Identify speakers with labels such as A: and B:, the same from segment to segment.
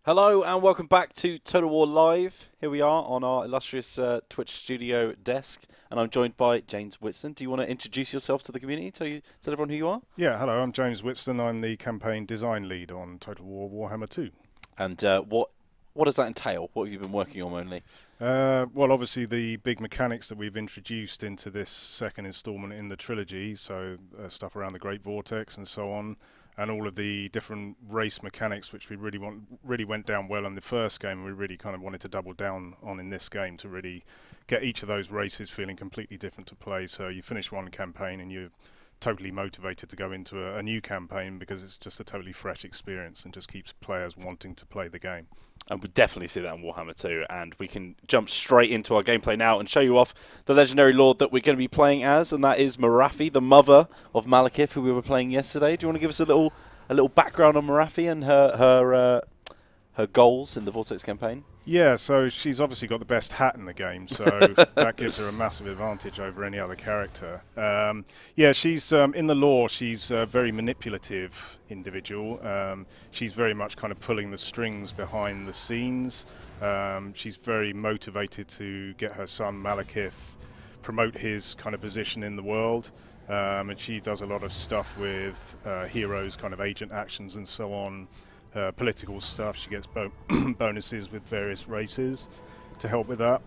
A: Hello and welcome back to Total War Live. Here we are on our illustrious Twitch studio desk, and I'm joined by James Whitson. Do you want to introduce yourself to the community? Tell everyone who you are.
B: Yeah, hello. I'm James Whitson. I'm the campaign design lead on Total War Warhammer 2.
A: And what does that entail? What have you been working on mainly?
B: Well, obviously the big mechanics that we've introduced into this second instalment in the trilogy, so stuff around the Great Vortex and so on, and all of the different race mechanics which we really went down well in the first game, and we really kind of wanted to double down on in this game to really get each of those races feeling completely different to play. So you finish one campaign and you're totally motivated to go into a new campaign because it's just a totally fresh experience and just keeps players wanting to play the game.
A: And we definitely see that in Warhammer 2, and we can jump straight into our gameplay now and show you off the legendary lord that we're going to be playing as, and that is Morathi, the mother of Malekith, who we were playing yesterday. Do you want to give us a little background on Morathi and her goals in the Vortex campaign?
B: Yeah, so she's obviously got the best hat in the game, so that gives her a massive advantage over any other character. Yeah, she's in the lore, she's a very manipulative individual. She's very much kind of pulling the strings behind the scenes. She's very motivated to get her son Malekith promote his kind of position in the world. And she does a lot of stuff with heroes, kind of agent actions and so on. Political stuff. She gets bonuses with various races to help with that.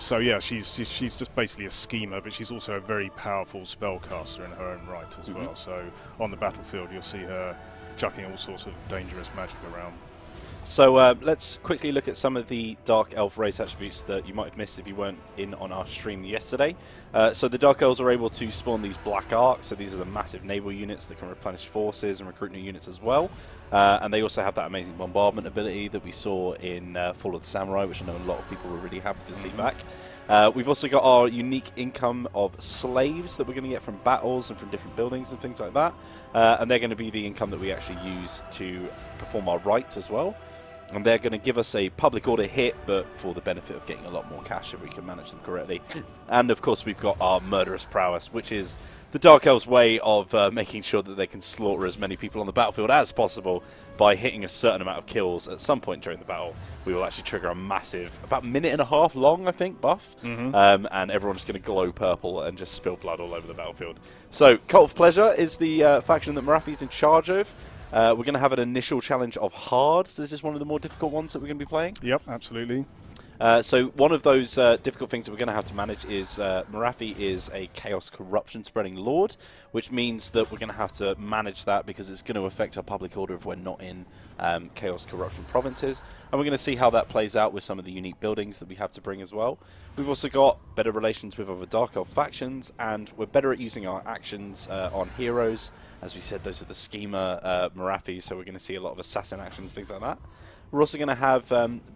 B: So yeah, she's just basically a schemer, but she's also a very powerful spellcaster in her own right as well. So on the battlefield, you'll see her chucking all sorts of dangerous magic around.
A: So let's quickly look at some of the Dark Elf race attributes that you might have missed if you weren't in on our stream yesterday. So the Dark Elves are able to spawn these black arcs, so these are the massive naval units that can replenish forces and recruit new units as well. And they also have that amazing bombardment ability that we saw in Fall of the Samurai, which I know a lot of people were really happy to see back. We've also got our unique income of slaves that we're going to get from battles and from different buildings and things like that. And they're going to be the income that we actually use to perform our rites as well. And they're going to give us a public order hit, but for the benefit of getting a lot more cash if we can manage them correctly. And of course we've got our murderous prowess, which is the Dark Elves' way of making sure that they can slaughter as many people on the battlefield as possible by hitting a certain amount of kills at some point during the battle. We will actually trigger a massive, about a minute and a half long, I think, buff. And everyone's going to glow purple and just spill blood all over the battlefield. So Cult of Pleasure is the faction that Morathi is in charge of. We're going to have an initial challenge of hard. So this is one of the more difficult ones that we're going to be playing.
B: Yep, absolutely.
A: So one of those difficult things that we're going to have to manage is Morathi is a chaos corruption spreading lord, which means that we're going to have to manage that because it's going to affect our public order if we're not in chaos corruption provinces. And we're going to see how that plays out with some of the unique buildings that we have to bring as well. We've also got better relations with other Dark Elf factions, and we're better at using our actions on heroes. As we said, those are the schemer Morathi, so we're going to see a lot of assassin actions, things like that. We're also going to have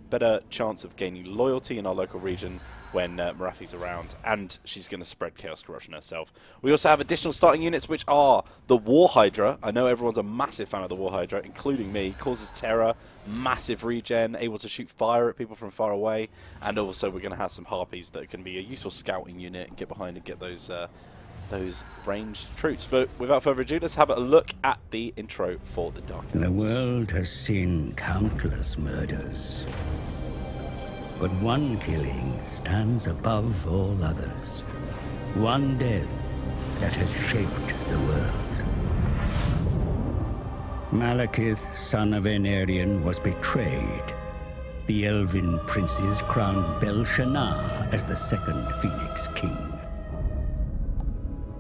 A: better chance of gaining loyalty in our local region when Morathi's around, and she's going to spread chaos corruption herself. We also have additional starting units, which are the War Hydra. I know everyone's a massive fan of the War Hydra, including me. Causes terror, massive regen, able to shoot fire at people from far away, and also we're going to have some Harpies that can be a useful scouting unit and get behind and get those ranged troops. But without further ado, let's have a look at the intro for the Dark Elves.
C: The world has seen countless murders, but one killing stands above all others. One death that has shaped the world. Malekith, son of Anarion, was betrayed. The Elven princes crowned Belshazzar as the second Phoenix King.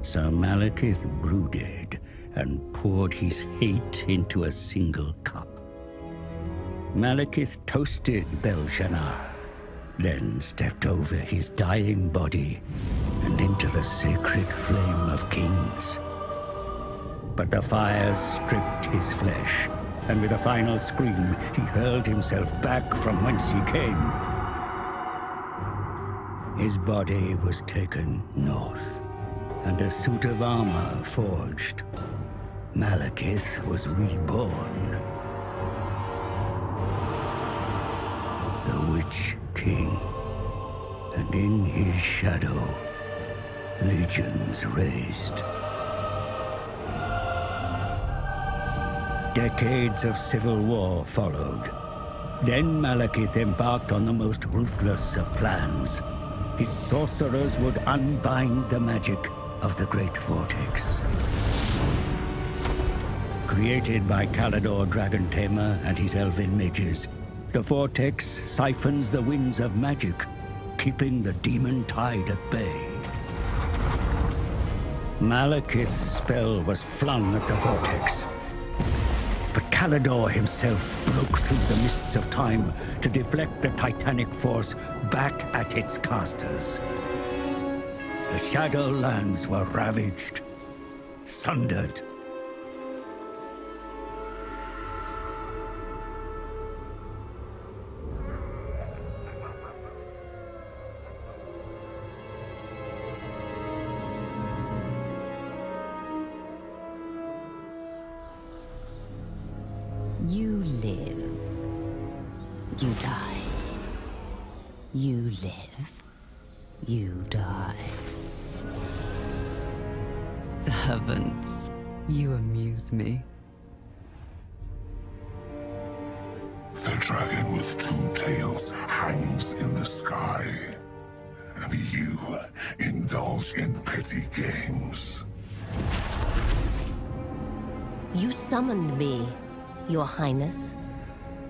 C: So Malekith brooded and poured his hate into a single cup. Malekith toasted Belshazzar, then stepped over his dying body and into the sacred flame of kings. But the fires stripped his flesh, and with a final scream, he hurled himself back from whence he came. His body was taken north, and a suit of armor forged. Malekith was reborn. The Witch King. And in his shadow, legions raised. Decades of civil war followed. Then Malekith embarked on the most ruthless of plans. His sorcerers would unbind the magic of the Great Vortex. Created by Kalidor Dragon Tamer and his elven mages, the Vortex siphons the winds of magic, keeping the demon tide at bay. Malekith's spell was flung at the Vortex, but Kalidor himself broke through the mists of time to deflect the titanic force back at its casters. The Shadowlands were ravaged, sundered.
D: You live. You die. You live. You die. Servants, you amuse me.
E: The dragon with two tails hangs in the sky, and you indulge in petty games.
D: You summoned me, Your Highness.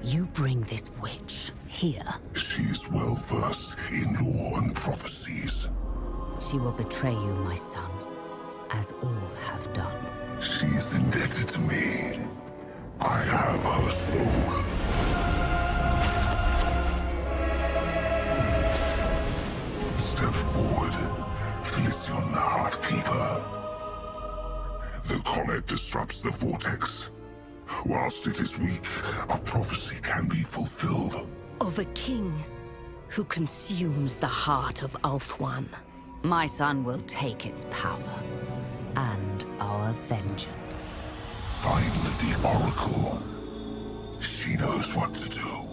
D: You bring this witch here.
E: She's well versed in lore and prophecies.
D: She will betray you, my son, as all have done.
E: She's indebted to me. I have her soul. Step forward, Felicion the Heartkeeper. The comet disrupts the vortex. Whilst it is weak, a prophecy can be fulfilled.
D: Of a king who consumes the heart of Ulthuan. My son will take its power and our vengeance.
E: Find the Oracle. She knows what to do.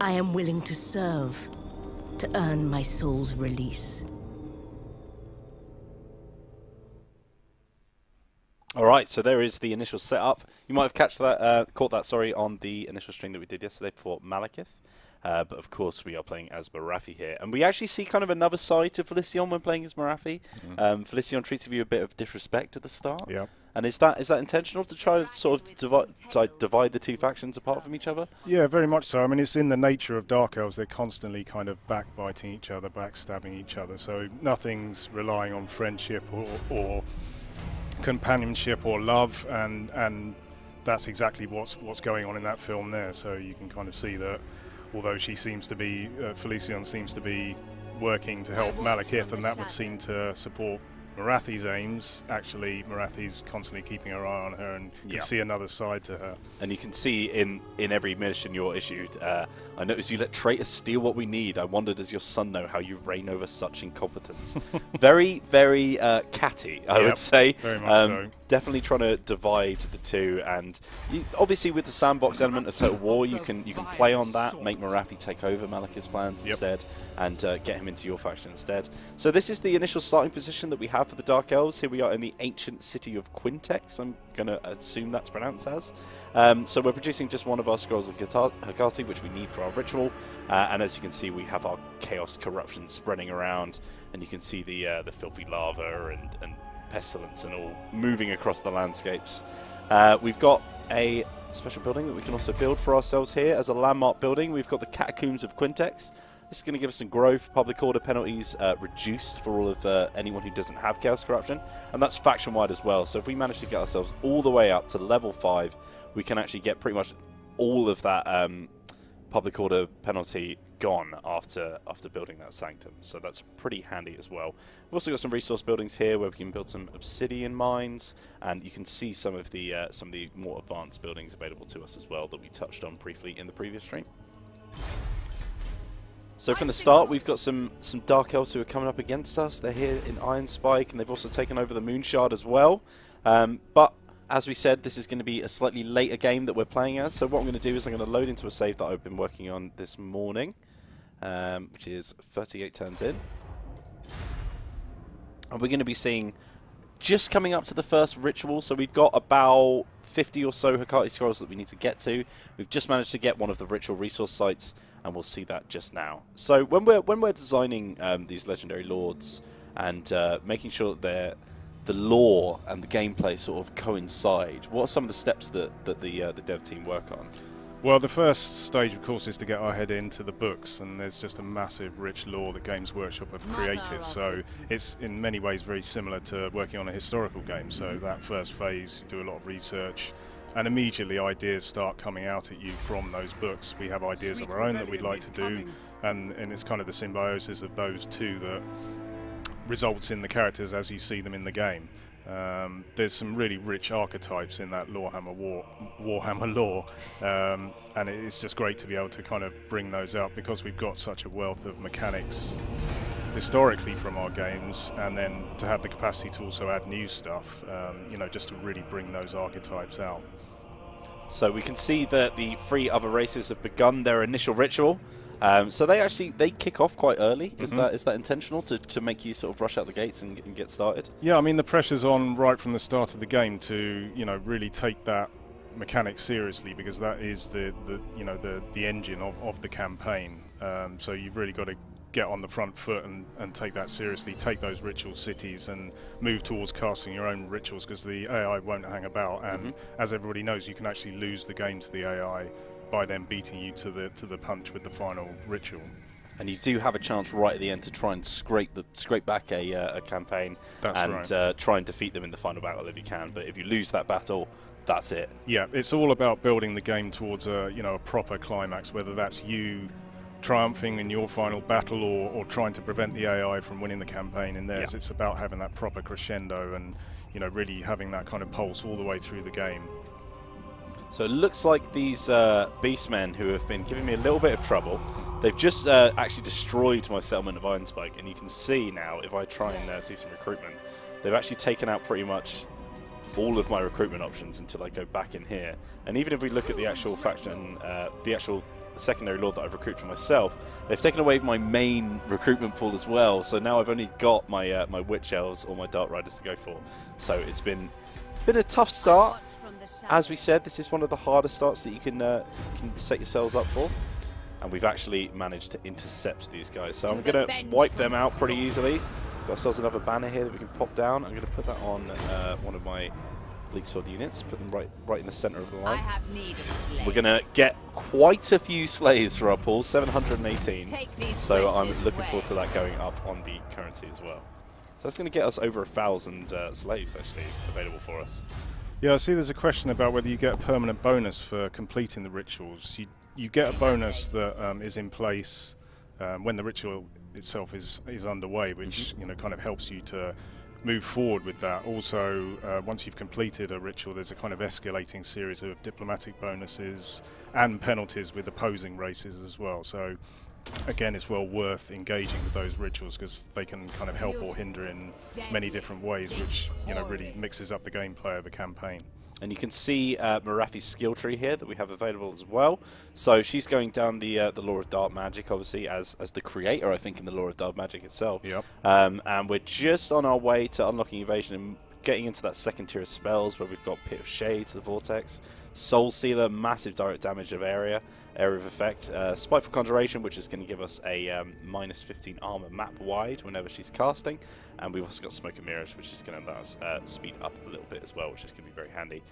D: I am willing to serve, to earn my soul's release.
A: All right, so there is the initial setup. You might have caught that on the initial stream that we did yesterday for Malekith. But of course, we are playing as Morathi here, and we actually see kind of another side to Felicion when playing as Morathi. Felicion treats you a bit of disrespect at the start.
B: Yeah.
A: And is that intentional to try to sort of divide the two factions apart from each other?
B: Yeah, very much so. I mean, it's in the nature of Dark Elves. They're constantly kind of backbiting each other, backstabbing each other. So nothing's relying on friendship or companionship or love, and that's exactly what's going on in that film there. So you can kind of see that although she seems to be Felicion seems to be working to help Malekith, and that would seem to support Morathi's aims. Actually, Morathi's constantly keeping her eye on her, and you can see another side to her.
A: And you can see in every mission you're issued, I noticed you let traitors steal what we need. I wonder, does your son know how you reign over such incompetence? Very, very catty, I would say.
B: Very much so.
A: Definitely trying to divide the two, and obviously with the sandbox element of Total War, you can play on that, make Morathi take over Malekith's plans instead, and get him into your faction instead. So this is the initial starting position that we have for the Dark Elves. Here we are in the ancient city of Quintics. I'm going to assume that's pronounced as. So we're producing just one of our scrolls of Hagati, which we need for our ritual. And as you can see, we have our chaos corruption spreading around, and you can see the filthy lava and pestilence and all moving across the landscapes. We've got a special building that we can also build for ourselves here as a landmark building. We've got the Catacombs of Quintics. This is going to give us some growth, public order penalties reduced for all of anyone who doesn't have Chaos Corruption, and that's faction-wide as well. So if we manage to get ourselves all the way up to level 5, we can actually get pretty much all of that public order penalty gone after building that sanctum. So that's pretty handy as well. We've also got some resource buildings here where we can build some obsidian mines, and you can see some of the more advanced buildings available to us as well that we touched on briefly in the previous stream. So from the start, we've got some Dark Elves who are coming up against us. They're here in Iron Spike, and they've also taken over the Moonshard as well. But as we said, this is going to be a slightly later game that we're playing as. So what I'm going to do is I'm going to load into a save that I've been working on this morning, which is 38 turns in. And we're going to be seeing just coming up to the first ritual, so we've got about 50 or so Hecate scrolls that we need to get to. We've just managed to get one of the ritual resource sites, and we'll see that just now. So when we're designing these legendary lords and making sure that the lore and the gameplay sort of coincide, what are some of the steps that the dev team work on?
B: Well, the first stage, of course, is to get our head into the books, and there's just a massive, rich lore that Games Workshop have created. So it's in many ways very similar to working on a historical game. So that first phase, you do a lot of research, and immediately ideas start coming out at you from those books. We have ideas of our own that we'd like to do, and it's kind of the symbiosis of those two that results in the characters as you see them in the game. There's some really rich archetypes in that Warhammer lore, and it's just great to be able to kind of bring those out because we've got such a wealth of mechanics historically from our games, and then to have the capacity to also add new stuff, you know, just to really bring those archetypes out.
A: So we can see that the 3 other races have begun their initial ritual. So they kick off quite early. Is that intentional to make you sort of rush out the gates and get started?
B: Yeah, I mean the pressure's on right from the start of the game to, you know, really take that mechanic seriously, because that is the engine of the campaign. So you've really got to get on the front foot and take that seriously, take those ritual cities and move towards casting your own rituals, because the AI won't hang about, and as everybody knows, you can actually lose the game to the AI by them beating you to the punch with the final ritual.
A: And you do have a chance right at the end to try and scrape back a campaign.
B: That's
A: and
B: right.
A: Try and defeat them in the final battle if you can. But if you lose that battle, that's it.
B: Yeah, it's all about building the game towards a proper climax, whether that's you triumphing in your final battle or trying to prevent the AI from winning the campaign in theirs. Yeah. It's about having that proper crescendo and, you know, really having that kind of pulse all the way through the game.
A: So it looks like these beastmen who have been giving me a little bit of trouble, they've just actually destroyed my settlement of Ironspike, and you can see now, if I try and do some recruitment, they've actually taken out pretty much all of my recruitment options until I go back in here. And even if we look at the actual faction, the actual secondary lord that I've recruited for myself, they've taken away my main recruitment pool as well, so now I've only got my my Witch Elves or my Dark Riders to go for. So it's been a tough start. As we said, this is one of the harder starts that you can set yourselves up for, and we've actually managed to intercept these guys. So I'm going to wipe them out pretty easily. Got ourselves another banner here that we can pop down. I'm going to put that on one of my Bleak Sword units, put them right in the center of the line. We're going to get quite a few slaves for our pool, 718. So I'm looking forward to that going up on the currency as well. So that's going to get us over 1,000 slaves actually available for us.
B: Yeah, I see there's a question about whether you get a permanent bonus for completing the rituals. You get a bonus that is in place when the ritual itself is underway, which you know kind of helps you to move forward with that. Also, once you've completed a ritual, there's a kind of escalating series of diplomatic bonuses and penalties with opposing races as well. So again, it's well worth engaging with those rituals because they can kind of help or hinder in many different ways, which, you know, really mixes up the gameplay of a campaign.
A: And you can see Morathi's skill tree here that we have available as well. So she's going down the lore of dark magic, obviously, as the creator, I think, in the lore of dark magic itself.
B: Yep.
A: And we're just on our way to unlocking evasion and getting into that second tier of spells where we've got Pit of Shade to the Vortex, Soul Stealer, massive direct damage of area of effect, Spiteful Conjuration, which is going to give us a minus 15 armor map wide whenever she's casting, and we've also got Smoke and Mirrors, which is going to let us speed up a little bit as well, which is going to be very handy.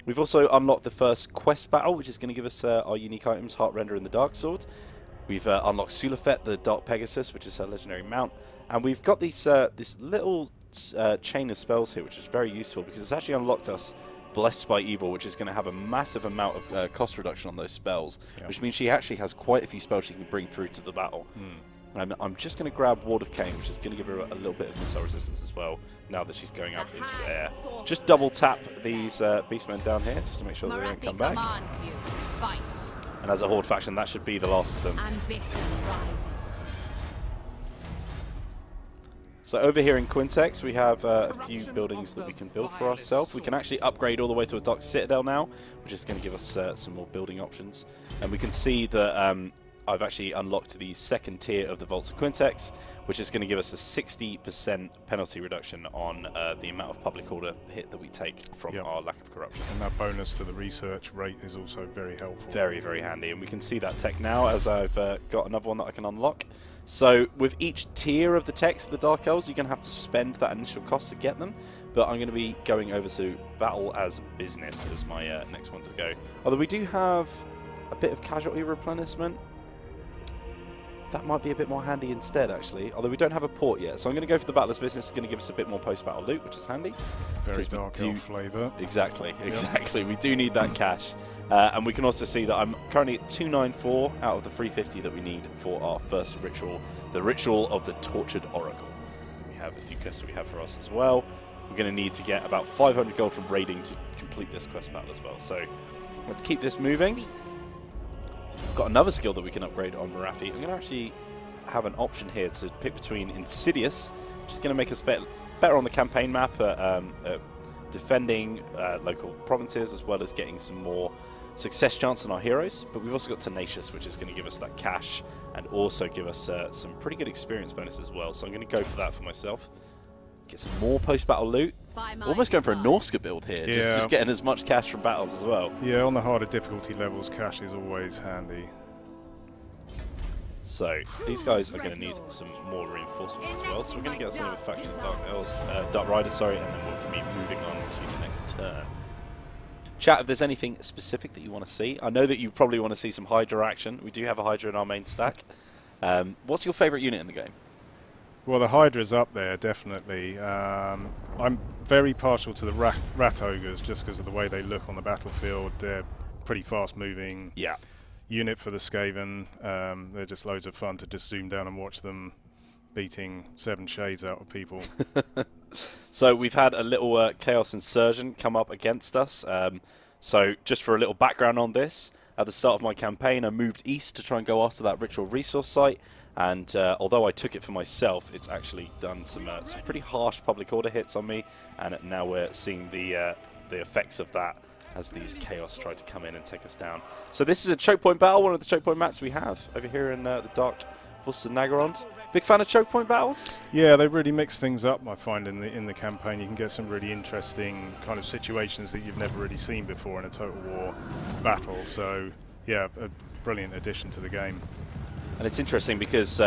A: We've also unlocked the first quest battle, which is going to give us our unique items, Heartrender and the Dark Sword. We've unlocked Sulafet, the Dark Pegasus, which is her legendary mount, and we've got these this little chain of spells here, which is very useful because it's actually unlocked us Blessed by Evil, which is going to have a massive amount of cost reduction on those spells, which means she actually has quite a few spells she can bring through to the battle. And I'm just going to grab Ward of Cain, which is going to give her a little bit of missile resistance as well, now that she's going up into the air. Just double tap these beastmen down here, just to make sure they don't come back. And as a Horde faction, that should be the last of them. So over here in Quintics, we have a few buildings that we can build for ourselves. We can actually upgrade all the way to a Dark Citadel now, which is going to give us some more building options. And we can see that I've actually unlocked the second tier of the Vaults of Quintics, which is going to give us a 60% penalty reduction on the amount of public order hit that we take from our lack of corruption.
B: And that bonus to the research rate is also very helpful.
A: Very, very handy. And we can see that tech now as I've got another one that I can unlock. So with each tier of the techs of the Dark Elves, you're going to have to spend that initial cost to get them. But I'm going to be going over to Battle as Business as my next one to go. Although we do have a bit of casualty replenishment. That might be a bit more handy instead, actually. Although we don't have a port yet. So I'm going to go for the Battle as Business. It's going to give us a bit more post-battle loot, which is handy.
B: Very Dark Elf flavour.
A: Exactly, exactly. We do need that cash. And we can also see that I'm currently at 294 out of the 350 that we need for our first ritual. The Ritual of the Tortured Oracle. We have a few quests that we have for us as well. We're going to need to get about 500 gold from raiding to complete this quest battle as well. So let's keep this moving. Got another skill that we can upgrade on Morathi. I'm going to actually have an option here to pick between Insidious, which is going to make us better on the campaign map at defending local provinces, as well as getting some more success chance on our heroes. But we've also got Tenacious, which is going to give us that cash and also give us some pretty good experience bonus as well. So I'm going to go for that for myself. Get some more post-battle loot. Almost going for a Norska build here, just getting as much cash from battles as well.
B: Yeah, on the harder difficulty levels, cash is always handy.
A: So these guys are going to need some more reinforcements as well. So we're going to get some of the faction Dark Riders, sorry, and then we'll be moving on to the next turn. Chat, if there's anything specific that you want to see. I know that you probably want to see some Hydra action. We do have a Hydra in our main stack. What's your favourite unit in the game?
B: Well, the Hydra's up there, definitely. I'm very partial to the rat ogres just because of the way they look on the battlefield. They're pretty fast-moving unit for the Skaven. They're just loads of fun to just zoom down and watch them beating 7 shades out of people.
A: So we've had a little Chaos Insurgent come up against us. So just for a little background on this, at the start of my campaign, I moved east to try and go after that ritual resource site. And although I took it for myself, it's actually done some pretty harsh public order hits on me, and now we're seeing the effects of that as these Chaos try to come in and take us down. So this is a Chokepoint Battle, one of the Chokepoint maps we have over here in the Dark Forces of Naggarond. Big fan of Chokepoint Battles?
B: Yeah, they really mix things up, I find, in the campaign. You can get some really interesting kind of situations that you've never really seen before in a Total War battle. So, yeah, a brilliant addition to the game.
A: And it's interesting because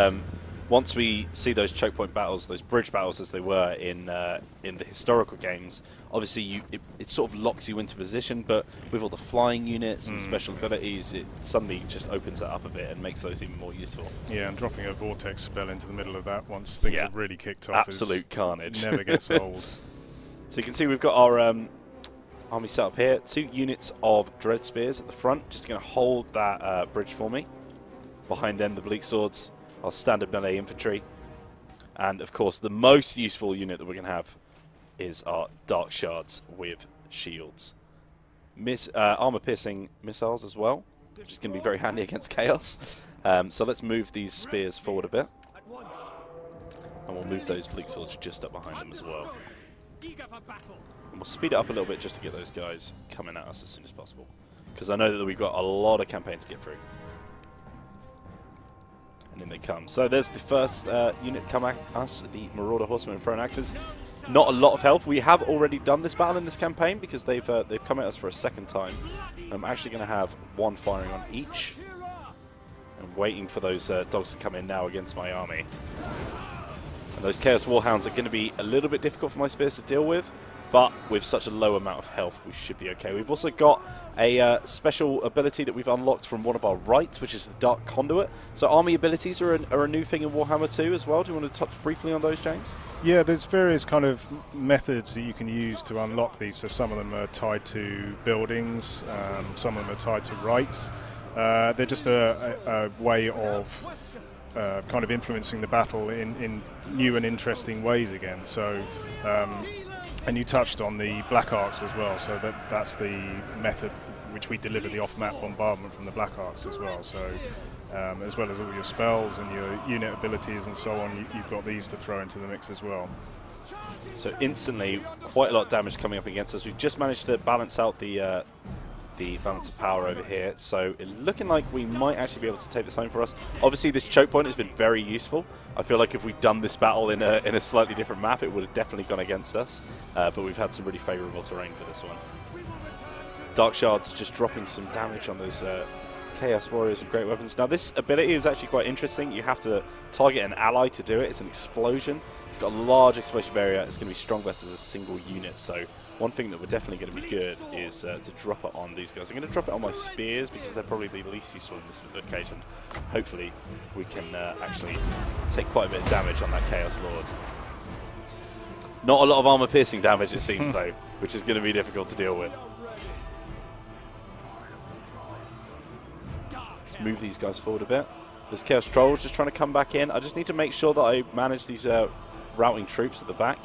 A: once we see those chokepoint battles, those bridge battles as they were in the historical games, obviously it sort of locks you into position, but with all the flying units and special abilities, it suddenly just opens that up a bit and makes those even more useful.
B: Yeah, and dropping a vortex spell into the middle of that once things have really kicked off
A: absolute carnage.
B: Never gets old.
A: So you can see we've got our army set up here. 2 units of Dread Spears at the front, just going to hold that bridge for me. Behind them, the Bleak Swords, our standard melee infantry. And, of course, the most useful unit that we're going to have is our Dark Shards with shields. Armor-piercing missiles as well, which is going to be very handy against Chaos. So let's move these spears forward a bit. And we'll move those Bleak Swords just up behind them as well. And we'll speed it up a little bit just to get those guys coming at us as soon as possible. Because I know that we've got a lot of campaigns to get through. And in they come. So there's the first unit come at us, the Marauder Horsemen and Thrown Axes. Not a lot of health. We have already done this battle in this campaign because they've come at us for a second time. I'm actually going to have 1 firing on each. I'm waiting for those dogs to come in now against my army. And those Chaos Warhounds are going to be a little bit difficult for my spears to deal with. But with such a low amount of health, we should be okay. We've also got a special ability that we've unlocked from one of our rights, which is the Dark Conduit. So army abilities are a new thing in Warhammer 2 as well. Do you want to touch briefly on those, James?
B: Yeah, there's various kind of methods that you can use to unlock these. So some of them are tied to buildings, some of them are tied to rights. They're just a way of kind of influencing the battle in new and interesting ways again. So. And you touched on the Black Arcs as well, so that's the method which we deliver the off-map bombardment from the Black Arcs as well. So as well as all your spells and your unit abilities and so on, you've got these to throw into the mix as well.
A: So instantly, quite a lot of damage coming up against us. We've just managed to balance out the the balance of power over here. So it's looking like we might actually be able to take this home for us. Obviously, this choke point has been very useful. I feel like if we'd done this battle in a slightly different map, it would have definitely gone against us. But we've had some really favourable terrain for this one. Dark Shards just dropping some damage on those Chaos Warriors with great weapons. Now, this ability is actually quite interesting. You have to target an ally to do it. It's an explosion. It's got a large explosive area. It's going to be strong versus a single unit. So one thing that we're definitely going to be good is to drop it on these guys. I'm going to drop it on my spears because they're probably the least useful in this occasion. Hopefully, we can actually take quite a bit of damage on that Chaos Lord. Not a lot of armor-piercing damage, it seems, though, which is going to be difficult to deal with. Let's move these guys forward a bit. There's Chaos Trolls just trying to come back in. I just need to make sure that I manage these routing troops at the back.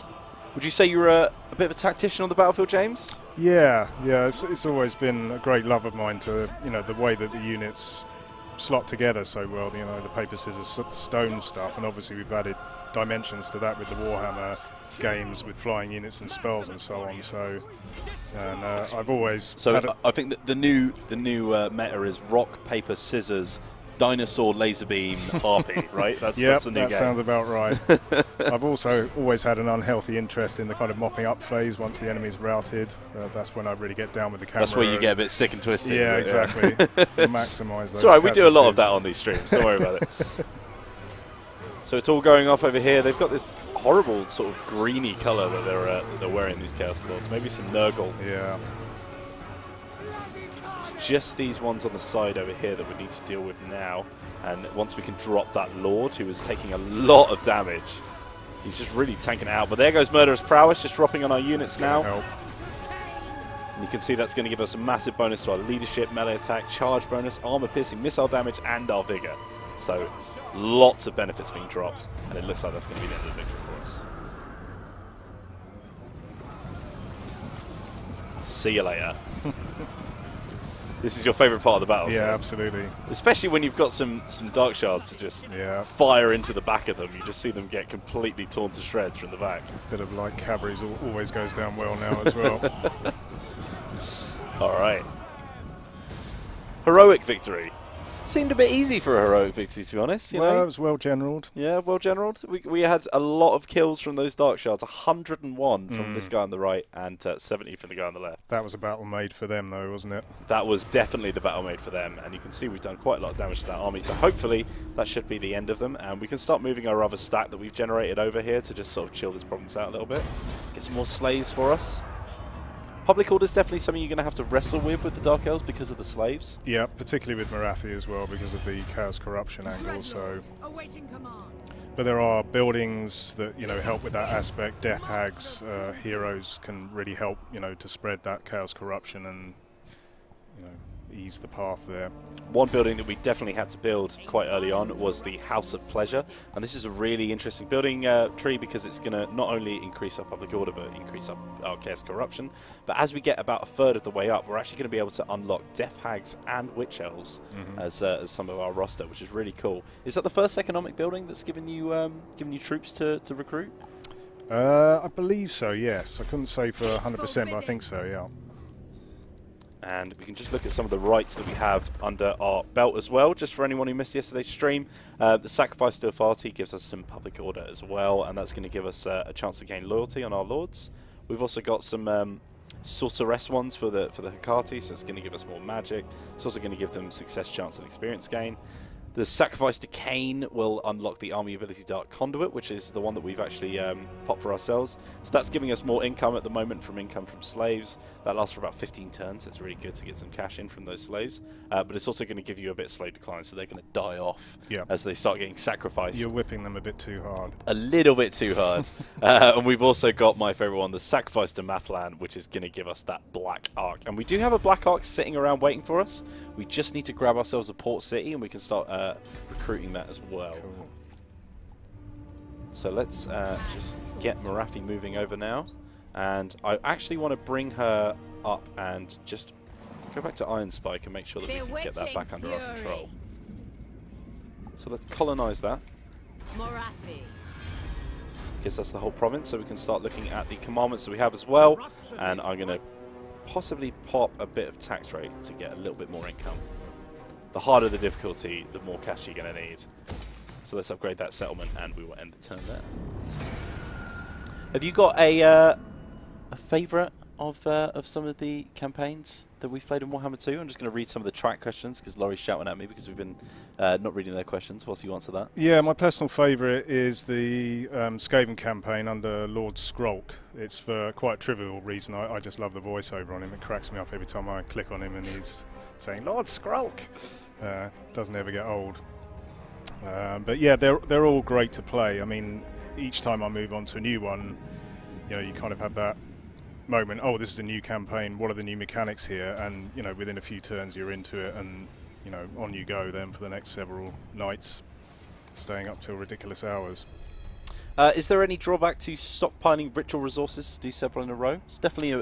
A: Would you say you're a bit of a tactician on the battlefield, James?
B: Yeah. It's always been a great love of mine to, the way that the units slot together so well. The paper, scissors, stone stuff, and obviously we've added dimensions to that with the Warhammer games with flying units and spells and so on. So, and I've always.
A: So I think that the new meta is rock, paper, scissors, dinosaur, laser beam, harpy, right? That's the new game.
B: That sounds about right. I've also always had an unhealthy interest in the kind of mopping up phase once the enemy's routed. That's when I really get down with the camera.
A: That's where you get a bit sick and twisted.
B: Yeah, exactly. Maximise those.
A: It's alright, we do a lot of that on these streams. Don't worry about it. So it's all going off over here. They've got this horrible sort of greeny colour that they're wearing, these Chaos Lords. Maybe some Nurgle.
B: Yeah.
A: Just these ones on the side over here that we need to deal with now. And once we can drop that Lord, who is taking a lot of damage, he's just really tanking it out. But there goes Murderous Prowess, just dropping on our units now. And you can see that's going to give us a massive bonus to our leadership, melee attack, charge bonus, armor piercing, missile damage, and our vigor. So lots of benefits being dropped, and it looks like that's going to be the end of the victory for us. See you later. This is your favourite part of the battle.
B: Yeah, absolutely.
A: Especially when you've got some Dark Shards to just fire into the back of them. You just see them get completely torn to shreds from the back.
B: A bit of light cavalry always goes down well now as well.
A: All right. Heroic victory. Seemed a bit easy for a heroic victory, to be honest.
B: Well, it was well generalled. Yeah,
A: well generalled. We had a lot of kills from those Dark Shards. 101 from this guy on the right and 70 from the guy on the left.
B: That was a battle made for them, though, wasn't it?
A: That was definitely the battle made for them. And you can see we've done quite a lot of damage to that army. So hopefully that should be the end of them. And we can start moving our other stack that we've generated over here to just sort of chill this problems out a little bit. Get some more slaves for us. Public Order is definitely something you're going to have to wrestle with the Dark Elves because of the slaves.
B: Yeah, particularly with Morathi as well because of the Chaos Corruption angle. So, but there are buildings that help with that aspect. Death Hags, heroes can really help to spread that Chaos Corruption and ease the path there.
A: One building that we definitely had to build quite early on was the House of Pleasure, and this is a really interesting building tree because it's going to not only increase our public order but increase our Chaos Corruption. But as we get about a third of the way up, we're actually going to be able to unlock Death Hags and Witch Elves as some of our roster, which is really cool. Is that the first economic building that's given you troops to recruit?
B: I believe so. Yes, I couldn't say for 100%, but I think so. Yeah.
A: And we can just look at some of the rights that we have under our belt as well. Just for anyone who missed yesterday's stream, the Sacrifice to Authority gives us some public order as well, and that's going to give us a chance to gain loyalty on our lords. We've also got some sorceress ones for the Hecate, so it's going to give us more magic. It's also going to give them success chance and experience gain. The Sacrifice to Cain will unlock the Army Ability Dark Conduit, which is the one that we've actually popped for ourselves. So that's giving us more income at the moment from income from slaves. That lasts for about 15 turns, so it's really good to get some cash in from those slaves. But it's also going to give you a bit of slave decline, so they're going to die off as they start getting sacrificed.
B: You're whipping them a bit too hard.
A: A little bit too hard. And we've also got my favourite one, the Sacrifice to Mathlan, which is going to give us that Black Ark. And we do have a Black Ark sitting around waiting for us. We just need to grab ourselves a port city and we can start recruiting that as well.
B: Cool.
A: So let's just get Morathi moving over now. And I actually want to bring her up and just go back to Iron Spike and make sure that we can get that back under our control. So let's colonize that.
D: Morathi.
A: Gives us the whole province, so we can start looking at the commandments that we have as well. And I'm going to possibly pop a bit of tax rate to get a little bit more income. The harder the difficulty, the more cash you're going to need. So let's upgrade that settlement, and we will end the turn there. Have you got a favourite of some of the campaigns that we've played in Warhammer 2? I'm just going to read some of the track questions because Laurie's shouting at me because we've been not reading their questions. Whilst you answer that.
B: Yeah, my personal favourite is the Skaven campaign under Lord Skrulk. It's for quite a trivial reason. I just love the voiceover on him. It cracks me up every time I click on him and he's saying Lord Skrulk. Doesn't ever get old. But yeah, they're all great to play. I mean, each time I move on to a new one, you know, you kind of have that moment, oh, this is a new campaign, what are the new mechanics here? And, you know, within a few turns you're into it, and, you know, on you go then for the next several nights, staying up till ridiculous hours.
A: Is there any drawback to stockpiling ritual resources to do several in a row? It's definitely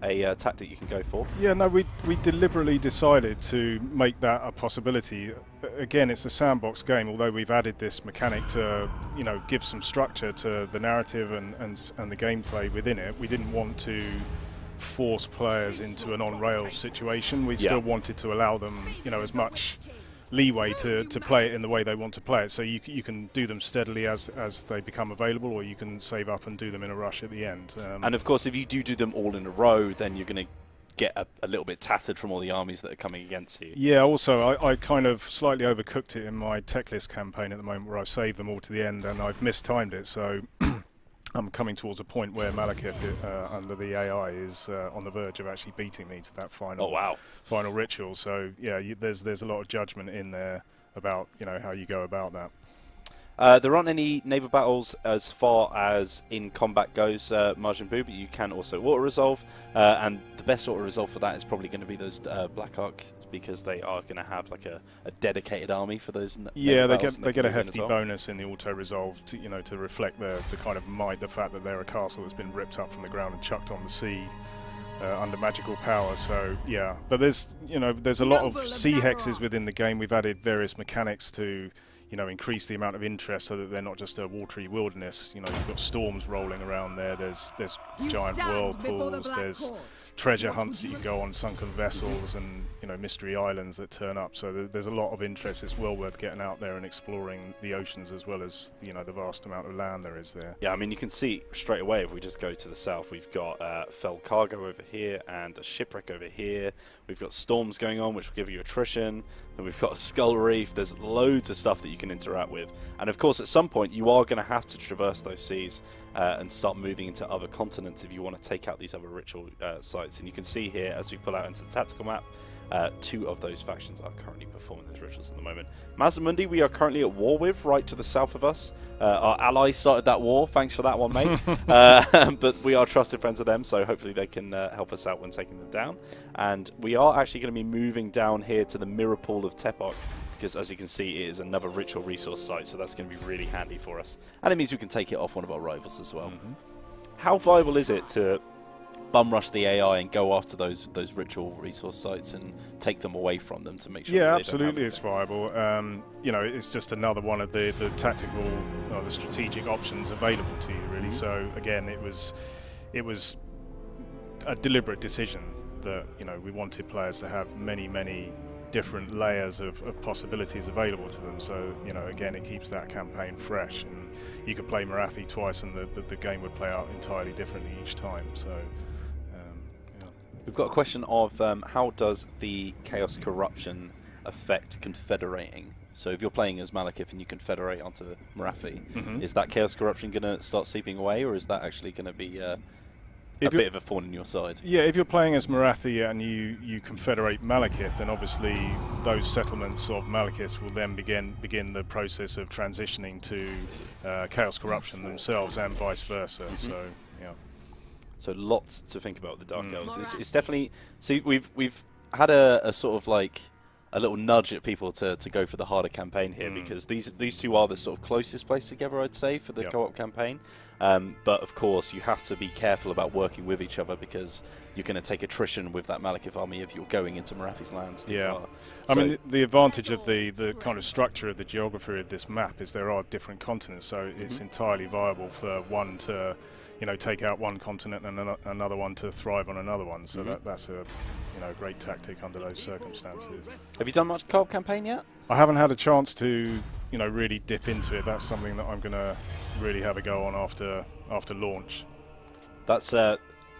A: a tactic you can go for.
B: Yeah, no, we deliberately decided to make that a possibility. Again, it's a sandbox game, although we've added this mechanic to, you know, give some structure to the narrative and the gameplay within it. We didn't want to force players into an on-rails situation. We still wanted to allow them, you know, as much leeway to play it in the way they want to play it. So you can do them steadily as they become available, or you can save up and do them in a rush at the end.
A: And of course, if you do them all in a row, then you're going to get a little bit tattered from all the armies that are coming against you.
B: Yeah, also I kind of slightly overcooked it in my tech list campaign at the moment, where I've saved them all to the end and I've mistimed it, so I'm coming towards a point where Malekith under the AI is on the verge of actually beating me to that final final ritual. So yeah, there's a lot of judgment in there about, you know, how you go about that.
A: There aren't any naval battles as far as in combat goes, Margin Boo, but you can also auto-resolve, and the best auto-resolve for that is probably going to be those Black Ark, because they are going to have like a dedicated army for those.
B: Yeah, they get a hefty bonus in the auto-resolve to, you know, to reflect the kind of might, the fact that they're a castle that's been ripped up from the ground and chucked on the sea under magical power. So yeah, but there's, you know, there's a lot of sea hexes within the game. We've added various mechanics to, you know, increase the amount of interest so that they're not just a watery wilderness. You know, you've got storms rolling around there, there's giant whirlpools, there's treasure hunts that you can go on, sunken vessels, and, you know, mystery islands that turn up. So there's a lot of interest. It's well worth getting out there and exploring the oceans, as well as, you know, the vast amount of land there is there.
A: Yeah, I mean, you can see straight away, if we just go to the south, we've got fell cargo over here and a shipwreck over here. We've got storms going on, which will give you attrition. And we've got a skull reef. There's loads of stuff that you can interact with. And of course, at some point, you are going to have to traverse those seas and start moving into other continents if you want to take out these other ritual sites. And you can see here, as we pull out into the tactical map, 2 of those factions are currently performing those rituals at the moment. Mazdamundi, we are currently at war with, right to the south of us. Our allies started that war. Thanks for that one, mate. But we are trusted friends of them, so hopefully they can help us out when taking them down. And we are actually going to be moving down here to the Mirror Pool of Tepok, because as you can see, it is another ritual resource site, so that's going to be really handy for us. And it means we can take it off one of our rivals as well. How viable is it to bum rush the AI and go after those ritual resource sites and take them away from them to make sure?
B: Yeah, absolutely, it's viable. You know, it's just another one of the tactical, or the strategic options available to you, really. So again, it was a deliberate decision that, you know, we wanted players to have many different layers of possibilities available to them. So, you know, again, it keeps that campaign fresh, and you could play Morathi twice and the game would play out entirely differently each time. So yeah.
A: We've got a question of how does the Chaos Corruption affect confederating? So if you're playing as Malekith and you confederate onto Morathi, is that Chaos Corruption going to start seeping away, or is that actually going to be a bit of a thorn in your side?
B: Yeah, if you're playing as Morathi and you confederate Malekith, then obviously those settlements of Malekith will then begin the process of transitioning to Chaos Corruption themselves, and vice versa. So yeah.
A: So lots to think about with the Dark Elves. It's definitely, see, we've had a sort of like a little nudge at people to go for the harder campaign here, because these two are the sort of closest place together, I'd say, for the co-op campaign. But of course, you have to be careful about working with each other, because you're going to take attrition with that Malekith army if you're going into Morathi's lands too far.
B: I mean, the advantage of the kind of structure of the geography of this map is there are different continents, so it's entirely viable for one to, you know, take out one continent and another one to thrive on another one. So that's a, you know, great tactic under those circumstances.
A: Have you done much co-op campaign yet?
B: I haven't had a chance to, you know, really dip into it. That's something that I'm going to really have a go on after launch.
A: That's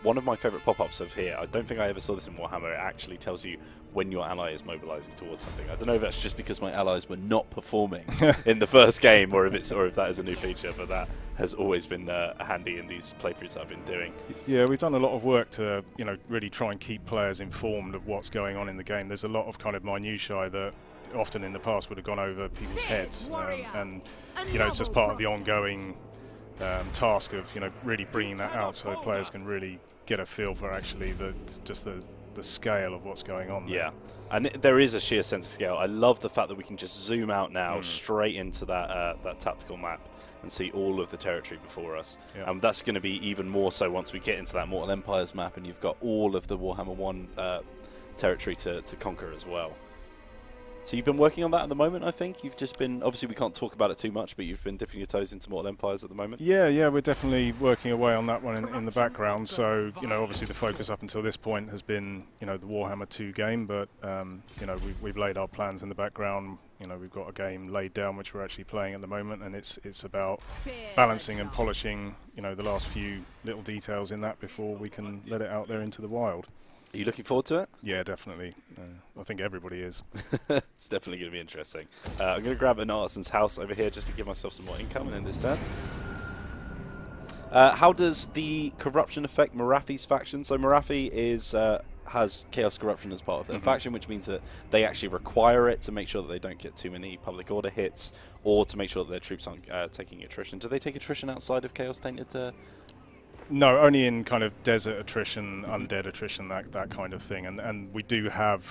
A: one of my favourite pop-ups of here. I don't think I ever saw this in Warhammer. It actually tells you when your ally is mobilising towards something. I don't know if that's just because my allies were not performing in the first game, or if that is a new feature. But that has always been handy in these playthroughs I've been doing. Yeah,
B: we've done a lot of work to, you know, really try and keep players informed of what's going on in the game. There's a lot of kind of minutiae that often in the past would have gone over people's heads, and you know, it's just part of the ongoing task of, you know, really bringing that out so players can really get a feel for actually the scale of what's going on there.
A: Yeah, and there is a sheer sense of scale. I love the fact that we can just zoom out now straight into that tactical map and see all of the territory before us.
B: Yeah.
A: That's going to be even more so once we get into that Mortal Empires map and you've got all of the Warhammer 1 territory to conquer as well. So you've been working on that at the moment, I think? You've just been, obviously we can't talk about it too much, but you've been dipping your toes into Mortal Empires at the moment?
B: Yeah, we're definitely working away on that one in the background. So, you know, obviously the focus up until this point has been, you know, the Warhammer 2 game, but, you know, we've laid our plans in the background. You know, we've got a game laid down which we're actually playing at the moment, and it's about balancing and polishing, you know, the last few little details in that before we can let it out there into the wild.
A: Are you looking forward to it?
B: Yeah, definitely. I think everybody is.
A: It's definitely going to be interesting. I'm going to grab an artisan's house over here just to give myself some more income and in this turn. How does the corruption affect Morathi's faction? So Morathi has Chaos Corruption as part of their faction, which means that they actually require it to make sure that they don't get too many public order hits, or to make sure that their troops aren't taking attrition. Do they take attrition outside of Chaos Tainted?
B: No, only in kind of desert attrition, undead attrition, that kind of thing. And we do have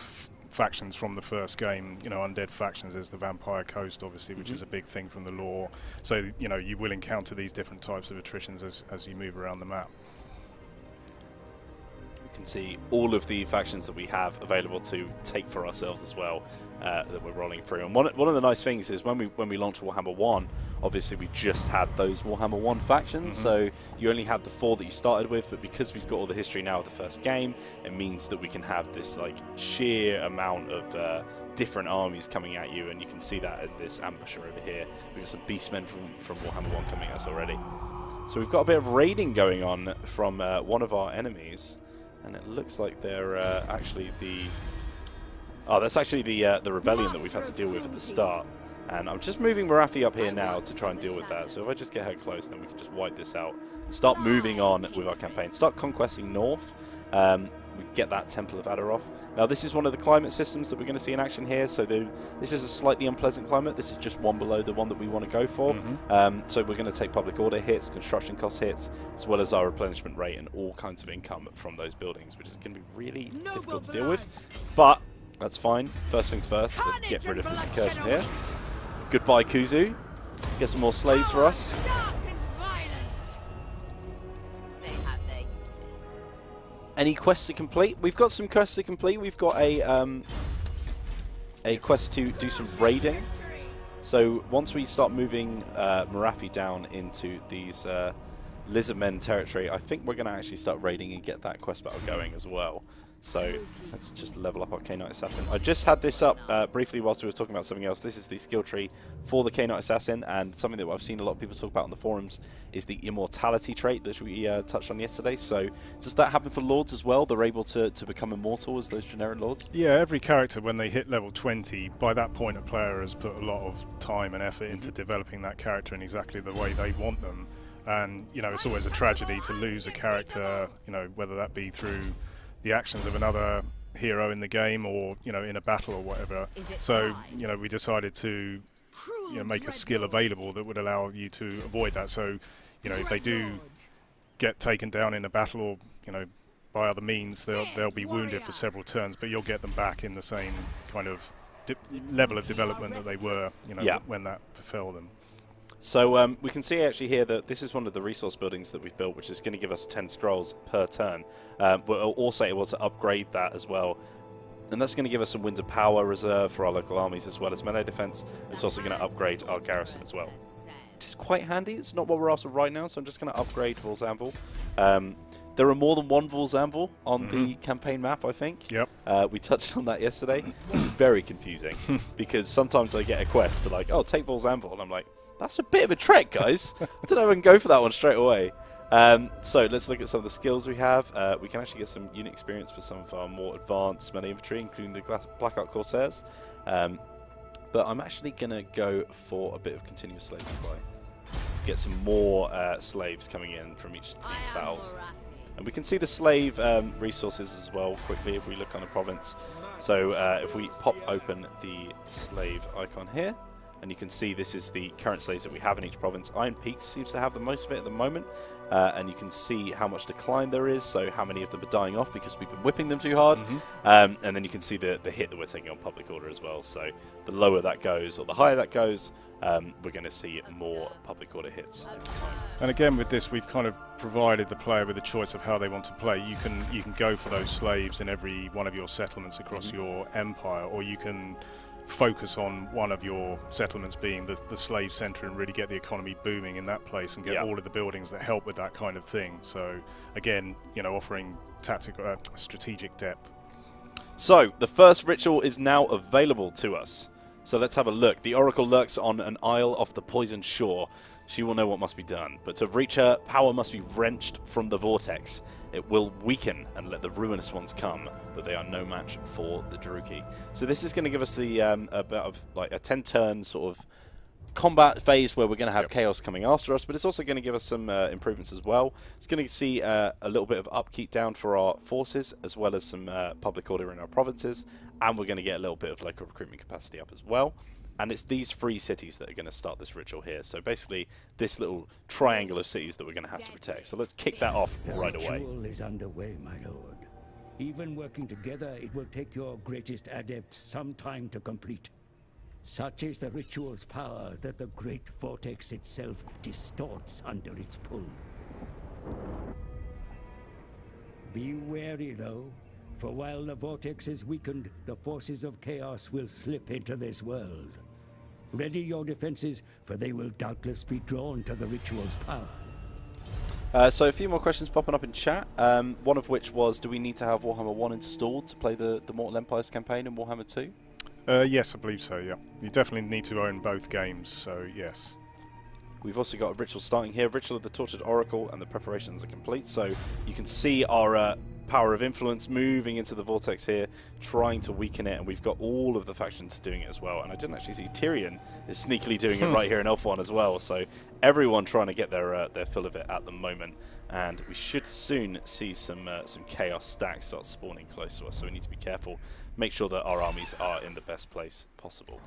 B: factions from the first game, you know, undead factions. There's the Vampire Coast, obviously, which is a big thing from the lore. So, you know, you will encounter these different types of attritions as you move around the map.
A: We can see all of the factions that we have available to take for ourselves as well, that we're rolling through. And one of the nice things is when we launched Warhammer 1, obviously we just had those Warhammer 1 factions, so you only had the 4 that you started with, but because we've got all the history now of the first game, it means that we can have this like sheer amount of different armies coming at you, and you can see that in this ambusher over here. We've got some beastmen from Warhammer 1 coming at us already. So we've got a bit of raiding going on from one of our enemies, and it looks like they're actually the... Oh, that's actually the rebellion that we've had to deal with at the start. And I'm just moving Morathi up here now to try and deal with that. So if I just get her close, then we can just wipe this out. Start moving on with our campaign. Start conquesting north. We get that Temple of Adaroth. Now this is one of the climate systems that we're going to see in action here. So this is a slightly unpleasant climate. This is just one below the one that we want to go for. So we're going to take public order hits, construction cost hits, as well as our replenishment rate and all kinds of income from those buildings, which is going to be really difficult to deal with. But that's fine. First things first, let's get rid of this incursion here. Goodbye, Kuzu. Get some more slaves for us. Any quests to complete? We've got some quests to complete. We've got a quest to do some raiding. So once we start moving Morathi down into these Lizardmen territory, I think we're going to actually start raiding and get that quest battle going as well. So let's just level up our K-Knight Assassin. I just had this up briefly whilst we were talking about something else. This is the skill tree for the K-Knight Assassin, and something that I've seen a lot of people talk about on the forums is the Immortality Trait that we touched on yesterday. So does that happen for Lords as well? They're able to become immortal as those generic Lords?
B: Yeah, every character, when they hit level 20, by that point a player has put a lot of time and effort into developing that character in exactly the way they want them. And, you know, it's always a tragedy to lose a character, you know, whether that be through the actions of another hero in the game or, you know, in a battle or whatever. So, you know, we decided to, you know, make a skill available that would allow you to avoid that. So, you know, if they do get taken down in a battle or, you know, by other means, they'll be wounded for several turns, but you'll get them back in the same kind of level of development that they were, you know, when that befell them.
A: So we can see actually here that this is one of the resource buildings that we've built, which is going to give us 10 scrolls per turn. We're also able to upgrade that as well. And that's going to give us some Winds of Power reserve for our local armies as well as melee defense. It's also going to upgrade our garrison as well. which is quite handy. It's not what we're after right now, so I'm just going to upgrade Volzanvil. There are more than one Volzanvil on the campaign map, I think.
B: Yep.
A: We touched on that yesterday. It's very confusing because sometimes I get a quest to like, oh, take Volzanvil, and I'm like, that's a bit of a trek, guys. I don't know if I can go for that one straight away. So let's look at some of the skills we have. We can actually get some unit experience for some of our more advanced melee infantry, including the Black Ark Corsairs. But I'm actually going to go for a bit of continuous slave supply. Get some more slaves coming in from each of these battles. And we can see the slave resources as well quickly if we look on a province. So if we pop open the slave icon here, and you can see this is the current slaves that we have in each province. Iron Peaks seems to have the most of it at the moment. And you can see how much decline there is, so how many of them are dying off because we've been whipping them too hard. And then you can see the hit that we're taking on public order as well. So the lower that goes, or the higher that goes, we're going to see more public order hits over time.
B: And again, with this, we've kind of provided the player with a choice of how they want to play. You can go for those slaves in every one of your settlements across your empire, or you can focus on one of your settlements being the slave center and really get the economy booming in that place and get all of the buildings that help with that kind of thing. So again, you know, offering tactical strategic depth.
A: So the first ritual is now available to us. So let's have a look. The Oracle lurks on an isle off the poisoned shore. She will know what must be done, but to reach her, power must be wrenched from the vortex. It will weaken and let the ruinous ones come, but they are no match for the Druki. So this is going to give us the about like a 10-turn sort of combat phase where we're going to have chaos coming after us, but it's also going to give us some improvements as well. It's going to see a little bit of upkeep down for our forces, as well as some public order in our provinces, and we're going to get a little bit of local recruitment capacity up as well. And it's these 3 cities that are going to start this ritual here. So basically, this little triangle of cities that we're going to have to protect. So let's kick that off right away.
C: The ritual is underway, my lord. Even working together, it will take your greatest adept some time to complete. Such is the ritual's power that the great vortex itself distorts under its pull. Be wary, though, for while the vortex is weakened, the forces of chaos will slip into this world. Ready your defenses, for they will doubtless be drawn to the ritual's power.
A: So a few more questions popping up in chat, one of which was, do we need to have Warhammer 1 installed to play the Immortal Empires campaign in Warhammer 2?
B: Yes, I believe so, yeah. You definitely need to own both games, so yes.
A: We've also got a ritual starting here, Ritual of the Tortured Oracle, and the preparations are complete. So you can see our power of influence moving into the vortex here, trying to weaken it, and we've got all of the factions doing it as well. And I didn't actually see Tyrion is sneakily doing it right here in Elf 1 as well. So everyone trying to get their fill of it at the moment. And we should soon see some chaos stacks start spawning close to us, so we need to be careful. Make sure that our armies are in the best place possible.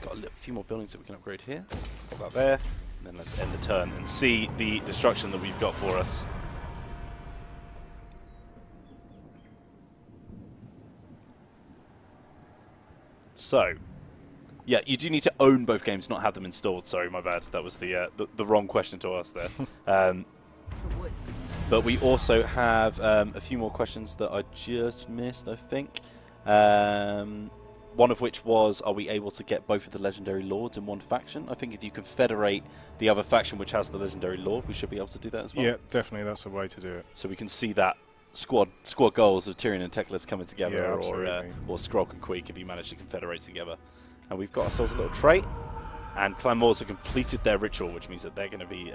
A: Got a few more buildings that we can upgrade here. Put that there. And then let's end the turn and see the destruction that we've got for us. So, yeah, you do need to own both games, not have them installed. Sorry, my bad. That was the wrong question to ask there. But we also have a few more questions that I just missed, I think. One of which was, are we able to get both of the Legendary Lords in one faction? I think if you confederate the other faction which has the Legendary Lord, we should be able to do that as well.
B: Yeah, definitely, that's a way to do it.
A: So we can see that squad goals of Tyrion and Teclis coming together,
B: yeah,
A: or Skrulk and Queek if you manage to confederate together. And we've got ourselves a little trait, and Clan Moors have completed their ritual, which means that they're going to be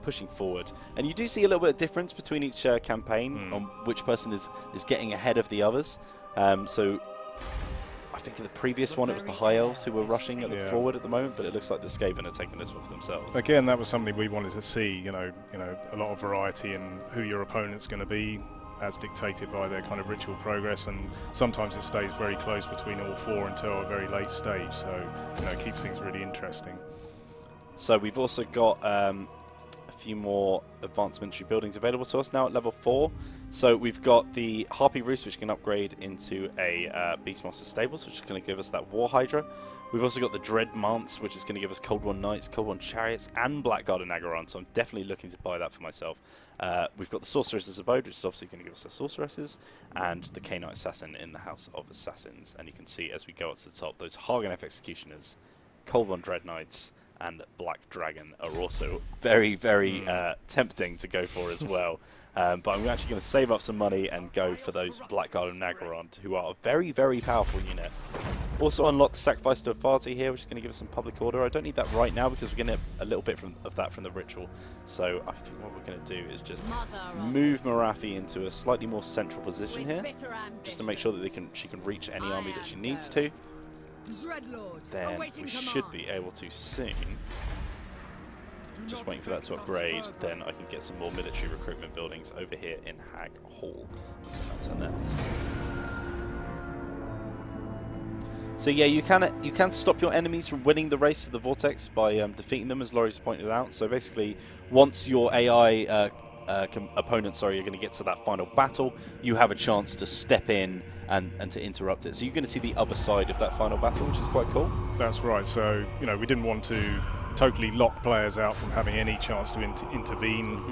A: pushing forward. And you do see a little bit of difference between each campaign on which person is getting ahead of the others. So I think in the previous one it was the High Elves who were rushing at the forward at the moment, but it looks like the Skaven are taking this one for themselves.
B: Again, that was something we wanted to see, you know, a lot of variety in who your opponent's going to be, as dictated by their kind of ritual progress, and sometimes it stays very close between all 4 until a very late stage, so it keeps things really interesting.
A: So we've also got a few more advanced military buildings available to us now at level 4. So we've got the Harpy Roost, which can upgrade into a Beastmaster Stables, which is going to give us that War Hydra. We've also got the Dread Manse, which is going to give us Cold One Knights, Cold One Chariots, and Blackguard and Agaron, so I'm definitely looking to buy that for myself. We've got the Sorceress's Abode, which is obviously going to give us the Sorceresses, and the K-Knight Assassin in the House of Assassins. And you can see as we go up to the top, those Hagenef Executioners Cold One Dread Knights and Black Dragon are also very, very tempting to go for as well. But I'm actually going to save up some money and go for those Blackguard and Nagarond, who are a very, very powerful unit. Also unlock the Sacrifice to Authority here, which is going to give us some public order. I don't need that right now because we're going to get a little bit of that from the ritual. So I think what we're going to do is just move Morathi into a slightly more central position here, just to make sure that she can reach any army that she needs to. Then we should be able to soon. Just waiting for that to upgrade, then I can get some more military recruitment buildings over here in Hag Hall. Turn that. So yeah, you can stop your enemies from winning the race to the Vortex by defeating them, as Laurie's pointed out. So basically, once your AI opponents are going to get to that final battle, you have a chance to step in and to interrupt it. So you're going to see the other side of that final battle, which is quite cool. That's
B: right. So we didn't want to totally lock players out from having any chance to intervene.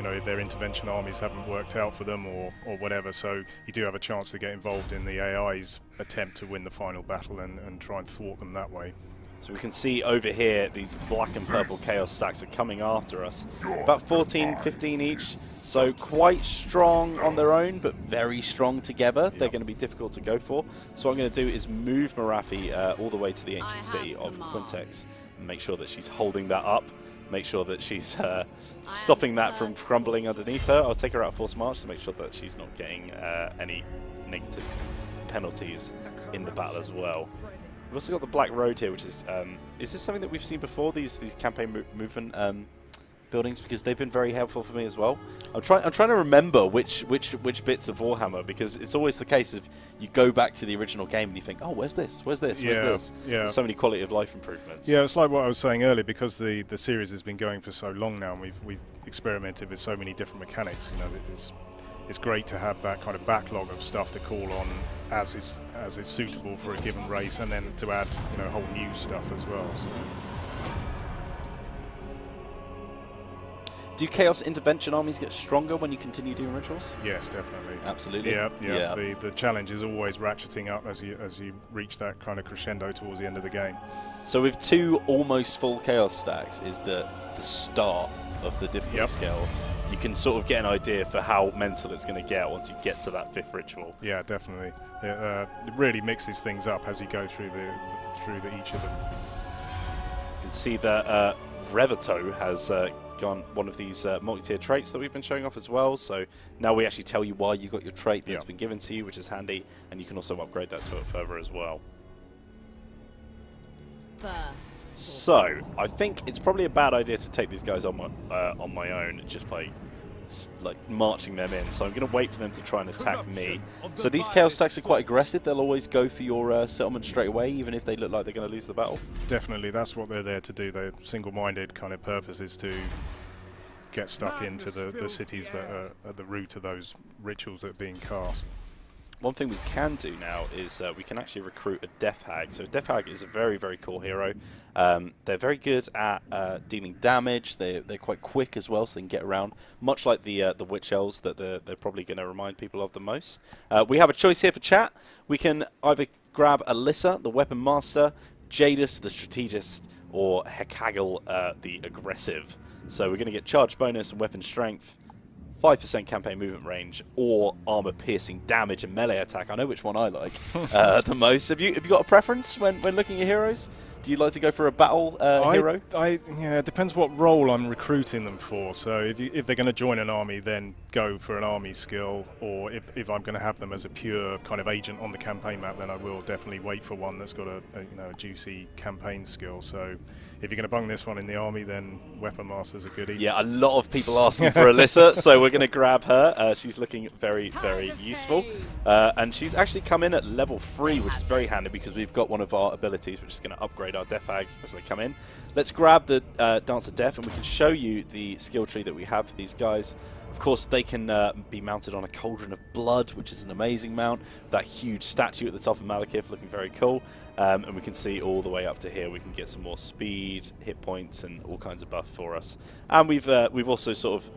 B: If their intervention armies haven't worked out for them or whatever. So you do have a chance to get involved in the AI's attempt to win the final battle and try and thwart them that way.
A: So we can see over here these black and purple chaos stacks are coming after us. About 14, 15 each. So quite strong on their own, but very strong together. They're going to be difficult to go for. So what I'm going to do is move Morathi all the way to the ancient city of Quintics and make sure that she's holding that up. Make sure that she's stopping that from crumbling underneath her. I'll take her out of force march to make sure that she's not getting any negative penalties in the battle as well. We've also got the Black Road here, which is this something that we've seen before? These campaign movement buildings, because they've been very helpful for me as well. I'm trying to remember which bits of Warhammer, because it's always the case of you go back to the original game and you think, oh, where's this? Where's this? Where's this?
B: Yeah.
A: There's so many quality of life improvements.
B: Yeah, it's like what I was saying earlier, because the series has been going for so long now, and we've experimented with so many different mechanics. It's great to have that kind of backlog of stuff to call on as is suitable for a given race, and then to add whole new stuff as well. So.
A: Do Chaos Intervention armies get stronger when you continue doing rituals?
B: Yes, definitely.
A: Absolutely.
B: Yeah. The challenge is always ratcheting up as you reach that kind of crescendo towards the end of the game.
A: So with 2 almost full Chaos stacks is the start of the difficulty scale. You can sort of get an idea for how mental it's going to get once you get to that 5th ritual.
B: Yeah, definitely. It really mixes things up as you go through each of them.
A: You can see that Revato has gone one of these multi-tier traits that we've been showing off as well. So now we actually tell you why you got your trait that's been given to you, which is handy, and you can also upgrade that to it further as well. So I think it's probably a bad idea to take these guys on my own just by marching them in. So I'm going to wait for them to try and attack me. So these chaos stacks are quite aggressive. They'll always go for your settlement straight away, even if they look like they're going to lose the battle.
B: Definitely, that's what they're there to do. Their single-minded kind of purpose is to get stuck into the cities that are at the root of those rituals that are being cast.
A: One thing we can do now is we can actually recruit a Death Hag. So Death Hag is a very, very cool hero. They're very good at dealing damage. They're quite quick as well, so they can get around. Much like the Witch Elves that they're probably going to remind people of the most. We have a choice here for chat. We can either grab Alyssa, the Weapon Master, Jadis, the Strategist, or Hekagel, the Aggressive. So we're going to get charge bonus and weapon strength, 5% campaign movement range, or armor-piercing damage and melee attack. I know which one I like the most. Have you got a preference when looking at heroes? Do you like to go for a battle hero?
B: Yeah, it depends what role I'm recruiting them for. So if they're going to join an army, then go for an army skill. Or if I'm going to have them as a pure kind of agent on the campaign map, then I will definitely wait for one that's got a juicy campaign skill. So if you're going to bung this one in the army, then Weapon Master's a goodie.
A: Yeah, a lot of people asking for Alyssa, so we're going to grab her. She's looking very, very useful. And she's actually come in at level 3, which is very handy because we've got one of our abilities, which is going to upgrade our Death Hags as they come in. Let's grab the Dance of Death, and we can show you the skill tree that we have for these guys. Of course, they can be mounted on a Cauldron of Blood, which is an amazing mount. That huge statue at the top of Malekith looking very cool. And we can see all the way up to here. We can get some more speed, hit points, and all kinds of buff for us. And we've also sort of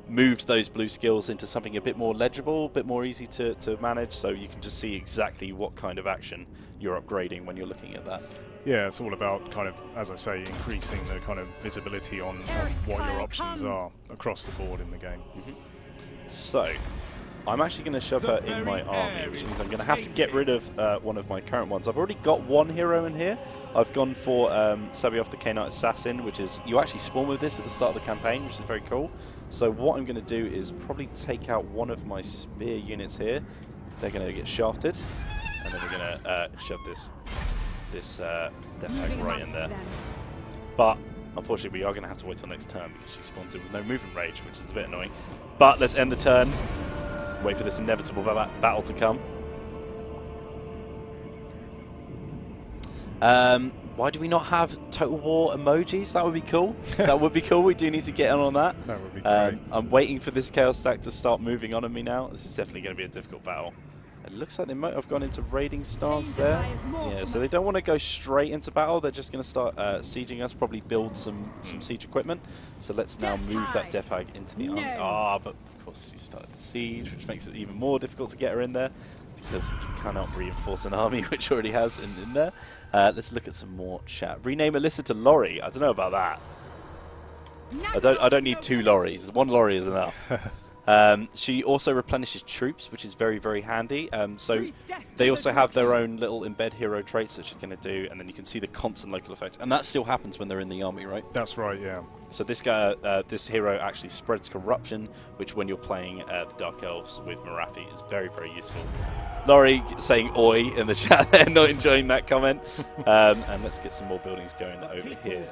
A: moved those blue skills into something a bit more legible, a bit more easy to manage, so you can just see exactly what kind of action you're upgrading when you're looking at that.
B: Yeah, it's all about kind of, as I say, increasing the kind of visibility on what your options are across the board in the game.
A: So, I'm actually going to shove her in my army, which means I'm going to have to get rid of one of my current ones. I've already got one hero in here. I've gone for Sabioth the K-Knight Assassin, which is, you actually spawn with this at the start of the campaign, which is very cool. So what I'm going to do is probably take out one of my spear units here. They're going to get shafted, and then we're going to shove this Death Hag right in there. But unfortunately we are going to have to wait till next turn because she spawns in with no movement range, which is a bit annoying. But let's end the turn, wait for this inevitable battle to come. Why do we not have Total War emojis? That would be cool. That would be cool. We do need to get on that.
B: That would be great.
A: I'm waiting for this Chaos stack to start moving on me now. This is definitely going to be a difficult battle. It looks like they might have gone into raiding stance there. Yeah, so they don't want to go straight into battle. They're just going to start sieging us, probably build some siege equipment. So let's now move that Death Hag into the army. Ah, but of course she started the siege, which makes it even more difficult to get her in there because you cannot reinforce an army which already has in there. Let's look at some more chat. Rename Alyssa to Laurie. I don't know about that. I don't need 2 Lauries. 1 Laurie is enough. She also replenishes troops, which is very, very handy. So they also have their own little embed hero traits that she's going to do, and then you can see the constant local effect. And that still happens when they're in the army, right?
B: That's right, yeah.
A: So this guy, this hero actually spreads corruption, which when you're playing the Dark Elves with Morathi is very, very useful. Laurie saying oi in the chat there, not enjoying that comment. And let's get some more buildings going over here.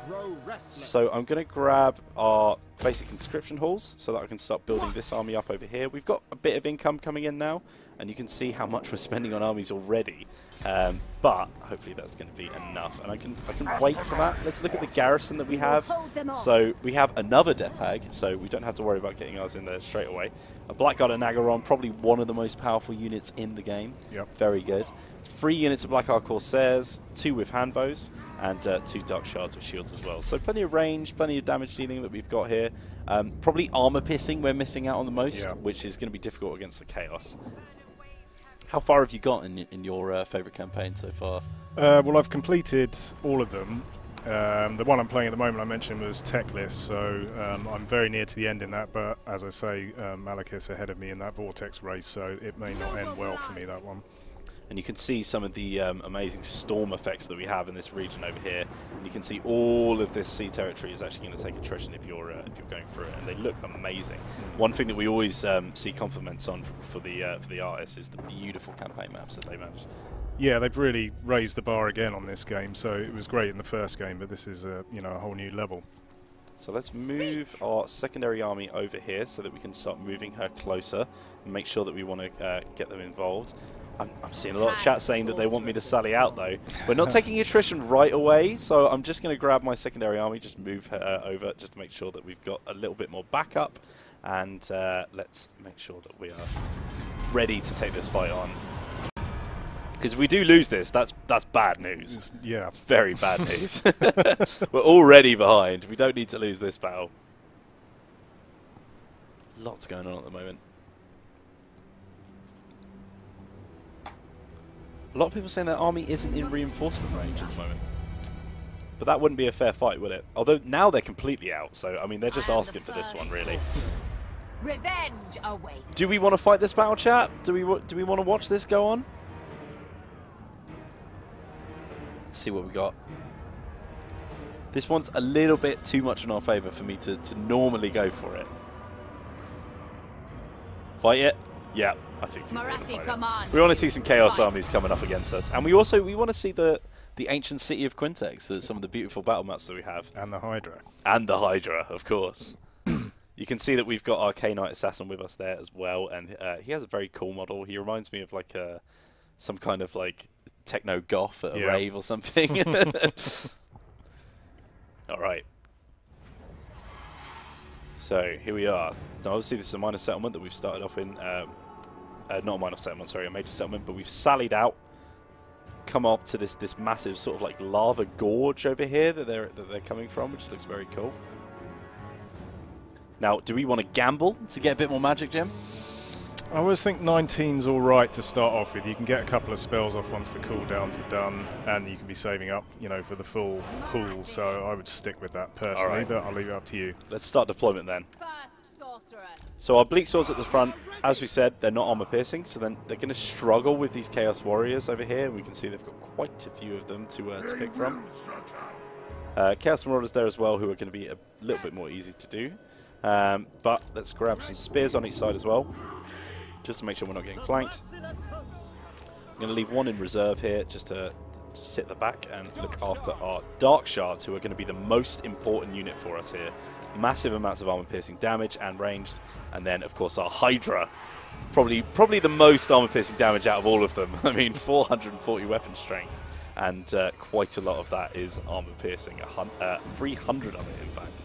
A: So I'm going to grab our basic inscription halls so that I can start building this army up over here. We've got a bit of income coming in now, and you can see how much we're spending on armies already. But hopefully that's going to be enough, and I can wait for that. Let's look at the garrison that we have. So we have another Death Hag, so we don't have to worry about getting ours in there straight away. A Blackguard and Nagaron, probably one of the most powerful units in the game.
B: Yep.
A: Very good. 3 units of Blackguard Corsairs, 2 with handbows, and 2 Dark Shards with shields as well. So plenty of range, plenty of damage dealing that we've got here. Probably armor piercing we're missing out on the most, which is going to be difficult against the Chaos. How far have you got in your favourite campaign so far?
B: Well, I've completed all of them. The one I'm playing at the moment I mentioned was Techless, so I'm very near to the end in that, but as I say, Malekith's ahead of me in that Vortex race, so it may not end well for me, that one.
A: And you can see some of the amazing storm effects that we have in this region over here. And you can see all of this sea territory is actually going to take attrition if you're going through it, and they look amazing. One thing that we always see compliments on for the artists is the beautiful campaign maps that they managed.
B: Yeah, they've really raised the bar again on this game. So it was great in the first game, but this is a whole new level.
A: So let's move our secondary army over here so that we can start moving her closer and make sure that we want to get them involved. I'm seeing a lot of chat saying that they want me to sally out, though. We're not taking attrition right away, so I'm just going to grab my secondary army, just move her over, just to make sure that we've got a little bit more backup. And let's make sure that we are ready to take this fight on. Because if we do lose this, that's bad news.
B: Yeah.
A: It's very bad news. We're already behind. We don't need to lose this battle. Lots going on at the moment. A lot of people saying their army isn't in reinforcement range at the moment. But that wouldn't be a fair fight, would it? Although now they're completely out, so I mean they're just asking for this one, really.
D: Revenge awaits.
A: Do we want to fight this battle, chat? Do we want to watch this go on? Let's see what we got. This one's a little bit too much in our favour for me to normally go for it. Fight it? Yeah, I think we want to see some Chaos armies coming up against us, and we want to see the ancient city of Quintics, some of the beautiful battle maps that we have,
B: and the Hydra,
A: of course. You can see that we've got our K-Knight Assassin with us there as well, and he has a very cool model. He reminds me of like some kind of like techno goth at a rave or something. All right. So here we are. Now obviously this is a minor settlement that we've started off in. Not a minor settlement, sorry, a major settlement. But we've sallied out, come up to this massive sort of like lava gorge over here that they're coming from, which looks very cool. Now, do we want to gamble to get a bit more magic, Jim?
B: I always think 19's all right to start off with. You can get a couple of spells off once the cooldowns are done, and you can be saving up, you know, for the full pool. So I would stick with that personally, but I'll leave it up to you.
A: Let's start deployment then. So our Bleak Swords at the front, as we said, they're not armor piercing, so then they're going to struggle with these Chaos Warriors over here. We can see they've got quite a few of them to pick from. Chaos Marauders there as well, who are going to be a little bit more easy to do. But let's grab some spears on each side as well, just to make sure we're not getting flanked. I'm going to leave one in reserve here, just to sit at the back and look after our Dark Shards, who are going to be the most important unit for us here. Massive amounts of armor-piercing damage and ranged, and then of course our Hydra, probably the most armor-piercing damage out of all of them. I mean, 440 weapon strength, and quite a lot of that is armor-piercing, 300 of it in fact.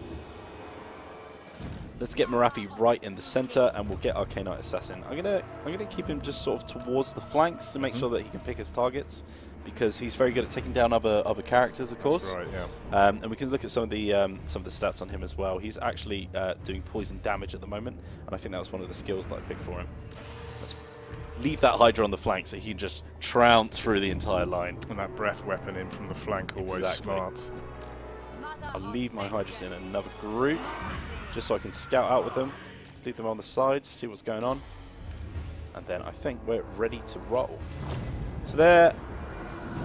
A: Let's get Morathi right in the center, and we'll get our K-Knight Assassin. I'm gonna keep him just sort of towards the flanks to make sure that he can pick his targets, because he's very good at taking down other characters, of course.
B: That's right, yeah.
A: And we can look at some of the stats on him as well. He's actually doing poison damage at the moment, and I think that was one of the skills that I picked for him. Let's leave that Hydra on the flank so he can just trounce through the entire line.
B: And that breath weapon in from the flank, always smart.
A: I'll leave my Hydras in another group, just so I can scout out with them. Just leave them on the sides, see what's going on. And then I think we're ready to roll. So they're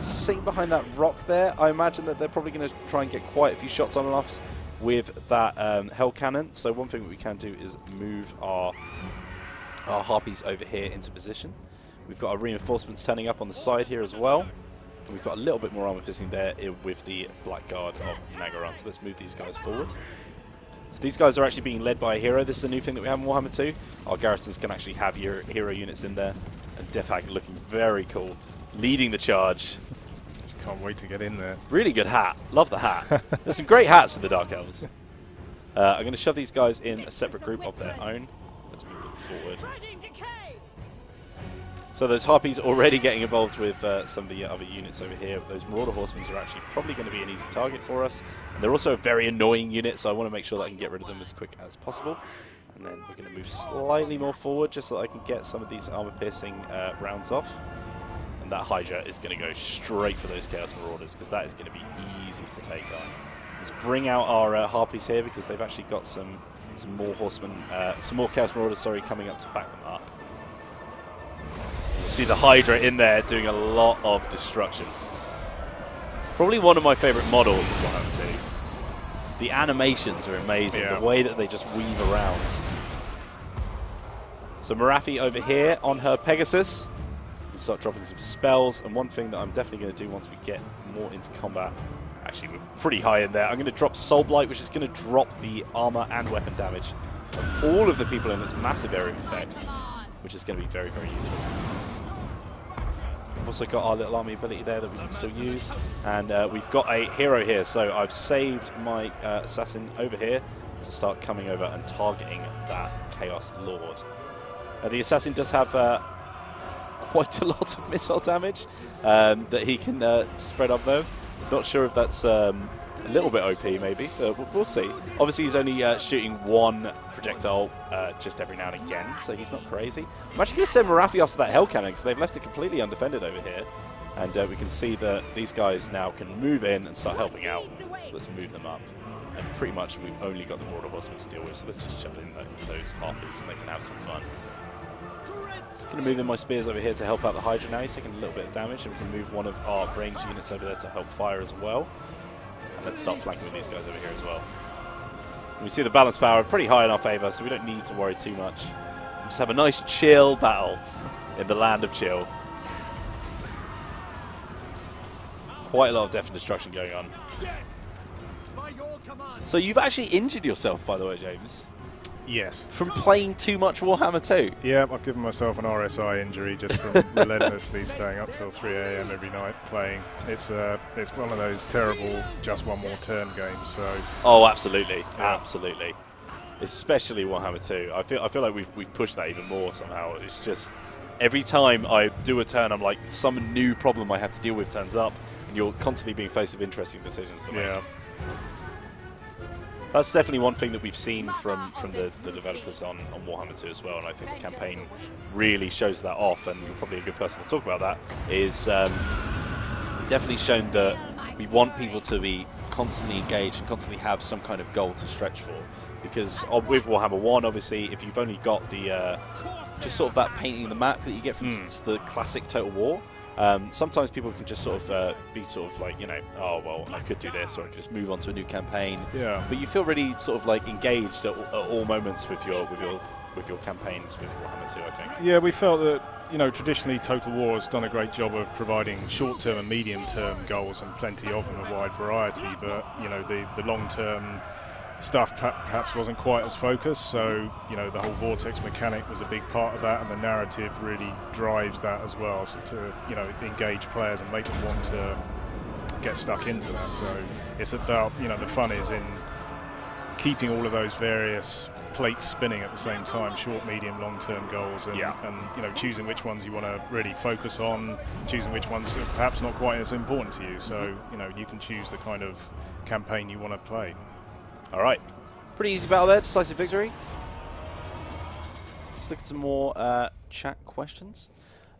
A: sitting behind that rock there. I imagine that they're probably going to try and get quite a few shots on us with that Hell Cannon. So one thing that we can do is move our Harpies over here into position. We've got our reinforcements turning up on the side here as well. And we've got a little bit more armor piercing there with the Blackguard of Nagaran. So let's move these guys forward. So these guys are actually being led by a hero. This is a new thing that we have in Warhammer 2. Our garrisons can actually have your hero units in there. And Death Hag looking very cool, leading the charge.
B: Can't wait to get in there.
A: Really good hat. Love the hat. There's some great hats in the Dark Elves. I'm going to shove these guys in a separate group of their own. Let's move them forward. So those Harpies already getting involved with some of the other units over here. Those Marauder Horsemen are actually probably going to be an easy target for us. And they're also a very annoying unit, so I want to make sure that I can get rid of them as quick as possible. And then we're going to move slightly more forward just so that I can get some of these armor-piercing rounds off. And that Hydra is going to go straight for those Chaos Marauders, because that is going to be easy to take on. Let's bring out our Harpies here, because they've actually got some more Horsemen, some more Chaos Marauders, sorry, coming up to back them up. You see the Hydra in there doing a lot of destruction. Probably one of my favorite models of Warhammer 2. The animations are amazing, the way that they just weave around. So Morathi over here on her Pegasus. We can start dropping some spells, and one thing that I'm definitely going to do once we get more into combat, actually we're pretty high in there, I'm going to drop Soul Blight, which is going to drop the armor and weapon damage of all of the people in this massive area of effect, which is going to be very, very useful. We've also got our little army ability there that we can still use, and we've got a hero here, so I've saved my assassin over here to start coming over and targeting that Chaos Lord. The assassin does have quite a lot of missile damage that he can spread up though. Not sure if that's a little bit OP maybe, we'll see. Obviously he's only shooting one projectile just every now and again, so he's not crazy. I'm actually going to send Morathi off to that Hell Cannon, because they've left it completely undefended over here. And we can see that these guys now can move in and start helping out. So let's move them up. And pretty much we've only got the Marauder Horsemen to deal with, so let's just jump in those Harpies and they can have some fun. I'm going to move in my spears over here to help out the Hydra now. He's taking a little bit of damage, and we can move one of our ranged units over there to help fire as well. And let's start flanking with these guys over here as well. And we see the balance power pretty high in our favour, so we don't need to worry too much. We'll just have a nice chill battle in the land of chill. Quite a lot of death and destruction going on. So you've actually injured yourself, by the way, James.
B: Yes.
A: From playing too much Warhammer 2?
B: Yeah, I've given myself an RSI injury just from relentlessly staying up till 3 AM every night playing. It's one of those terrible just one more turn games. So.
A: Oh, absolutely, absolutely. Especially Warhammer 2. I feel like we've pushed that even more somehow. It's just every time I do a turn, I'm like, some new problem I have to deal with turns up, and you're constantly being faced with interesting decisions to make. That's definitely one thing that we've seen from the developers on Warhammer 2 as well, and I think the campaign really shows that off, and you're probably a good person to talk about that, is definitely shown that we want people to be constantly engaged and constantly have some kind of goal to stretch for. Because with Warhammer 1, obviously, if you've only got the just sort of that painting the map that you get from the classic Total War, sometimes people can just sort of be sort of like, you know, oh well, I could do this, or I could just move on to a new campaign.
B: Yeah.
A: But you feel really sort of like engaged at all moments with your campaigns with Warhammer 2, I think.
B: Yeah, we felt that, you know, traditionally Total War has done a great job of providing short-term and medium-term goals, and plenty of them, a wide variety. But you know, the long-term stuff perhaps wasn't quite as focused, so you know, the whole vortex mechanic was a big part of that, and the narrative really drives that as well, so to, you know, engage players and make them want to get stuck into that. So it's about, you know, the fun is in keeping all of those various plates spinning at the same time, short, medium, long-term goals, and, and you know, choosing which ones you want to really focus on, choosing which ones are perhaps not quite as important to you, so you know, you can choose the kind of campaign you want to play.
A: All right, pretty easy battle there, decisive victory. Let's look at some more chat questions.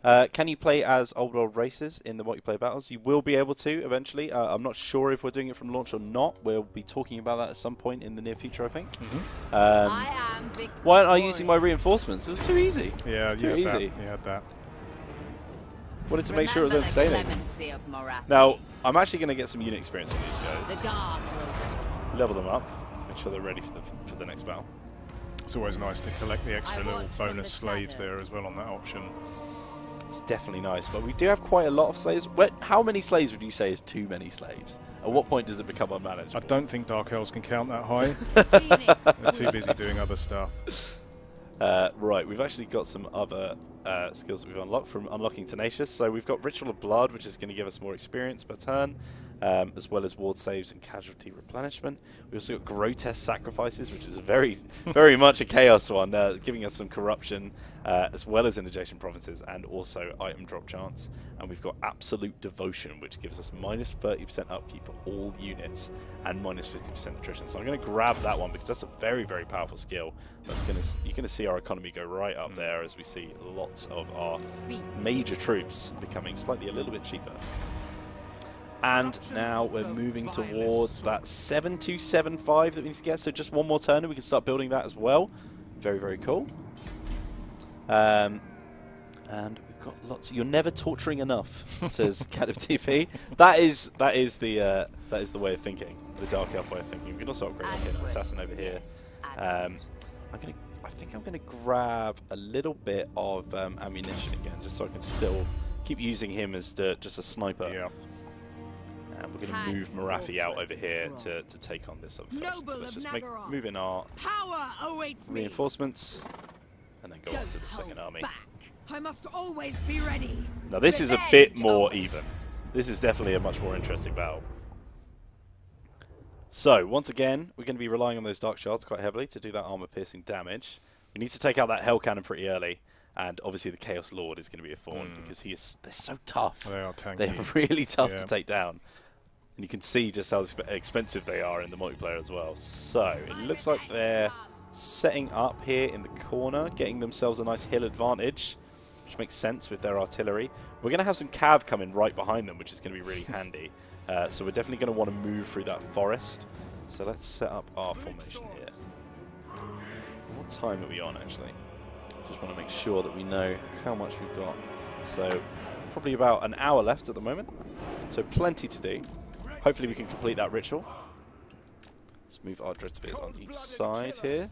A: Can you play as old races in the multiplayer battles? You will be able to eventually. I'm not sure if we're doing it from launch or not. We'll be talking about that at some point in the near future, I think. Why aren't I using my reinforcements? It was too easy.
B: Yeah,
A: too easy.
B: You had that.
A: Wanted to make sure it was entertaining. Now, I'm actually going to get some unit experience on these guys. Level them up, make sure they're ready for the next battle.
B: It's always nice to collect the extra little bonus slaves there as well on that option.
A: It's definitely nice, but we do have quite a lot of slaves. How many slaves would you say is too many slaves? At what point does it become unmanageable?
B: I don't think Dark Elves can count that high. They're too busy doing other stuff.
A: Right, we've actually got some other skills that we've unlocked from unlocking Tenacious. So we've got Ritual of Blood, which is going to give us more experience per turn, as well as ward saves and casualty replenishment. We've also got Grotesque Sacrifices, which is a very much a chaos one, giving us some corruption, as well as interjection provinces, and also item drop chance. And we've got Absolute Devotion, which gives us minus 30% upkeep for all units and minus 50% attrition. So I'm going to grab that one because that's a very powerful skill. That's you're going to see our economy go right up there as we see lots of our major troops becoming slightly a little bit cheaper. And now we're moving towards that 7275 that we need to get. So just one more turn and we can start building that as well. Very cool. And we've got lots. You're never torturing enough, says Cat of TP. That is the way of thinking, the Dark Elf way of thinking. We can also upgrade an assassin over here. I think I'm gonna grab a little bit of ammunition again, just so I can still keep using him as just a sniper.
B: Yeah.
A: And we're going to move Morathi out over here to take on this other first. So let's just move in our reinforcements and then go on to the second army.
F: I must always be ready.
A: Now this is a bit more even. This is definitely a much more interesting battle. So once again, we're going to be relying on those dark shards quite heavily to do that armor-piercing damage. We need to take out that Hell Cannon pretty early. And obviously the Chaos Lord is going to be a thorn because they're so tough.
B: They are tanky.
A: They're really tough to take down. And you can see just how expensive they are in the multiplayer as well. So it looks like they're setting up here in the corner, getting themselves a nice hill advantage, which makes sense with their artillery. We're going to have some cav coming right behind them, which is going to be really handy. So we're definitely going to want to move through that forest. So let's set up our formation here. What time are we on, actually? Just want to make sure that we know how much we've got. So probably about an hour left at the moment. So plenty to do. Hopefully we can complete that ritual. Let's move our dread spears on each side here.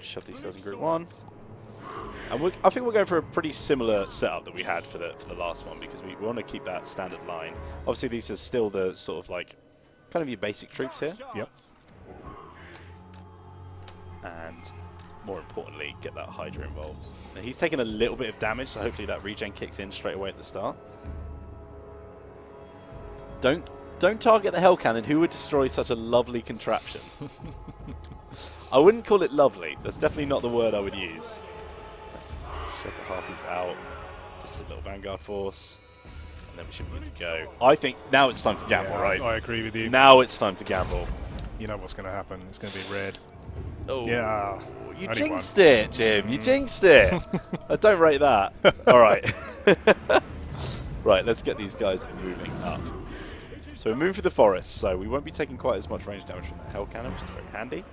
A: Shove these guys in group one. And I think we're going for a pretty similar setup that we had for the last one, because we want to keep that standard line. Obviously these are still the sort of like kind of your basic troops here.
B: Yep.
A: And more importantly, get that Hydra involved. Now he's taking a little bit of damage, so hopefully that regen kicks in straight away at the start. Don't target the Hell Cannon. Who would destroy such a lovely contraption? I wouldn't call it lovely. That's definitely not the word I would use. Let's shut the Harpies out. Just a little Vanguard force. And then we should be good to go. I think now it's time to gamble,
B: yeah,
A: right?
B: I agree with you.
A: Now it's time to gamble.
B: You know what's going to happen. It's going to be red.
A: Oh,
B: Yeah.
A: you
B: only
A: jinxed it, Jim. You jinxed it. I don't rate that. All right. Right, let's get these guys moving up. So we're moving through the forest, so we won't be taking quite as much range damage from the Hell Cannon, which is very handy.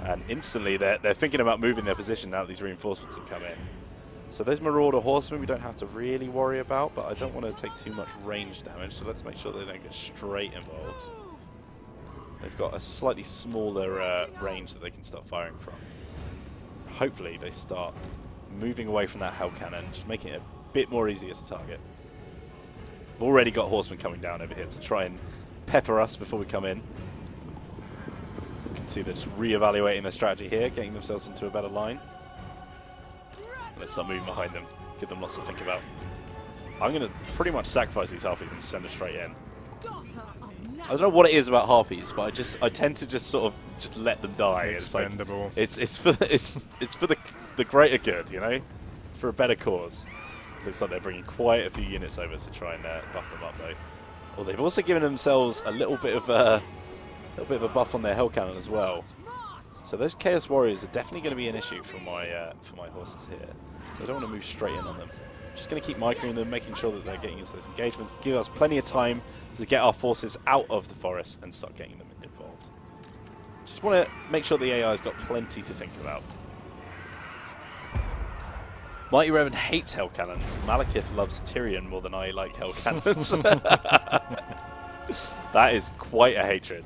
A: And instantly they're thinking about moving their position now that these reinforcements have come in. So those Marauder Horsemen we don't have to really worry about, but I don't want to take too much range damage, so let's make sure they don't get straight involved. They've got a slightly smaller range that they can start firing from. Hopefully they start moving away from that Hell Cannon, just making it a bit more easier to target. We've already got Horsemen coming down over here to try and pepper us before we come in. You can see they're just re-evaluating their strategy here, getting themselves into a better line. Let's start moving behind them, give them lots to think about. I'm going to pretty much sacrifice these Harpies and just send them straight in. I don't know what it is about Harpies, but I tend to just sort of just let them die.
B: Expendable.
A: It's for the greater good, you know. It's for a better cause. Looks like they're bringing quite a few units over to try and buff them up, though. Well, they've also given themselves a little bit of a buff on their Hell Cannon as well. So those Chaos Warriors are definitely going to be an issue for my horses here. So I don't want to move straight in on them. Just going to keep microing them, making sure that they're getting into those engagements, give us plenty of time to get our forces out of the forest and start getting them involved. Just want to make sure the AI's got plenty to think about. Mighty Revan hates Hell Cannons. Malekith loves Tyrion more than I like Hell Cannons. That is quite a hatred.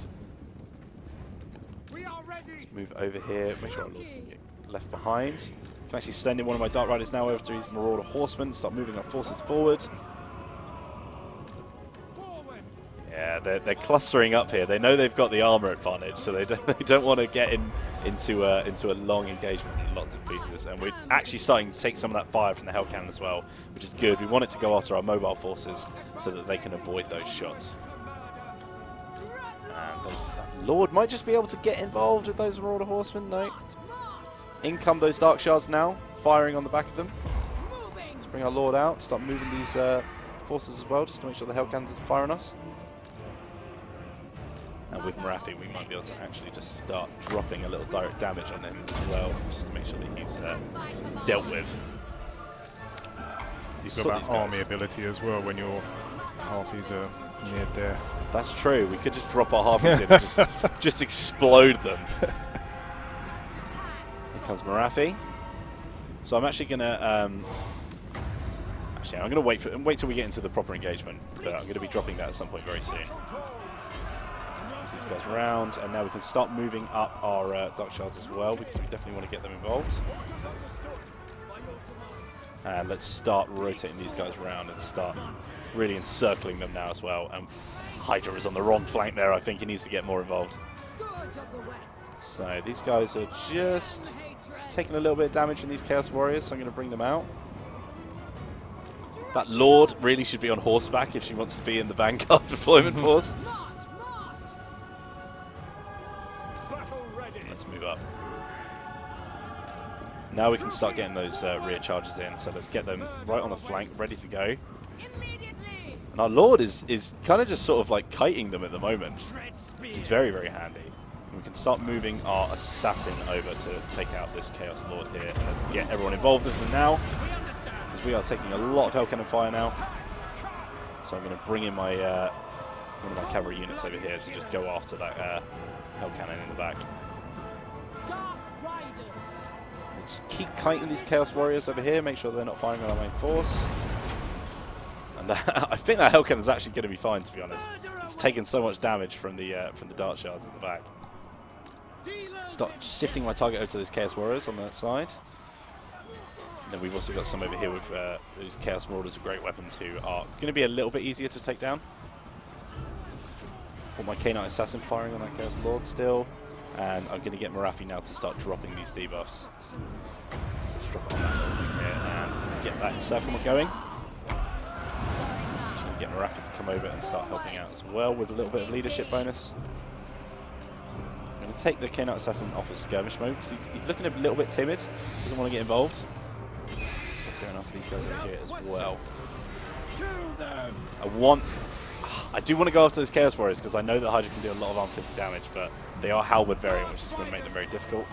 A: Let's move over here, make sure our Lord doesn't get left behind. I can actually send in one of my Dark Riders now over to these Marauder Horsemen, start moving our forces forward. Yeah, they're clustering up here. They know they've got the armor advantage, so they don't want to get into a long engagement with lots of pieces. And we're actually starting to take some of that fire from the Hell Cannon as well, which is good. We want it to go after our mobile forces so that they can avoid those shots. And that Lord might just be able to get involved with those Marauder Horsemen. No. In come those Dark Shards now, firing on the back of them. Let's bring our Lord out, start moving these forces as well, just to make sure the Hell Cannons are firing us. And with Morathi, we might be able to actually just start dropping a little direct damage on him as well, just to make sure that he's dealt with.
B: You've got that army ability as well when your Harpies are near death.
A: That's true. We could just drop our Harpies in and just explode them. Here comes Morathi. So I'm actually going to... I'm going to wait till we get into the proper engagement. But I'm going to be dropping that at some point very soon. These guys around, and now we can start moving up our Dark Shards as well, because we definitely want to get them involved. And let's start rotating these guys around and start really encircling them now as well. And Hydra is on the wrong flank there. I think he needs to get more involved. So these guys are just taking a little bit of damage from these Chaos Warriors, so I'm going to bring them out. That Lord really should be on horseback if she wants to be in the Vanguard deployment force. Let's move up. Now we can start getting those rear charges in, so let's get them right on the flank, ready to go. And our Lord is kind of just sort of like kiting them at the moment, which is very, very handy. And we can start moving our Assassin over to take out this Chaos Lord here. Let's get everyone involved with them now, because we are taking a lot of Hell Cannon fire now. So I'm going to bring in my one of my cavalry units over here to just go after that Hell Cannon in the back. Let's keep kiting these Chaos Warriors over here, make sure they're not firing on our main force. And I think that Hell Cannon is actually going to be fine, to be honest. It's taken so much damage from the Dart Shards at the back. Start shifting my target over to those Chaos Warriors on that side. And then we've also got some over here with those Chaos Marauders with great weapons who are going to be a little bit easier to take down. Put my K-Knight Assassin firing on that Chaos Lord still. And I'm going to get Morathi now to start dropping these debuffs. So let's drop it on that little thing here and get that encirclement going. Just going to get Morathi to come over and start helping out as well with a little bit of leadership bonus. I'm going to take the K-Knight Assassin off of skirmish mode because he's looking a little bit timid, doesn't want to get involved. Start going after these guys over here as well. I want I do want to go after those Chaos Warriors because I know that Hydra can do a lot of arm-piercing damage, but they are Halberd variant, which is going to make them very difficult.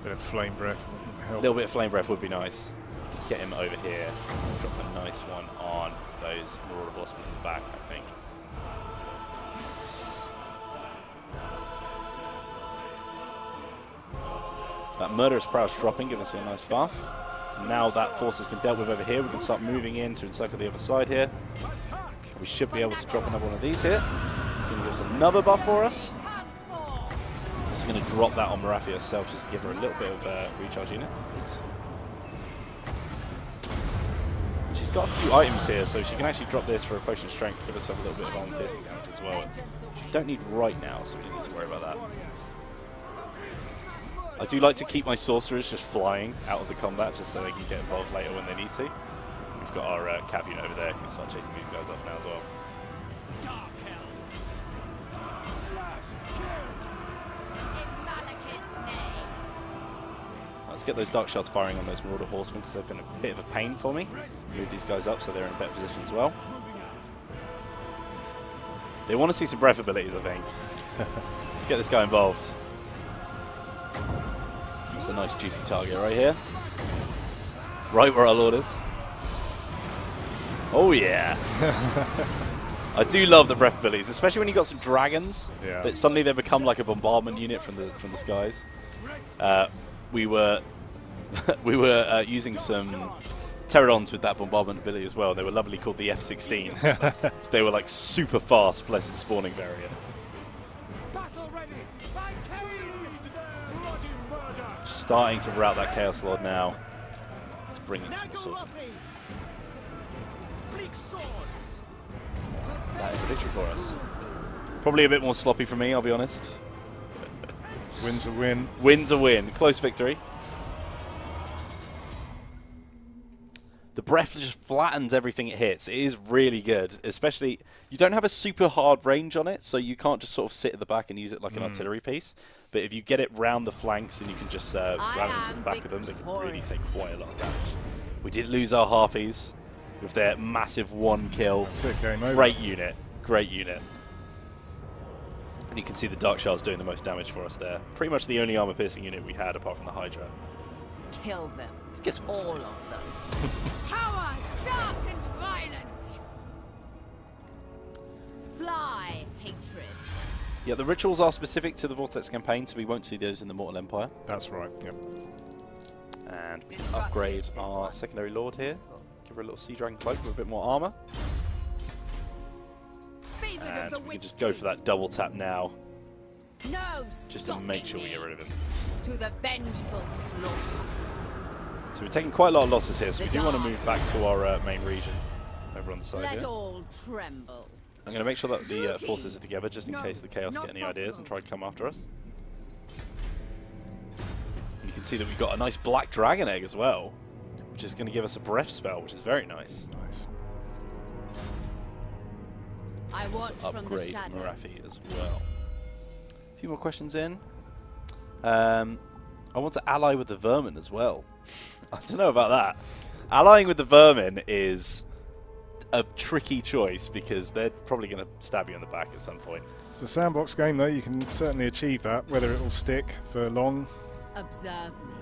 B: Bit of flame breath would
A: A
B: help.
A: little bit of flame breath would be nice. Let's get him over here. Drop a nice one on those Marauder Horsemen in the back, I think. That Murderous Prowess dropping, giving us a nice buff. Now that force has been dealt with over here, we can start moving in to encircle the other side here. We should be able to drop another one of these here. It's going to give us another buff for us. Just going to drop that on Morathi herself just to give her a little bit of recharge unit. Oops. She's got a few items here, so she can actually drop this for a potion of strength, give herself a little bit of armor piercing damage as well. She don't need right now, so we don't need to worry about that. I do like to keep my sorcerers just flying out of the combat just so they can get involved later when they need to. We've got our cav unit over there who can start chasing these guys off now as well. Let's get those dark shards firing on those Marauder Horsemen because they've been a bit of a pain for me. Move these guys up so they're in a better position as well. They want to see some breath abilities, I think. Let's get this guy involved. It's a nice juicy target right here. Right where our Lord is. Oh yeah. I do love the breath abilities, especially when you got some dragons.
B: Yeah.
A: That suddenly they become like a bombardment unit from the skies. We were using some Pterodons with that bombardment ability as well. They were lovely called the F-16s. So they were like super fast, blessed spawning variant. Starting to route that Chaos Lord now. Let's bring in some sword. That is a victory for us. Probably a bit more sloppy for me, I'll be honest.
B: Win's a win.
A: Win's a win. Close victory. The breath just flattens everything it hits. It is really good, especially you don't have a super hard range on it, so you can't just sort of sit at the back and use it like an artillery piece. But if you get it round the flanks and you can just ram into the back of them, they can really take quite a lot of damage. We did lose our Harpies with their massive 1 kill.
B: Sick, game over.
A: Great unit. Great unit. And you can see the Dark Shards doing the most damage for us there. Pretty much the only armor-piercing unit we had apart from the Hydra.
D: Kill them.
A: Let's get some
D: all
A: saves.
D: of them.
F: Power, dark and violent.
D: Fly, hatred.
A: Yeah, the rituals are specific to the Vortex campaign, so we won't see those in the Mortal Empire.
B: That's right, yep.
A: And we can upgrade our secondary lord here. Give her a little Sea Dragon cloak with a bit more armor. And we can just go for that double tap now,
D: No,
A: just to make sure we get rid of him.
D: To the vengeful slaughter.
A: So we're taking quite a lot of losses here, so we do want to move back to our main region over on the side
D: Let
A: here.
D: all tremble.
A: I'm going to make sure that the forces are together just in case the Chaos get any ideas and try to come after us. And you can see that we've got a nice black dragon egg as well, which is going to give us a breath spell, which is very nice.
B: Nice.
D: I watch
A: Also
D: from the
A: upgrade
D: shadows.
A: Morathi as well. A few more questions in. I want to ally with the Vermin as well. I don't know about that. Allying with the Vermin is a tricky choice because they're probably going to stab you in the back at some point.
B: It's a sandbox game, though. You can certainly achieve that. Whether it will stick for long.
D: Observe me.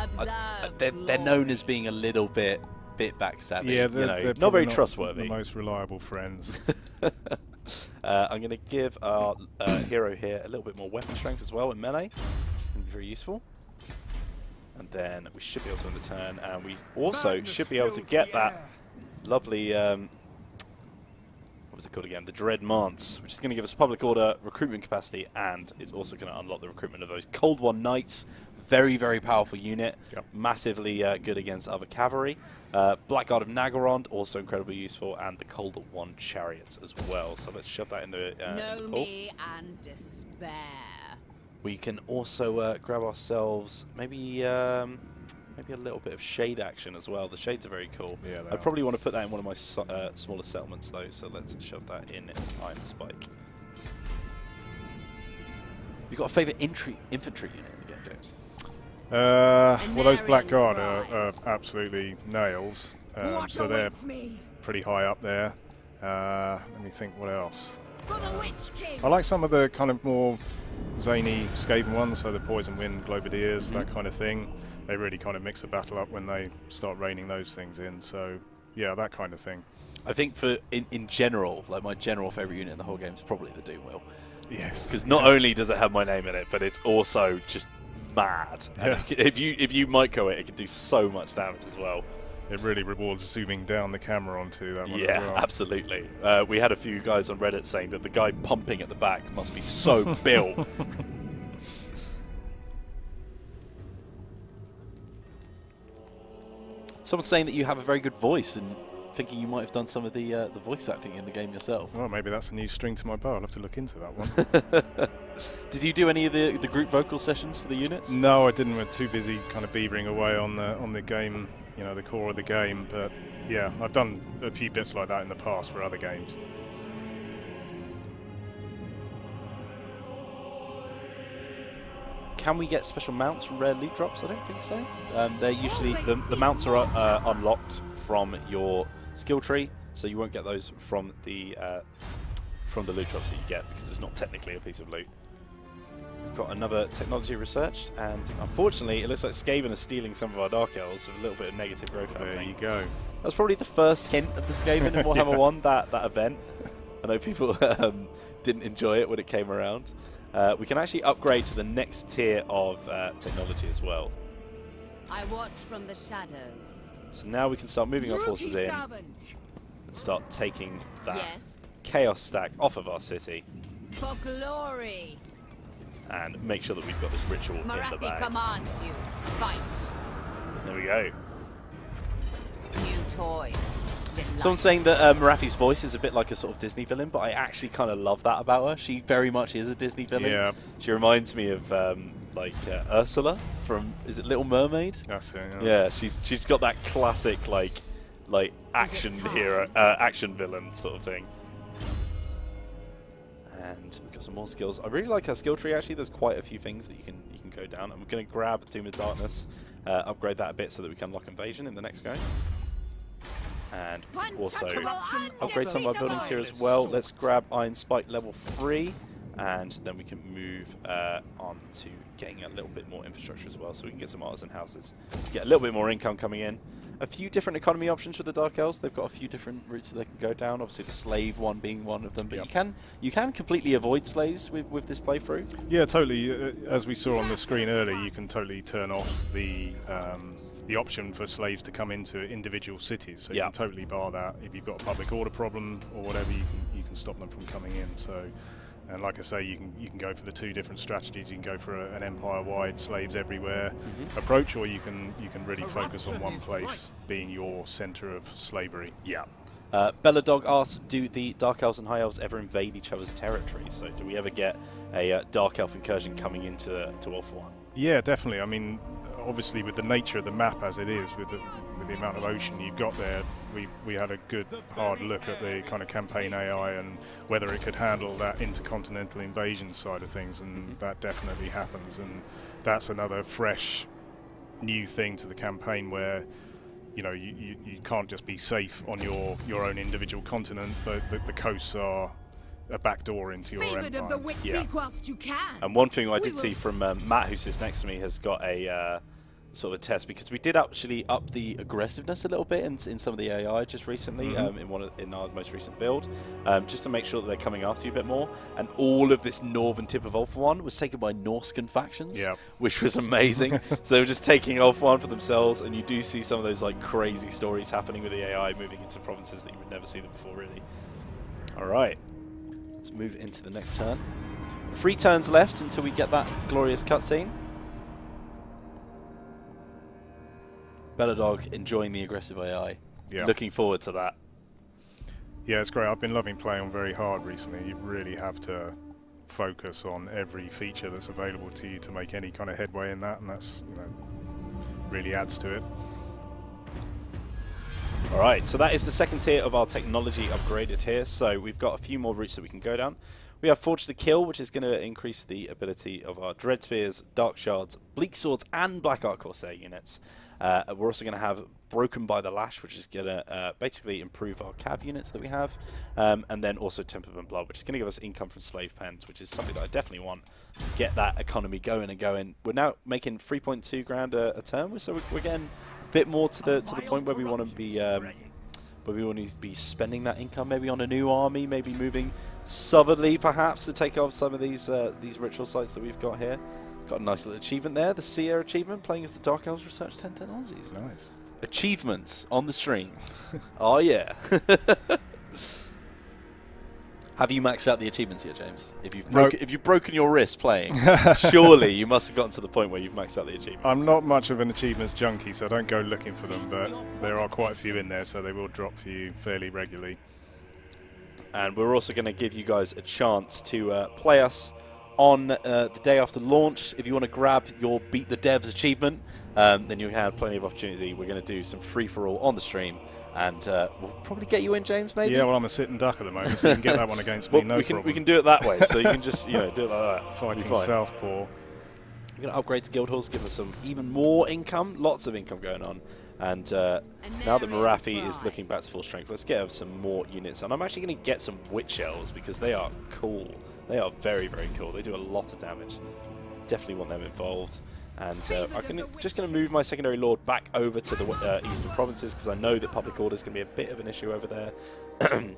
D: Observe.
A: They're known as being a little bit backstabbing.
B: Yeah, they're
A: not
B: probably
A: very
B: not
A: trustworthy.
B: The most reliable friends.
A: I'm going to give our hero here a little bit more weapon strength as well in melee, which is going to be very useful. And then we should be able to win the turn, and we also should be able to get that lovely, what was it called again? The Dread Mance, which is going to give us public order, recruitment capacity, and it's also going to unlock the recruitment of those Cold One Knights. Very, very powerful unit.
B: Yep. Massively
A: good against other cavalry. Blackguard of Nagorond, also incredibly useful, and the Cold One Chariots as well. So let's shove that in the
D: Know
A: pool.
D: me and despair.
A: We can also grab ourselves maybe a little bit of shade action as well. The shades are very cool.
B: Yeah, they
A: I'd probably want to put that in one of my smaller settlements though, so let's shove that in Iron Spike. Have you got a favourite infantry unit in the game, James?
B: Well, those Blackguard are absolutely nails. So they're pretty high up there. Let me think what else.
F: For the Witch King!
B: I like some of the kind of more zany Skaven ones, so the Poison Wind, Globadiers, that kind of thing. They really kind of mix the battle up when they start raining those things in, so yeah, that kind of thing.
A: I think for in general, like my general favourite unit in the whole game is probably the Doomwheel.
B: Yes.
A: Because not only does it have my name in it, but it's also just mad.
B: Yeah.
A: If you micro it, it can do so much damage as well.
B: It really rewards zooming down the camera onto that one
A: Yeah,
B: as well.
A: absolutely. We had a few guys on Reddit saying that the guy pumping at the back must be so built. Someone's saying that you have a very good voice and thinking you might have done some of the voice acting in the game yourself.
B: Well, maybe that's a new string to my bow. I'll have to look into that one.
A: Did you do any of the group vocal sessions for the units?
B: No, I didn't. We're too busy kind of beavering away on the game, you know, the core of the game. But yeah, I've done a few bits like that in the past for other games.
A: Can we get special mounts from rare loot drops? I don't think so. They're usually the mounts are unlocked from your skill tree, so you won't get those from the loot drops that you get because it's not technically a piece of loot. We've got another technology researched, and unfortunately, it looks like Skaven are stealing some of our Dark Elves with a little bit of negative growth happening.
B: There you go.
A: That was probably the first hint of the Skaven in Warhammer 1, that event. I know people didn't enjoy it when it came around. We can actually upgrade to the next tier of technology as well.
D: I watch from the shadows.
A: So now we can start moving our forces in
F: Servant.
A: and start taking that
D: Yes.
A: chaos stack off of our city
D: For glory.
A: and make sure that we've got this ritual in the
D: Morathi
A: bag.
D: commands you. Fight.
A: There we go.
D: New toys. Delight.
A: Someone's saying that Morathi's voice is a bit like a sort of Disney villain, but I actually kind of love that about her. She very much is a Disney villain.
B: Yeah.
A: She reminds me of Ursula from, is it Little Mermaid?
B: That's it.
A: Yeah, she's got that classic like action hero, action villain sort of thing. And we've got some more skills. I really like her skill tree. Actually, there's quite a few things that you can go down. I'm going to grab Tomb of Darkness, upgrade that a bit so that we can unlock Invasion in the next go. And also upgrade some of our buildings here as well. Let's grab Iron Spike level 3, and then we can move on to getting a little bit more infrastructure as well, so we can get some artisan houses to get a little bit more income coming in. A few different economy options with the Dark Elves. They've got a few different routes that they can go down. Obviously, the slave one being one of them, but you can completely avoid slaves with this playthrough.
B: Yeah, totally. As we saw on the screen earlier, you can totally turn off the option for slaves to come into individual cities. So you can totally bar that. If you've got a public order problem or whatever, you can stop them from coming in. So, and like I say, you can go for the two different strategies. You can go for an empire-wide slaves everywhere approach, or you can really focus on one place being your centre of slavery.
A: Yeah. Belladog asks, do the Dark Elves and High Elves ever invade each other's territories? So do we ever get a Dark Elf incursion coming into Alpha 1?
B: Yeah, definitely. I mean, obviously with the nature of the map as it is, with the amount of ocean you've got there, we had a good hard look at the kind of campaign AI and whether it could handle that intercontinental invasion side of things, and that definitely happens. And that's another fresh new thing to the campaign where, you know, you can't just be safe on your own individual continent. The coasts are a backdoor into your empire.
F: Of the wit whilst you can.
A: And one thing I did see from Matt, who sits next to me, has got a sort of a test, because we did actually up the aggressiveness a little bit in some of the AI just recently, in our most recent build, just to make sure that they're coming after you a bit more. And all of this northern tip of Alpha 1 was taken by Norscan factions, which was amazing. So they were just taking Alpha 1 for themselves, and you do see some of those like crazy stories happening with the AI moving into provinces that you would never see them before, really. All right. Let's move into the next turn. 3 turns left until we get that glorious cutscene. Belladog enjoying the aggressive AI. Looking forward to that.
B: Yeah, it's great. I've been loving playing on very hard recently. You really have to focus on every feature that's available to you to make any kind of headway in that, and that's, you know, really adds to it.
A: Alright, so that is the second tier of our technology upgraded here. So we've got a few more routes that we can go down. We have Forge to Kill, which is going to increase the ability of our Dread Spears, Dark Shards, Bleak Swords, and Black Arc Corsair units. We're also going to have Broken by the Lash, which is going to basically improve our cav units that we have, and then also Temperament Blood, which is going to give us income from slave pens, which is something that I definitely want to get that economy going and going. We're now making 3.2 grand a turn, so we're getting a bit more to the point where we want to be spending that income maybe on a new army, maybe moving southerly perhaps to take off some of these ritual sites that we've got here. Got a nice little achievement there, the Seer achievement, playing as the Dark Elves Research 10 Technologies.
B: Nice.
A: Achievements on the stream. Oh yeah. Have you maxed out the achievements yet, James? If you've broken your wrist playing, surely you must have gotten to the point where you've maxed out the achievements.
B: I'm not much of an achievements junkie, so I don't go looking for them, but there are quite a few in there, so they will drop for you fairly regularly.
A: And we're also going to give you guys a chance to play us on the day after launch. If you want to grab your Beat the Devs achievement, then you have plenty of opportunity. We're going to do some free-for-all on the stream, and we'll probably get you in, James, maybe?
B: Yeah, well, I'm a sitting duck at the moment, so you can get that one against me, no problem.
A: We can do it that way, so you can just do it like that.
B: Fighting Southpaw.
A: We're going to upgrade to guild halls, give us some even more income, lots of income going on. And now that Morathi is looking back to full strength, let's get some more units. And I'm actually going to get some Witch Elves because they are cool. They are very, very cool. They do a lot of damage. Definitely want them involved. And I'm just going to move my secondary lord back over to the eastern provinces because I know that public order is going to be a bit of an issue over there.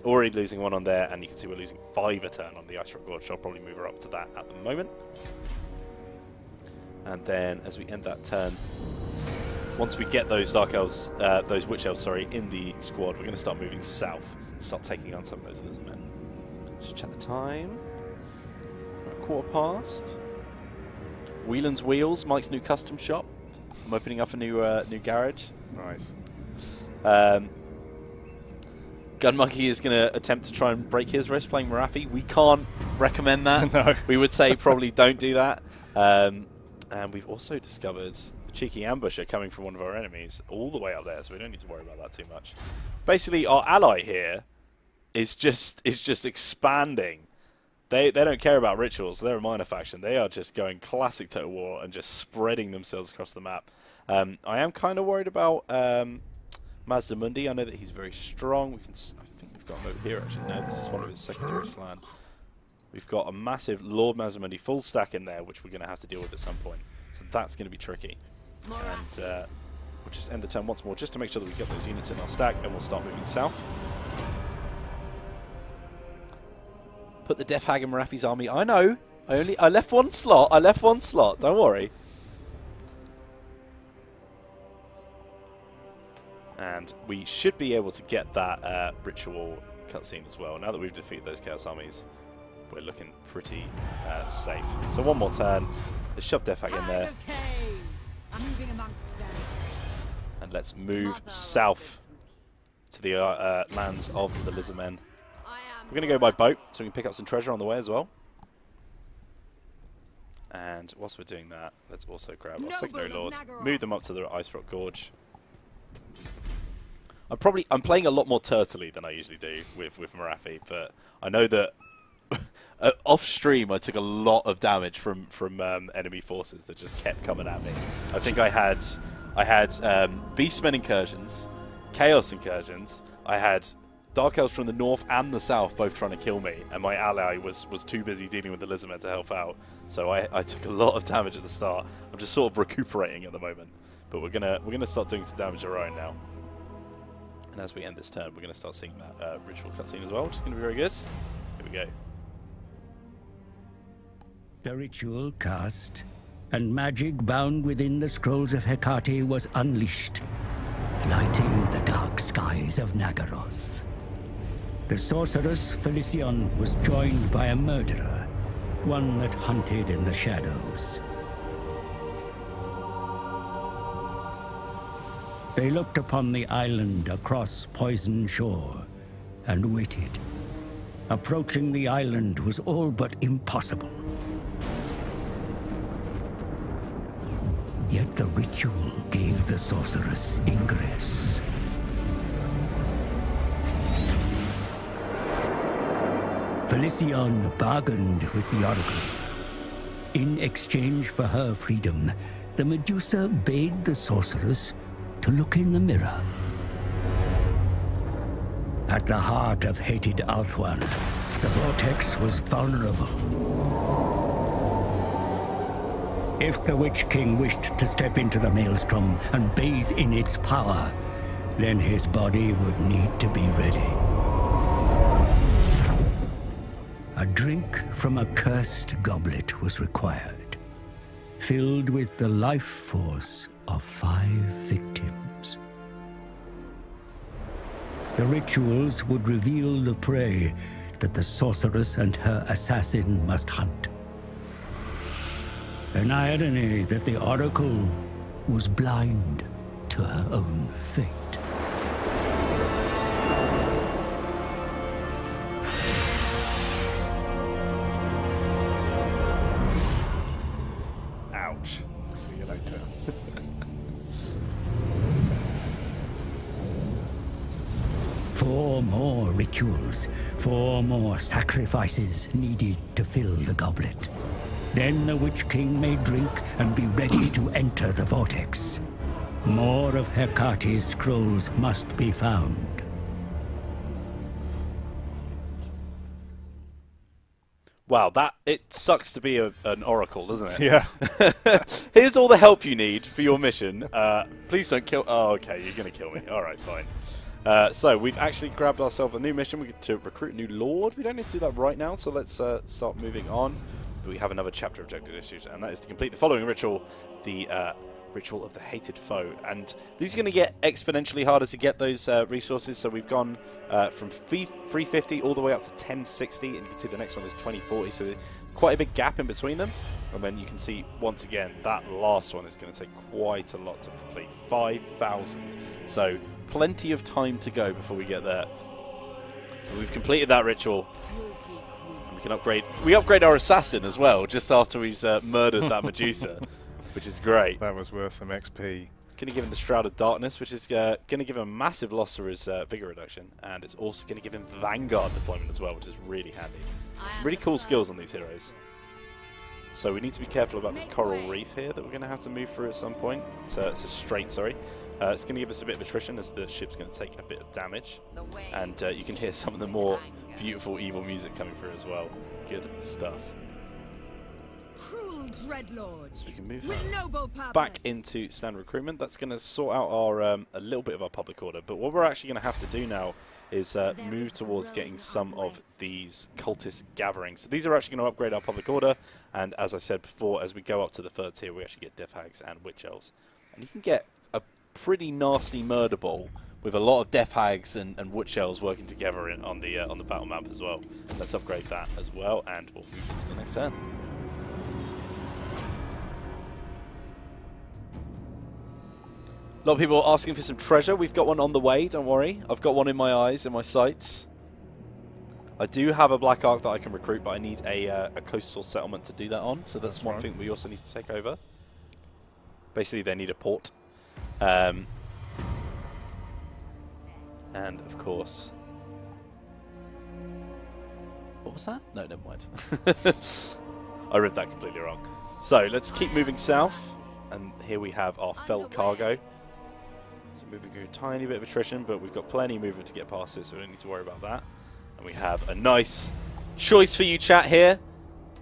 A: Already losing one on there, and you can see we're losing 5 a turn on the Ice Rock Gorge, so I'll probably move her up to that at the moment. And then as we end that turn, once we get those Dark Elves, those Witch Elves, sorry, in the squad, we're going to start moving south and start taking on some of those lizard men. Just check the time. About 15:15. Whelan's Wheels, Mike's new custom shop. I'm opening up a new garage.
B: Nice.
A: Gun Monkey is going to attempt to try and break his wrist playing Morathi. We can't recommend that.
B: No.
A: We would say probably don't do that. And we've also discovered a cheeky ambusher coming from one of our enemies all the way up there, so we don't need to worry about that too much. Basically, our ally here is just expanding. They don't care about rituals. They're a minor faction. They are just going classic total war and just spreading themselves across the map. I am kind of worried about Mazdamundi. I know that he's very strong. I think we've got him over here actually. No, this is one of his secondary land. We've got a massive Lord Mazdamundi full stack in there, which we're going to have to deal with at some point. So that's going to be tricky. And we'll just end the turn once more just to make sure that we get those units in our stack, and we'll start moving south. Put the Death Hag in Morathi's army. I know. I left one slot. Don't worry. And we should be able to get that ritual cutscene as well. Now that we've defeated those Chaos armies, we're looking pretty safe. So one more turn. Let's shove Death Hag in there.
F: I'm moving amongst them.
A: And let's move south to the lands of the Lizardmen. We're going to go by boat, so we can pick up some treasure on the way as well. And whilst we're doing that, let's also grab our secondary lord, move them up to the Ice Rock Gorge. I'm playing a lot more turtley than I usually do with Morathi, but I know that off stream I took a lot of damage from enemy forces that just kept coming at me. I think I had Beastmen incursions, Chaos incursions. I had Dark Elves from the north and the south both trying to kill me, and my ally was too busy dealing with the Lizardmen to help out. So I took a lot of damage at the start. I'm just sort of recuperating at the moment, but we're gonna start doing some damage of our own now. And as we end this turn, we're gonna start seeing that ritual cutscene as well, which is gonna be very good. Here we go.
C: The ritual cast, and magic bound within the scrolls of Hecate was unleashed, lighting the dark skies of Nagaroth. The sorceress Felicion was joined by a murderer, one that hunted in the shadows. They looked upon the island across Poison Shore and waited. Approaching the island was all but impossible. Yet the ritual gave the sorceress ingress. Felicion bargained with the Oracle. In exchange for her freedom, the Medusa bade the sorceress to look in the mirror. At the heart of hated Ulthuan, the vortex was vulnerable. If the Witch King wished to step into the maelstrom and bathe in its power, then his body would need to be ready. A drink from a cursed goblet was required, filled with the life force of 5 victims. The rituals would reveal the prey that the sorceress and her assassin must hunt. An irony that the Oracle was blind to her own fate.
B: Ouch. See you later.
C: 4 more rituals, 4 more sacrifices needed to fill the goblet. Then the Witch King may drink and be ready to enter the vortex. More of Hekate's scrolls must be found.
A: Wow, it sucks to be an oracle, doesn't it?
B: Yeah.
A: Here's all the help you need for your mission. Please don't kill... Oh, okay, you're going to kill me. All right, fine. So we've actually grabbed ourselves a new mission. We get to recruit a new lord. We don't need to do that right now, so let's start moving on. But we have another chapter objective issues, and that is to complete the following ritual, the Ritual of the Hated Foe. And these are going to get exponentially harder to get those resources. So we've gone from 350 all the way up to 1060, and you can see the next one is 2040. So quite a big gap in between them. And then you can see, once again, that last one is going to take quite a lot to complete. 5,000. So plenty of time to go before we get there. And we've completed that ritual. And we can upgrade. We upgrade our assassin as well, just after he's murdered that Medusa, which is great.
B: That was worth some XP.
A: Going to give him the Shroud of Darkness, which is going to give him a massive loss for his Vigor reduction. And it's also going to give him Vanguard deployment as well, which is really handy. Really cool skills on these heroes. So we need to be careful about this coral reef here that we're going to have to move through at some point. It's a strait, sorry. It's going to give us a bit of attrition as the ship's going to take a bit of damage. And you can hear some of the more beautiful evil music coming through as well. Good stuff.
F: Cruel dreadlords.
A: So we can move
F: with noble purpose.
A: back into standard recruitment. That's going to sort out our a little bit of our public order. But what we're actually going to have to do now is move towards getting some of these cultist gatherings. So these are actually going to upgrade our public order. And as I said before, as we go up to the 3rd tier, we actually get Death Hags and Witch Elves. And you can get a pretty nasty murder bowl with a lot of Death Hags and Witch Elves working together on the battle map as well. Let's upgrade that as well, and we'll move into the next turn. A lot of people are asking for some treasure. We've got one on the way, don't worry. I've got one in my eyes, in my sights. I do have a Black Ark that I can recruit, but I need a coastal settlement to do that on. So that's one thing we also need to take over. Basically, they need a port. And, of course... What was that? No, never mind. I read that completely wrong. So, let's keep moving south. And here we have our fell cargo. So moving through a tiny bit of attrition, but we've got plenty of movement to get past it, so we don't need to worry about that. And we have a nice choice for you, chat, here.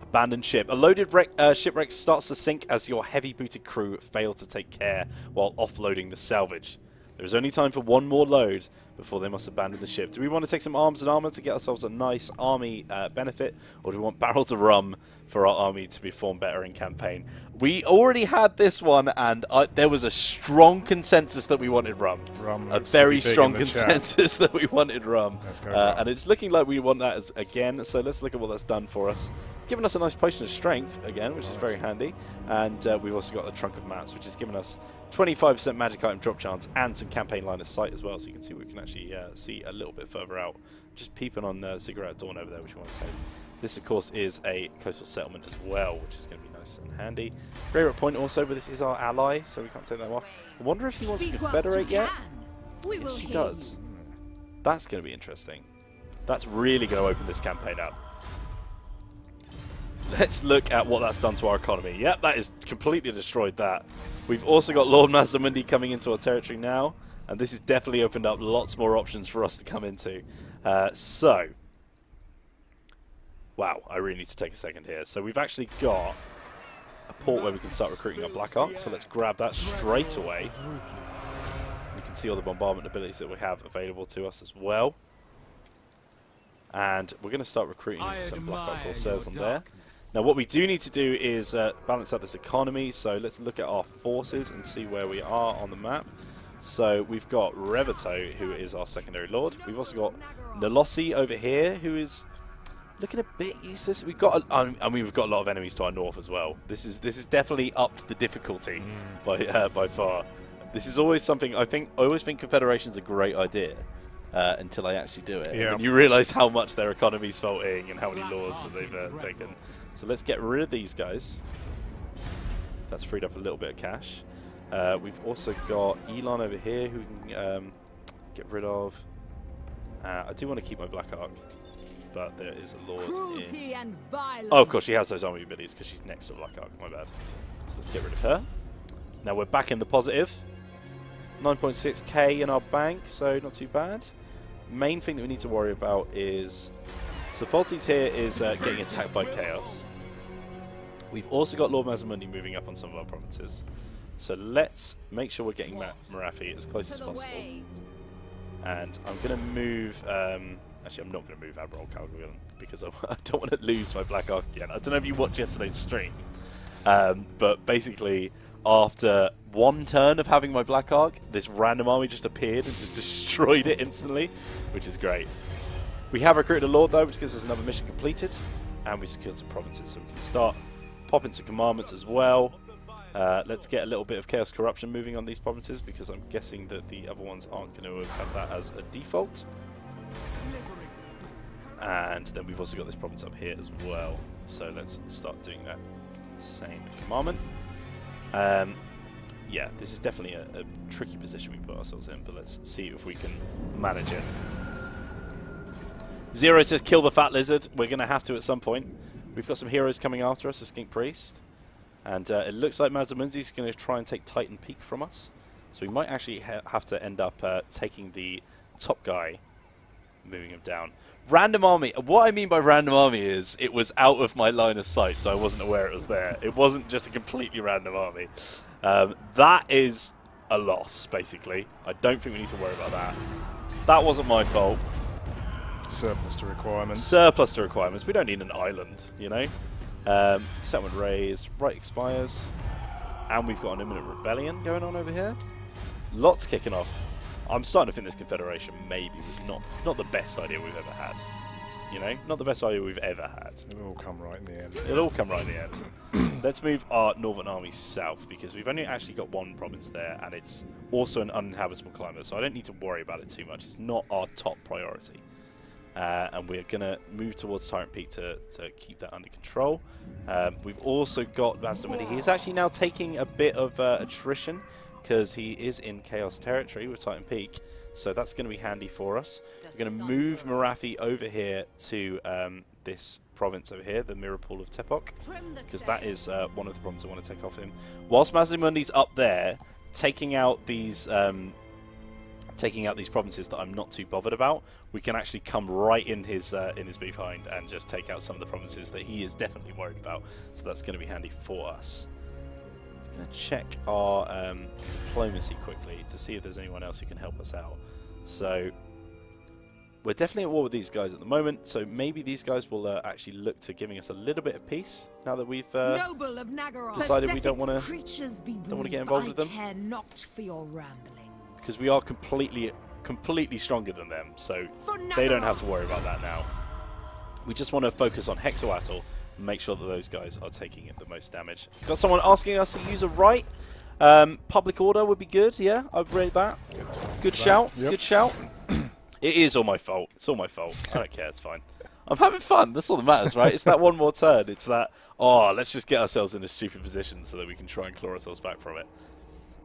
A: Abandoned ship. A loaded shipwreck starts to sink as your heavy-booted crew fail to take care while offloading the salvage. There is only time for one more load before they must abandon the ship. Do we want to take some arms and armor to get ourselves a nice army benefit, or do we want barrels of rum for our army to perform better in campaign? We already had this one, and there was a strong consensus that we wanted rum. A very strong consensus that we wanted rum. And it's looking like we want that again, so let's look at what that's done for us. It's given us a nice potion of strength again, which is very handy. And we've also got the Trunk of Maps, which has given us 25% magic item drop chance and some campaign line of sight as well, so you can see we can actually see a little bit further out. Just peeping on Ziggurat Dawn over there, which we want to take. This, of course, is a coastal settlement as well, which is going to be nice and handy. Grey Rock Point also, but this is our ally, so we can't take that off. I wonder if he wants to confederate yet. Yes, she does. That's going to be interesting. That's really going to open this campaign up. let's look at what that's done to our economy. Yep, that has completely destroyed that. We've also got Lord Mazdamundi coming into our territory now, and this has definitely opened up lots more options for us to come into. So, wow, I really need to take a second here. So we've actually got a port where we can start recruiting our Black Ark, so let's grab that straight away. You can see all the bombardment abilities that we have available to us as well. And we're going to start recruiting some Black Ark Corsairs on there. Now what we do need to do is balance out this economy, so let's look at our forces and see where we are on the map. So we've got Revito, who is our secondary lord. We've also got Nolossi over here, who is looking a bit useless. We've got, I mean, we've got a lot of enemies to our north as well. This is definitely upped the difficulty by far. This is always something I always think Confederation's a great idea until I actually do it.
B: Yeah.
A: And you realise how much their economy's faulting and how many lords that they've taken. So let's get rid of these guys. That's freed up a little bit of cash. We've also got Elon over here who we can get rid of. I do want to keep my Black Ark, but there is a lord in... Oh, of course, she has those army abilities because she's next to Black Ark. My bad. So let's get rid of her. Now we're back in the positive. 9.6k in our bank, so not too bad. Main thing that we need to worry about is... So Faulty's here is getting attacked by Chaos. We've also got Lord Mazdamundi moving up on some of our provinces. So let's make sure we're getting Morathi as close as possible. And I'm going to move... actually, I'm not going to move Admiral Calgarian because I don't want to lose my Black Ark again. I don't know if you watched yesterday's stream, but basically, after one turn of having my Black Ark, this random army just appeared and just destroyed it instantly, which is great. We have recruited a lord, though, which gives us another mission completed, and we secured some provinces, so we can start popping some commandments as well. Let's get a little bit of Chaos Corruption moving on these provinces, because I'm guessing that the other ones aren't going to have that as a default. And then we've also got this province up here as well, so let's start doing that same commandment. Yeah, this is definitely a tricky position we put ourselves in, but let's see if we can manage it. Zero says kill the fat lizard. We're going to have to at some point. We've got some heroes coming after us, a Skink Priest. And it looks like Mazdamundi's going to try and take Titan Peak from us. So we might actually have to end up taking the top guy, moving him down. Random army. What I mean by random army is it was out of my line of sight, so I wasn't aware it was there. It wasn't just a completely random army. That is a loss, basically. I don't think we need to worry about that. That wasn't my fault.
B: Surplus to requirements.
A: Surplus to requirements. We don't need an island, you know. Settlement raised. Right expires. And we've got an imminent rebellion going on over here. Lots kicking off. I'm starting to think this Confederation maybe was not the best idea we've ever had. You know, not the best idea we've ever had.
B: It'll all come right in the end.
A: It'll all come right in the end. Let's move our Northern Army south, because we've only actually got one province there, and it's also an uninhabitable climate, so I don't need to worry about it too much. It's not our top priority. And we're going to move towards Tyrant Peak to keep that under control. We've also got Mazdamundi. He's actually now taking a bit of attrition, because he is in Chaos territory with Titan Peak, so that's going to be handy for us. We're going to move Morathi over here to this province over here, the Mirror Pool of Tepok, because that is one of the provinces I want to take off him. Whilst Mazdamundi's up there, taking out these provinces that I'm not too bothered about, we can actually come right in his behind and just take out some of the provinces that he is definitely worried about. So that's going to be handy for us. I'm going to check our diplomacy quickly to see if there's anyone else who can help us out. So we're definitely at war with these guys at the moment, so maybe these guys will actually look to giving us a little bit of peace now that we've decided we don't want to get involved with them. Because we are completely stronger than them, so they don't have to worry about that now. We just want to focus on Hexawatl and make sure that those guys are taking the most damage. Got someone asking us to use a right. Public order would be good, yeah, I've read that. Good shout, yep. Good shout. It is all my fault. It's all my fault. I don't care, it's fine. I'm having fun, that's all that matters, right? It's that one more turn. It's that, oh, let's just get ourselves in a stupid position so that we can try and claw ourselves back from it.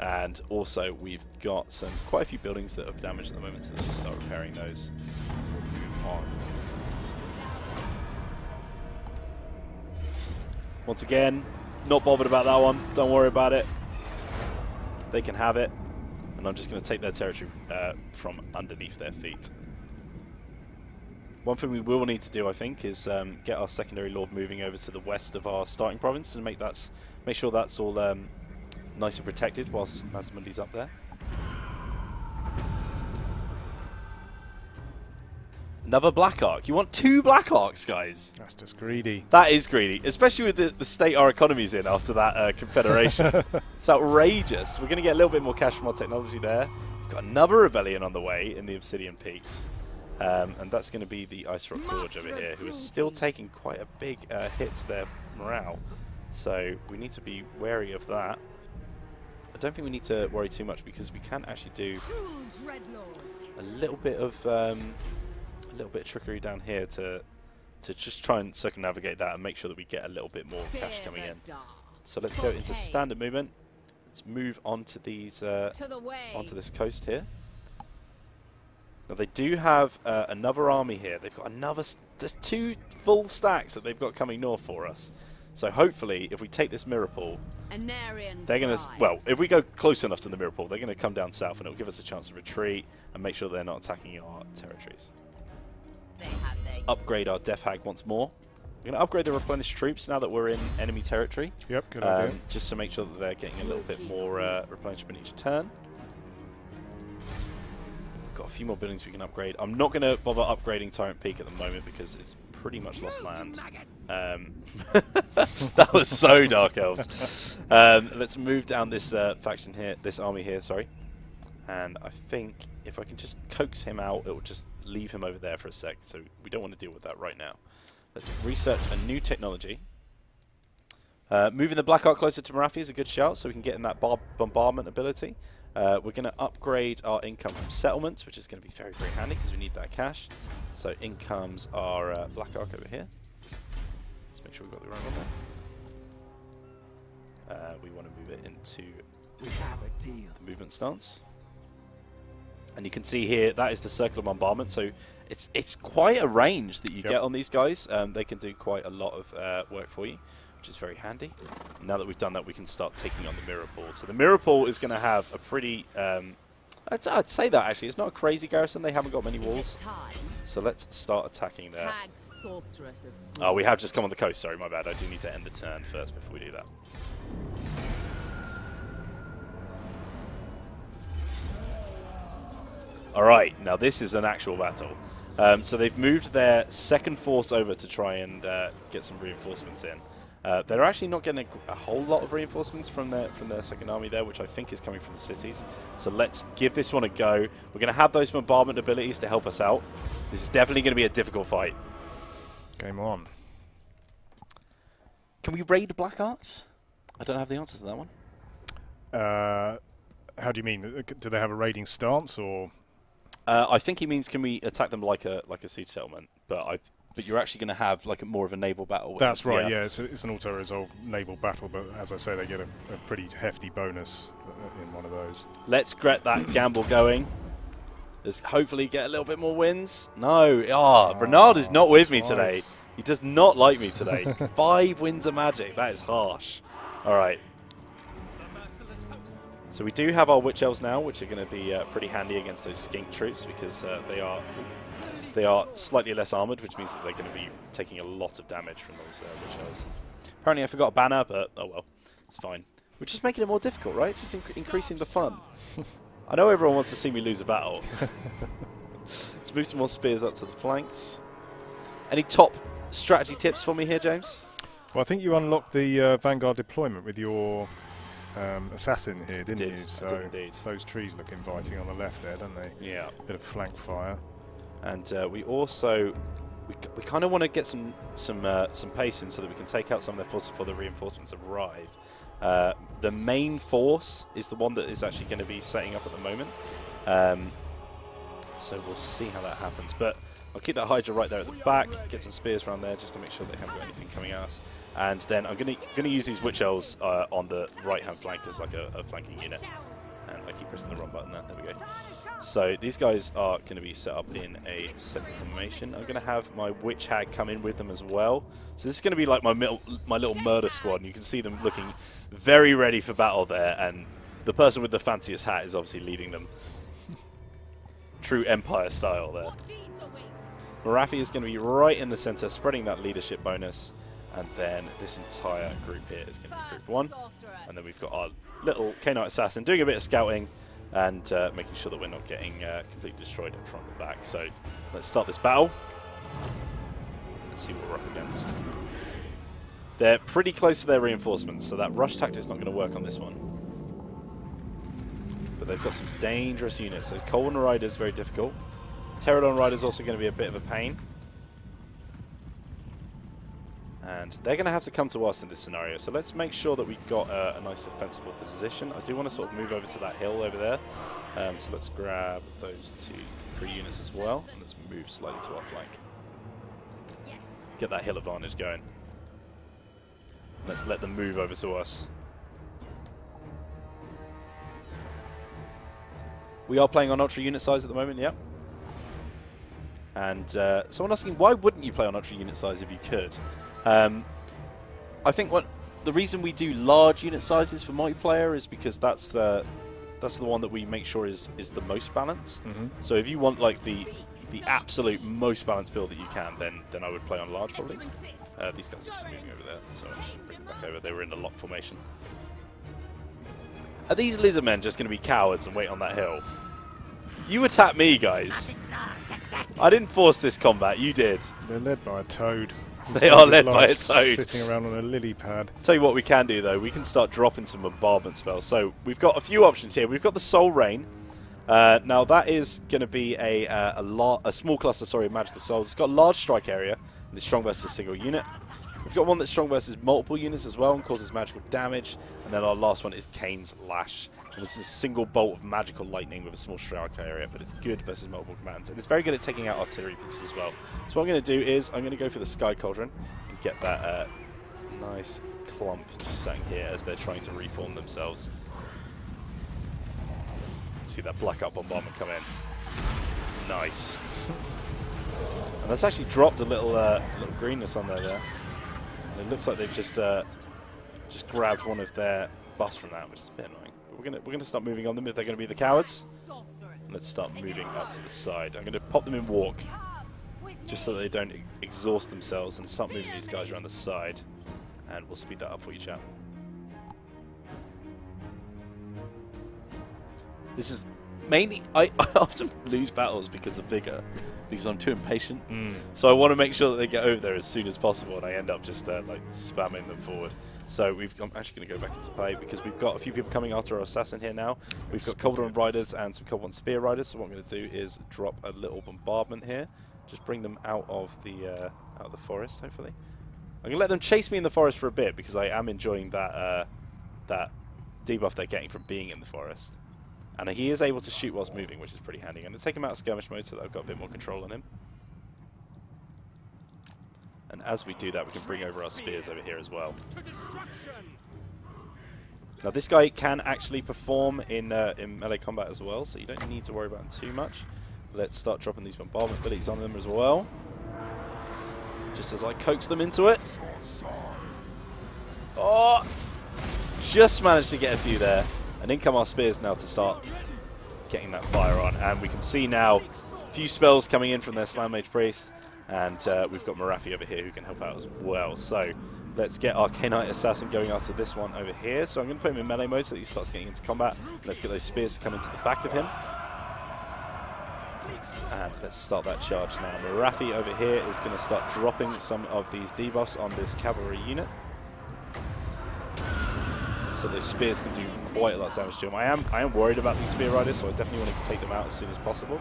A: And also, we've got quite a few buildings that are damaged at the moment, so let's just start repairing those. Move on. Once again, not bothered about that one. Don't worry about it. They can have it. And I'm just going to take their territory from underneath their feet. One thing we will need to do, I think, is get our secondary lord moving over to the west of our starting province and make sure that's all nice and protected whilst Masmundi's up there. Another Black Arc. You want 2 Black Arcs, guys?
B: That's just greedy.
A: That is greedy, especially with the state our economy's in after that Confederation. It's outrageous. We're going to get a little bit more cash from our technology there. We've got another rebellion on the way in the Obsidian Peaks. And that's going to be the Ice Rock Gorge over here, who is still taking quite a big hit to their morale. So we need to be wary of that. I don't think we need to worry too much because we can actually do a little bit of trickery down here to just try and circumnavigate that and make sure that we get a little bit more cash coming in. So let's go into standard movement. Let's move on to these onto this coast here. Now they do have another army here. They've got there's 2 full stacks that they've got coming north for us. So hopefully, if we take this mirror pool, they're going to, well, if we go close enough to the mirror pool, they're going to come down south and it'll give us a chance to retreat and make sure they're not attacking our territories. Let's upgrade our Death Hag once more. We're going to upgrade the replenished troops now that we're in enemy territory.
B: Yep, good idea.
A: Just to make sure that they're getting a little bit more replenishment each turn. Got a few more buildings we can upgrade. I'm not going to bother upgrading Tyrant Peak at the moment because it's pretty much lost land. That was so Dark Elves. Let's move down this faction here, this army here, sorry. And I think if I can just coax him out, it will just leave him over there for a sec. So we don't want to deal with that right now. Let's research a new technology. Moving the Black Arc closer to Morathi is a good shout, so we can get in that bombardment ability. We're going to upgrade our income from settlements, which is going to be very, very handy because we need that cash. So in comes our Black Arc over here. Let's make sure we've got the right one there. We want to move it into the movement stance. And you can see here, that is the circular bombardment. So it's quite a range that you get on these guys. They can do quite a lot of work for you, which is very handy. Now that we've done that, we can start taking on the mirror pool. So the mirror pool is going to have a pretty, I'd say that actually, it's not a crazy garrison. They haven't got many walls. So let's start attacking there. Oh, we have just come on the coast. Sorry, my bad. I do need to end the turn first before we do that. Alright, now this is an actual battle. So they've moved their second force over to try and get some reinforcements in. They're actually not getting a whole lot of reinforcements from their second army there, which I think is coming from the cities. So let's give this one a go. We're going to have those bombardment abilities to help us out. This is definitely going to be a difficult fight.
B: Game on.
A: Can we raid the Black Arcs? I don't have the answer to that one.
B: How do you mean? Do they have a raiding stance or?
A: I think he means can we attack them like a siege settlement, but you're actually going to have like more of a naval battle.
B: That's right. Yeah, it's an auto-resolve naval battle, but as I say, they get a pretty hefty bonus in one of those. Let's get that gamble going. Let's hopefully get a little bit more wins. No, Bernard is not with me today. He does not like me today. 5 wins of magic. That is harsh. All right. So we do have our Witch Elves now, which are going to be pretty handy against those skink troops because they are slightly less armoured, which means that they're going to be taking a lot of damage from those Witch Elves. Apparently I forgot a banner, but oh well, it's fine. We're just making it more difficult, right? Just increasing the fun. I know everyone wants to see me lose a battle. Let's move some more spears up to the flanks. Any top strategy tips for me here, James? Well, I think you unlocked the Vanguard deployment with your assassin here, didn't you? So those trees look inviting on the left there, don't they?
A: Yeah.
B: Bit of flank fire.
A: And we also we kind of want to get some pace in so that we can take out some of their forces before the reinforcements arrive. The main force is the one that is actually going to be setting up at the moment. So we'll see how that happens. But I'll keep that Hydra right there at the back, get some spears around there just to make sure they haven't got anything coming at us. And then I'm going to use these Witch Elves on the right-hand flank as like a flanking unit. And I keep pressing the wrong button there. There we go. So these guys are going to be set up in a separate formation. I'm going to have my Witch Hag come in with them as well. So this is going to be like my little murder squad. And you can see them looking very ready for battle there. And the person with the fanciest hat is obviously leading them. True Empire style there. Morathi is going to be right in the center, spreading that leadership bonus. And then this entire group here is going to be group 1. And then we've got our little K-Knight Assassin doing a bit of scouting. And making sure that we're not getting completely destroyed up front and back. So let's start this battle. Let's see what we're up against. They're pretty close to their reinforcements, so that rush tactic's not going to work on this one. But they've got some dangerous units. So Colwyn Rider is very difficult. Pterodon Rider is also going to be a bit of a pain. And they're going to have to come to us in this scenario. So let's make sure that we've got a nice defensible position. I do want to sort of move over to that hill over there. So let's grab those 3 units as well. And let's move slightly to our flank. Get that hill advantage going. Let's let them move over to us. We are playing on ultra unit size at the moment, yeah. And someone asking, why wouldn't you play on ultra unit size if you could? I think the reason we do large unit sizes for multiplayer is because that's the one that we make sure is the most balanced. So if you want like the absolute most balanced build that you can, then I would play on large probably. These guys are just moving over there, so I should bring them back over. They were in a lock formation. Are these lizard men just going to be cowards and wait on that hill? You attack me, guys. I didn't force this combat. You did.
B: They're led by a toad.
A: They are led by a toad.
B: Sitting around on a lily pad.
A: Tell you what we can do, though. We can start dropping some bombardment spells. So we've got a few options here. We've got the Soul Rain. Now that is going to be a small cluster, of magical souls. It's got a large strike area and it's strong versus a single unit. We've got one that's strong versus multiple units as well and causes magical damage. And then our last one is Kane's Lash. And this is a single bolt of magical lightning with a small strike area, but it's good versus multiple commands. And it's very good at taking out artillery pieces as well. So what I'm going to do is I'm going to go for the Sky Cauldron and get that nice clump just sitting here as they're trying to reform themselves. See that blackout bombardment come in. Nice. And that's actually dropped a little greenness on there. And it looks like they've just grabbed one of their buffs from that, which is a bit annoying. But we're gonna start moving on them if they're gonna be the cowards. And let's start moving up to the side. I'm gonna pop them in walk, just so that they don't exhaust themselves, and start moving these guys around the side. And we'll speed that up for you, chat. This is mainly I often lose battles because of vigor, because I'm too impatient. So I want to make sure that they get over there as soon as possible, and I end up just like spamming them forward. So I'm actually going to go back into play because we've got a few people coming after our assassin here now. We've got Cauldron Riders and some Cauldron Spear Riders. So what I'm going to do is drop a little bombardment here, just bring them out of the forest. Hopefully, I'm going to let them chase me in the forest for a bit because I am enjoying that that debuff they're getting from being in the forest. And he is able to shoot whilst moving, which is pretty handy. I'm going to take him out of skirmish mode so that I've got a bit more control on him. And as we do that, we can bring over our spears over here as well. Now this guy can actually perform in melee combat as well, so you don't need to worry about him too much. Let's start dropping these bombardment abilities on them as well. Just as I coax them into it. Oh! Just managed to get a few there. And in come our spears now to start getting that fire on. And we can see now a few spells coming in from their Slam Mage Priest. And we've got Morathi over here who can help out as well. So let's get our K-Knight Assassin going after this one over here. So I'm going to put him in melee mode so that he starts getting into combat. Let's get those spears to come into the back of him. And let's start that charge now. Morathi over here is going to start dropping some of these debuffs on this cavalry unit. So those spears can do quite a lot of damage to him. I am worried about these spear riders, so I definitely want to take them out as soon as possible.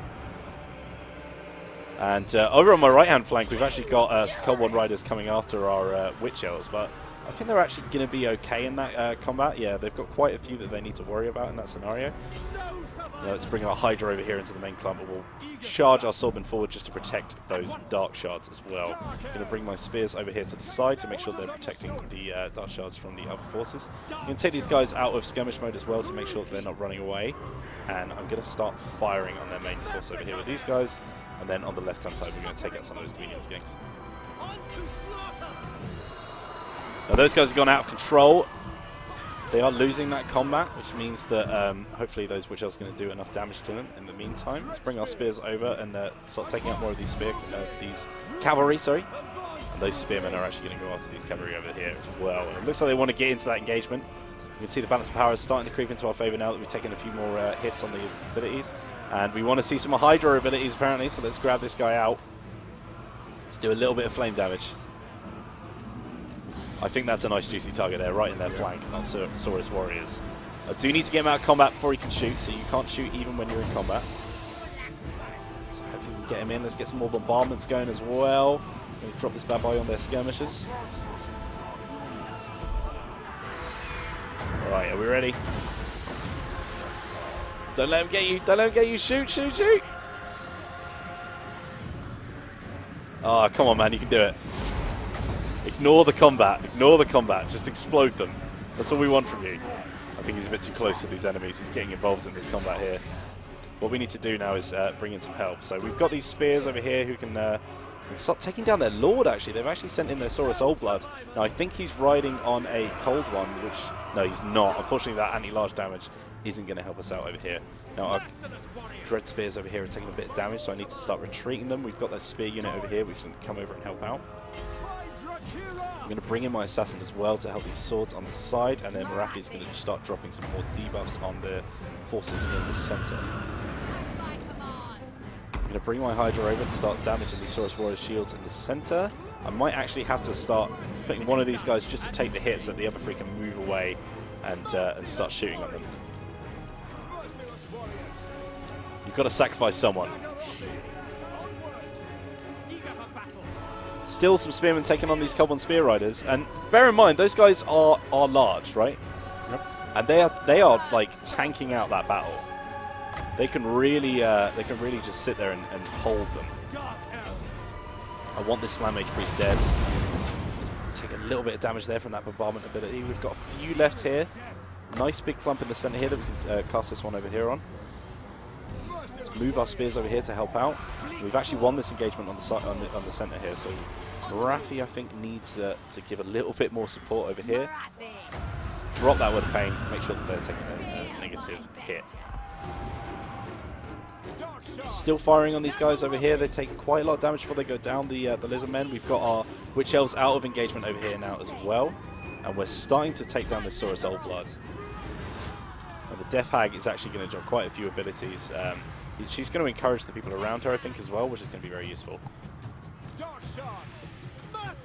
A: And over on my right-hand flank, we've actually got some Cauldron Riders coming after our Witch Elves, but I think they're actually going to be okay in that combat. Yeah, they've got quite a few that they need to worry about in that scenario. Let's bring our Hydra over here into the main clump, and we'll charge our swordmen forward just to protect those dark shards as well. I'm going to bring my spears over here to the side to make sure they're protecting the dark shards from the other forces. I'm going to take these guys out of skirmish mode as well to make sure that they're not running away. And I'm going to start firing on their main force over here with these guys. And then on the left-hand side, we're going to take out some of those convenience gangs. Now those guys have gone out of control. They are losing that combat, which means that hopefully those Witch Elves are going to do enough damage to them in the meantime. Let's bring our spears over and start taking out more of these cavalry, sorry. And those spearmen are actually going to go after these cavalry over here as well. And it looks like they want to get into that engagement. You can see the balance of power is starting to creep into our favour now that we've taken a few more hits on the abilities. And we want to see some Hydra abilities apparently, so let's grab this guy out. Let's do a little bit of flame damage. I think that's a nice juicy target there, right in their flank, on Saurus Warriors. I do need to get him out of combat before he can shoot, so you can't shoot even when you're in combat. So hopefully we can get him in. Let's get some more bombardments going as well. We'll drop this bad boy on their skirmishers. Alright, are we ready? Don't let him get you, don't let him get you. Shoot, shoot, shoot! Oh, come on, man, you can do it. Ignore the combat, just explode them. That's all we want from you. I think he's a bit too close to these enemies, he's getting involved in this combat here. What we need to do now is bring in some help. So we've got these spears over here who can start taking down their lord actually. They've actually sent in their Saurus Oldblood. Now I think he's riding on a cold one, which, no he's not. Unfortunately that anti-large damage isn't going to help us out over here. Now our Dread Spears over here are taking a bit of damage, so I need to start retreating them. We've got that spear unit over here which can come over and help out. I'm going to bring in my assassin as well to help these swords on the side, and then Morathi is going to start dropping some more debuffs on the forces in the center. I'm going to bring my Hydra over and start damaging these Saurus Warrior shields in the center. I might actually have to start putting one of these guys just to take the hits so that the other three can move away and start shooting on them. You've got to sacrifice someone. Still some spearmen taking on these Kobold Spear Riders, and bear in mind those guys are large, right?
B: Yep.
A: And they are like tanking out that battle. They can really just sit there and hold them. I want this Slam Mage Priest dead. Take a little bit of damage there from that bombardment ability. We've got a few left here. Nice big clump in the center here that we can cast this one over here on. Let's move our spears over here to help out. We've actually won this engagement on the center here, so Morathi I think needs to give a little bit more support over here. Drop that Word of Pain, make sure that they're taking a negative hit. Still firing on these guys over here. They take quite a lot of damage before they go down the Lizard Men. We've got our Witch Elves out of engagement over here now as well, and we're starting to take down the Saurus Oldblood. And the Death Hag is actually going to drop quite a few abilities. She's going to encourage the people around her, I think, as well, which is going to be very useful.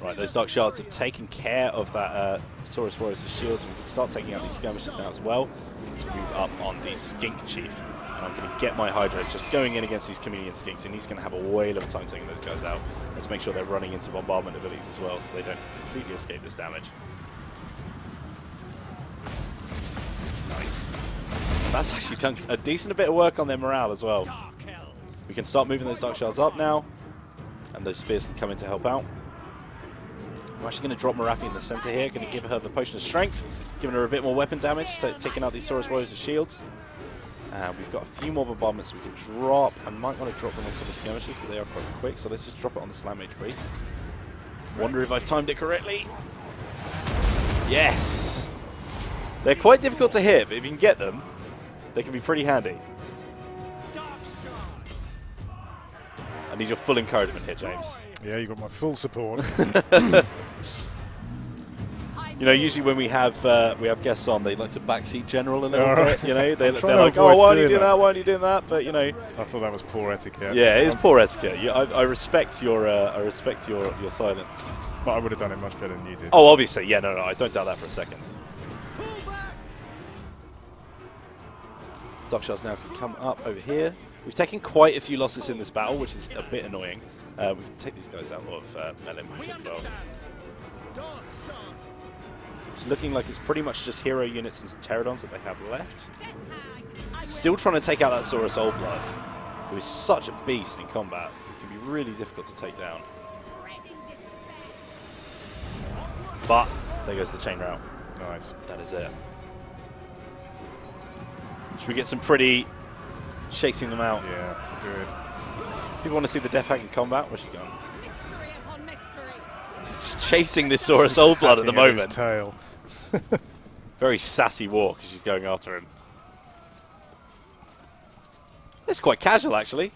A: Right, those Dark Shards have taken care of that Saurus Warriors' shields, and we can start taking out these skirmishes now as well. Let's move up on the Skink Chief. And I'm going to get my Hydra just going in against these Chameleon Skinks, and he's going to have a whale of a time taking those guys out. Let's make sure they're running into bombardment abilities as well, so they don't completely escape this damage. Nice. That's actually done a decent bit of work on their morale as well. We can start moving those Dark Shards up now, and those spears can come in to help out. I'm actually going to drop Morathi in the center here, going to give her the Potion of Strength, giving her a bit more weapon damage, so taking out these Saurus Warriors' shields. We've got a few more bombardments we can drop. I might want to drop them on some of the skirmishes because they are quite quick, so let's just drop it on the Slam Mage Priest. Wonder if I've timed it correctly. Yes! They're quite difficult to hit, but if you can get them, they can be pretty handy. I need your full encouragement here, James.
B: Yeah, you got my full support.
A: You know, usually when we have guests on, they like to backseat general a little bit. You know, they're like, "Oh, why are you doing that? Why are you doing that?" But you know,
B: I thought that was poor etiquette.
A: Yeah, it is poor etiquette. I respect your silence.
B: But I would have done it much better than you did.
A: Oh, obviously, yeah, no, I don't doubt that for a second. Dark Shards now can come up over here. We've taken quite a few losses in this battle, which is a bit annoying. We can take these guys out of melee as well. It's looking like it's pretty much just hero units and some pterodons that they have left. Still trying to take out that Saurus Oldblood, who is such a beast in combat. It can be really difficult to take down. But there goes the chain route.
B: Nice.
A: That is it. Should we get some pretty chasing them out?
B: Yeah, good.
A: People want to see the Death Hag in combat? Where's she gone? She's chasing this Saurus Oldblood at the moment.
B: His tail.
A: Very sassy walk as she's going after him. It's quite casual, actually.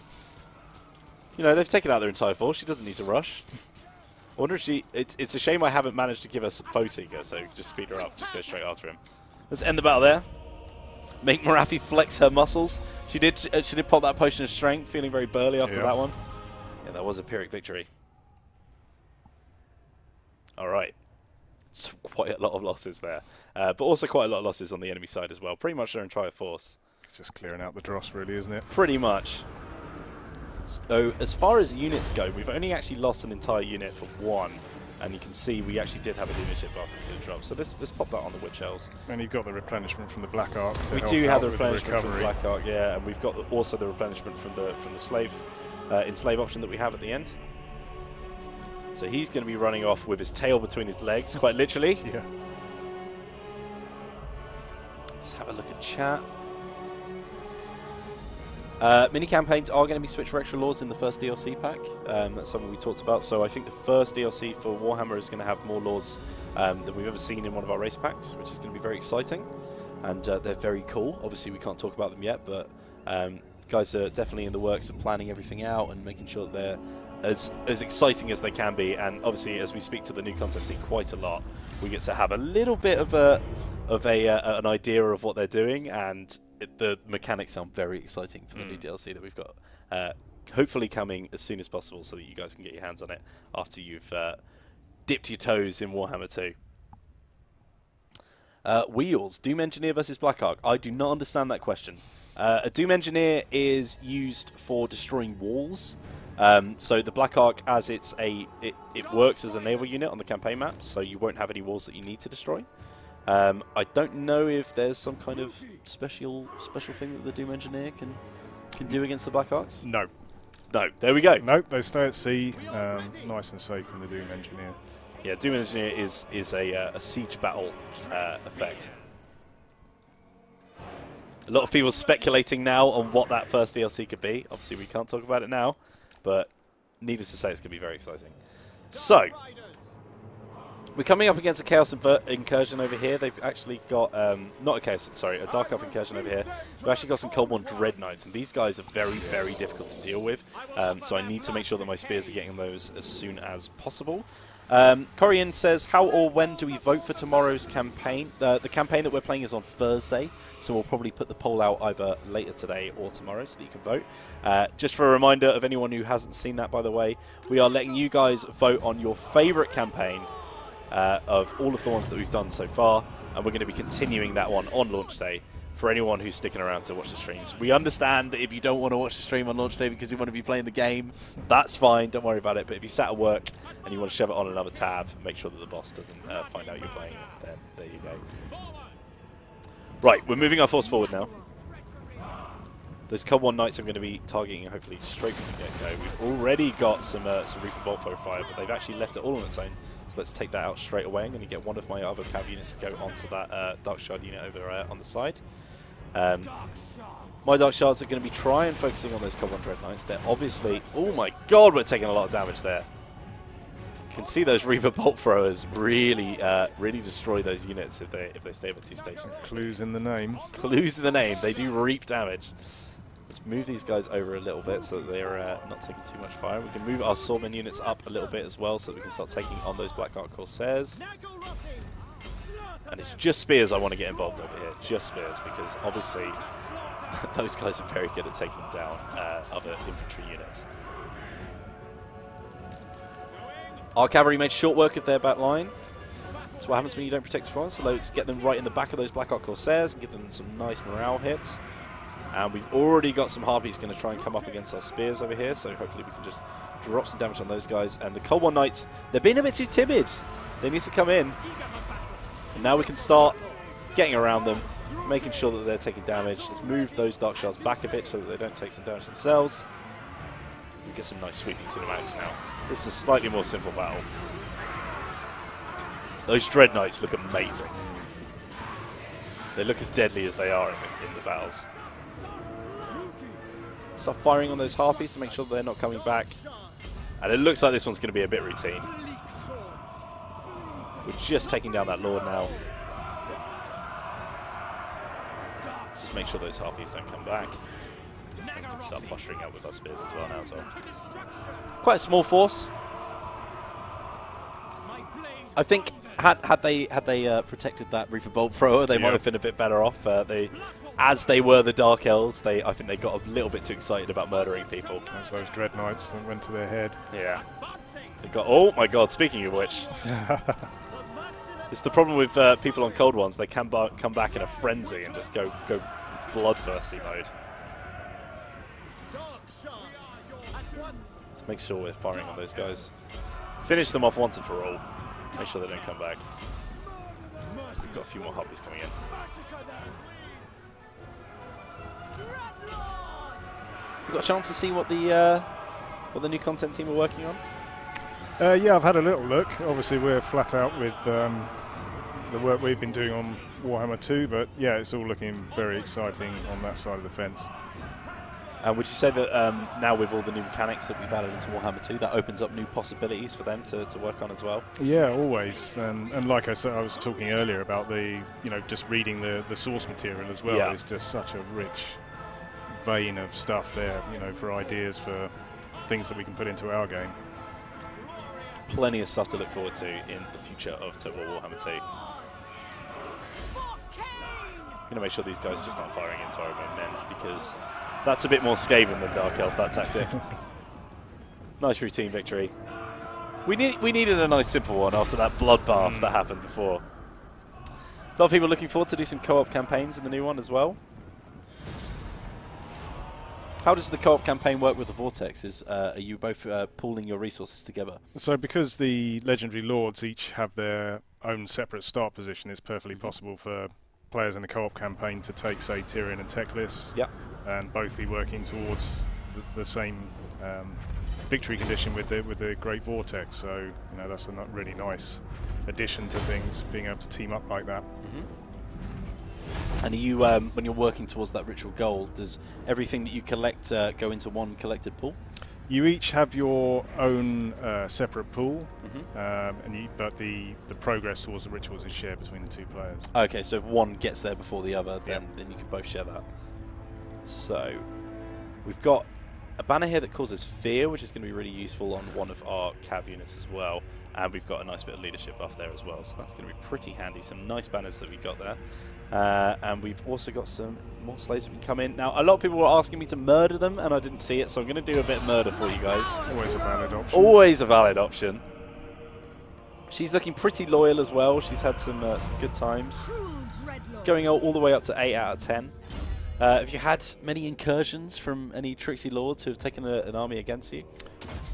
A: You know, they've taken out their entire force. She doesn't need to rush. I wonder if she... It's a shame I haven't managed to give us Foe Seeker, so just speed her up. Just go straight after him. Let's end the battle there. Make Morathi flex her muscles. She did pop that potion of strength, feeling very burly after that one. Yeah, that was a Pyrrhic victory. All right. So quite a lot of losses there. But also quite a lot of losses on the enemy side as well. Pretty much their entire force.
B: It's just clearing out the dross, really, isn't it?
A: Pretty much. So as far as units go, we've only actually lost an entire unit for one. And you can see we actually did have a leadership buff that did drop. So let's pop that on the Witch Elves.
B: And you've got the replenishment from the Black Ark.
A: We do have the replenishment from the Black Ark, yeah, and we've got also the replenishment from the slave enslave option that we have at the end. So he's going to be running off with his tail between his legs, quite literally.
B: Yeah.
A: Let's have a look at chat. Mini campaigns are going to be switched for extra laws in the first DLC pack. That's something we talked about. So I think the first DLC for Warhammer is going to have more laws than we've ever seen in one of our race packs, which is going to be very exciting. And they're very cool. Obviously, we can't talk about them yet, but guys are definitely in the works of planning everything out and making sure that they're as exciting as they can be. And obviously, as we speak to the new content team quite a lot, we get to have a little bit of an idea of what they're doing, and the mechanics sound very exciting for the new DLC that we've got hopefully coming as soon as possible so that you guys can get your hands on it after you've dipped your toes in Warhammer 2. Wheels, Doom Engineer versus Black Ark. I do not understand that question. A Doom Engineer is used for destroying walls. So the Black Ark, as it works as a naval unit on the campaign map, so you won't have any walls that you need to destroy. I don't know if there's some kind of special thing that the Doom Engineer can do against the Black Arks.
B: No.
A: No. There we go.
B: Nope. They stay at sea, nice and safe from the Doom Engineer.
A: Yeah, Doom Engineer is a siege battle effect. A lot of people speculating now on what that first DLC could be. Obviously, we can't talk about it now, but needless to say, it's going to be very exciting. So, we're coming up against a Chaos Incursion over here. They've actually got, not a Chaos, sorry, a Dark Elf Incursion over here. We've actually got some Cold War Dread Knights, and these guys are very, very difficult to deal with. So I need to make sure that my spears are getting those as soon as possible. Corian says, how or when do we vote for tomorrow's campaign? The campaign that we're playing is on Thursday, so we'll probably put the poll out either later today or tomorrow so that you can vote. Just for a reminder of anyone who hasn't seen that, by the way, we are letting you guys vote on your favourite campaign of all of the ones that we've done so far, and we're going to be continuing that one on launch day for anyone who's sticking around to watch the streams. We understand that if you don't want to watch the stream on launch day because you want to be playing the game, that's fine, don't worry about it. But if you sat at work and you want to shove it on another tab, make sure that the boss doesn't find out you're playing, then there you go. Right, we're moving our force forward now. Those Cold War Knights I'm going to be targeting hopefully straight from the get-go. We've already got some Reaper Bolt Throw fire, but they've actually left it all on its own. So let's take that out straight away. I'm going to get one of my other cav units to go onto that Dark Shard unit over on the side. My Dark Shards are going to be trying focusing on those Cold War Dread Knights. They're obviously... Oh my god, we're taking a lot of damage there. You can see those Reaper Bolt Throwers really really destroy those units if they stay over 2 stations.
B: Clues in the name.
A: Clues in the name. They do reap damage. Let's move these guys over a little bit so that they're not taking too much fire. We can move our Swordman units up a little bit as well so that we can start taking on those Black Ark Corsairs. And it's just Spears I want to get involved over here. Just Spears, because obviously those guys are very good at taking down other infantry units. Our cavalry made short work of their back line. That's what happens when you don't protect your fronts. So let's get them right in the back of those Black Ark Corsairs and give them some nice morale hits. And we've already got some Harpies going to try and come up against our Spears over here, so hopefully we can just drop some damage on those guys. And the Cold War Knights, they're being a bit too timid. They need to come in. And now we can start getting around them, making sure that they're taking damage. Let's move those Dark Shards back a bit so that they don't take some damage themselves. We get some nice sweeping cinematics now. This is a slightly more simple battle. Those Dread Knights look amazing. They look as deadly as they are in the battles. Start firing on those Harpies to make sure that they're not coming back. And it looks like this one's going to be a bit routine. We're just taking down that Lord now. Just make sure those Harpies don't come back. We can start posturing up with our spears as well now as well. Quite a small force. I think had they protected that Reaper Bolt Thrower, they might have been a bit better off. As they were the Dark Elves, I think they got a little bit too excited about murdering people.
B: There's those Dread Knights that went to their head.
A: Yeah. They got. Oh my God! Speaking of which, it's the problem with people on Cold Ones. They can come back in a frenzy and just go bloodthirsty mode. Let's make sure we're firing on those guys. Finish them off once and for all. Make sure they don't come back. We've got a few more Harpies coming in. You got a chance to see what the new content team are working on?
B: Yeah, I've had a little look. Obviously, we're flat out with the work we've been doing on Warhammer 2, but yeah, it's all looking very exciting on that side of the fence.
A: And would you say that now with all the new mechanics that we've added into Warhammer 2, that opens up new possibilities for them to work on as well?
B: Yeah, always. And like I said, I was talking earlier about just reading the source material as well.
A: Yeah.
B: It's just such a rich vein of stuff there, for ideas for things that we can put into our game.
A: Plenty of stuff to look forward to in the future of Total War Warhammer 2. I'm going to make sure these guys just aren't firing into our own men, because that's a bit more Skaven than Dark Elf, that tactic. Nice routine victory. We needed a nice simple one after that bloodbath that happened before. A lot of people looking forward to do some co-op campaigns in the new one as well. How does the co-op campaign work with the Vortex? Are you both pooling your resources together?
B: So because the Legendary Lords each have their own separate start position, it's perfectly possible for players in the co-op campaign to take, say, Tyrion and Teclis, and both be working towards the same victory condition with the Great Vortex. So that's a really nice addition to things, being able to team up like that.
A: And are you, when you're working towards that ritual goal, does everything that you collect go into one collected pool?
B: You each have your own separate pool, but the progress towards the rituals is shared between the two players.
A: Okay, so if one gets there before the other, then you can both share that. So we've got a banner here that causes fear, which is going to be really useful on one of our cav units as well. And we've got a nice bit of leadership buff there as well, so that's going to be pretty handy. Some nice banners that we got there. And we've also got some more slaves that can come in. Now, a lot of people were asking me to murder them, and I didn't see it, so I'm going to do a bit of murder for you guys.
B: Always a valid option.
A: Always a valid option. She's looking pretty loyal as well. She's had some good times. Going all the way up to 8 out of 10. Have you had many incursions from any tricksy lords who have taken an army against you?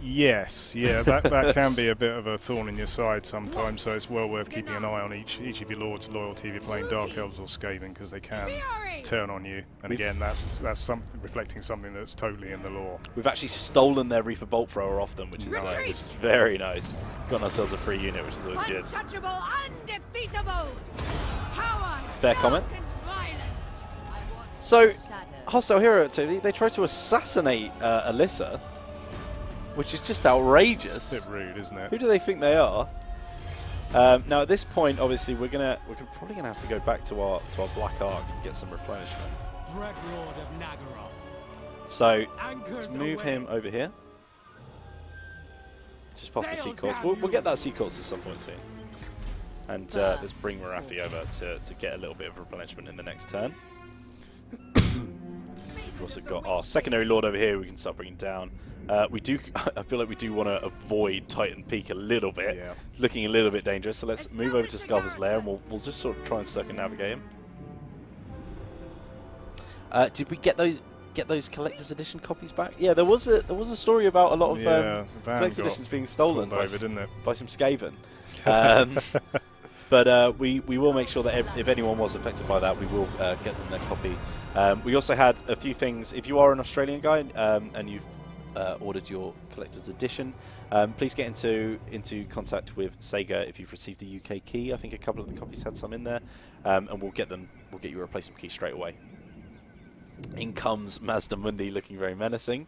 B: Yes, yeah, that can be a bit of a thorn in your side sometimes, so it's well worth keeping an eye on each of your lords' loyalty if you're playing Dark Elves or Skaven, because they can turn on you. And again, that's reflecting something that's totally in the lore.
A: We've actually stolen their Reaper Bolt Thrower off them, which is very nice. Got ourselves a free unit, which is always good.
F: Untouchable, undefeatable. Power,
A: Fair comment.
F: violence.
A: So, Hostile Hero Activity, they tried to assassinate Alyssa, which is just outrageous.
B: It's a bit rude, isn't it?
A: Who do they think they are? Now at this point, obviously, we're probably gonna have to go back to our Black Ark and get some replenishment.
G: Dreadlord of Nagaroth.
A: So let's move him over here. Just past the sea course. We'll get that sea course at some point soon. And let's bring Morathi over to get a little bit of replenishment in the next turn. We've also got our secondary lord over here we can start bringing down. I feel like we do want to avoid Titan Peak a little bit.
B: Yeah.
A: Looking a little bit dangerous, so let's move over to Scarver's Lair and we'll just sort of try and circumnavigate him. Did we get those collector's edition copies back? Yeah, there was a story about a lot of collector's editions being stolen by some Skaven. But we will make sure that if anyone was affected by that, we will get them their copy. We also had a few things. If you are an Australian guy and you've ordered your collector's edition, please get into contact with Sega if you've received the UK key. I think a couple of the copies had some in there, and we'll get you a replacement key straight away. In comes Mazda Mundi, looking very menacing,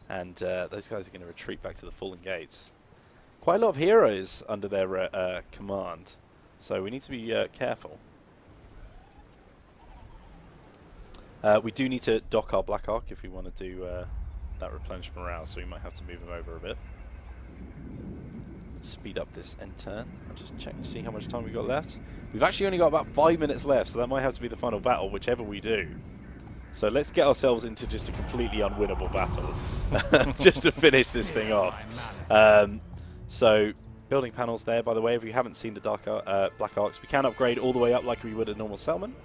A: and those guys are going to retreat back to the Fallen Gates. Quite a lot of heroes under their command, so we need to be careful. We do need to dock our Black Ark if we want to do that replenish morale, so we might have to move him over a bit. Let's speed up this end turn. I'll just check to see how much time we've got left. We've actually only got about 5 minutes left, so that might have to be the final battle, whichever we do. So let's get ourselves into just a completely unwinnable battle, just to finish this thing off. So building panels there, by the way, if you haven't seen the Black Arks, we can upgrade all the way up like we would a normal settlement.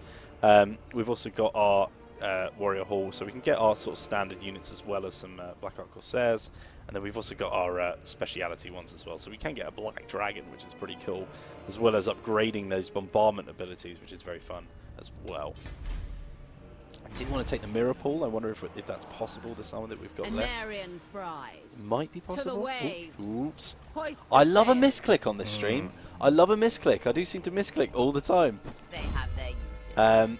A: We've also got our Warrior Hall, so we can get our sort of standard units as well as some Black Ark Corsairs, and then we've also got our speciality ones as well, so we can get a Black Dragon, which is pretty cool, as well as upgrading those bombardment abilities, which is very fun as well. I did want to take the Mirror Pool. I wonder if that's possible, this armor that we've got left.
F: Bride.
A: Might be possible.
F: To the waves.
A: Oops.
F: Hoist
A: I
F: the
A: love a
F: sail.
A: misclick on this stream. I love a misclick. I do seem to misclick all the time.
F: They have their uses.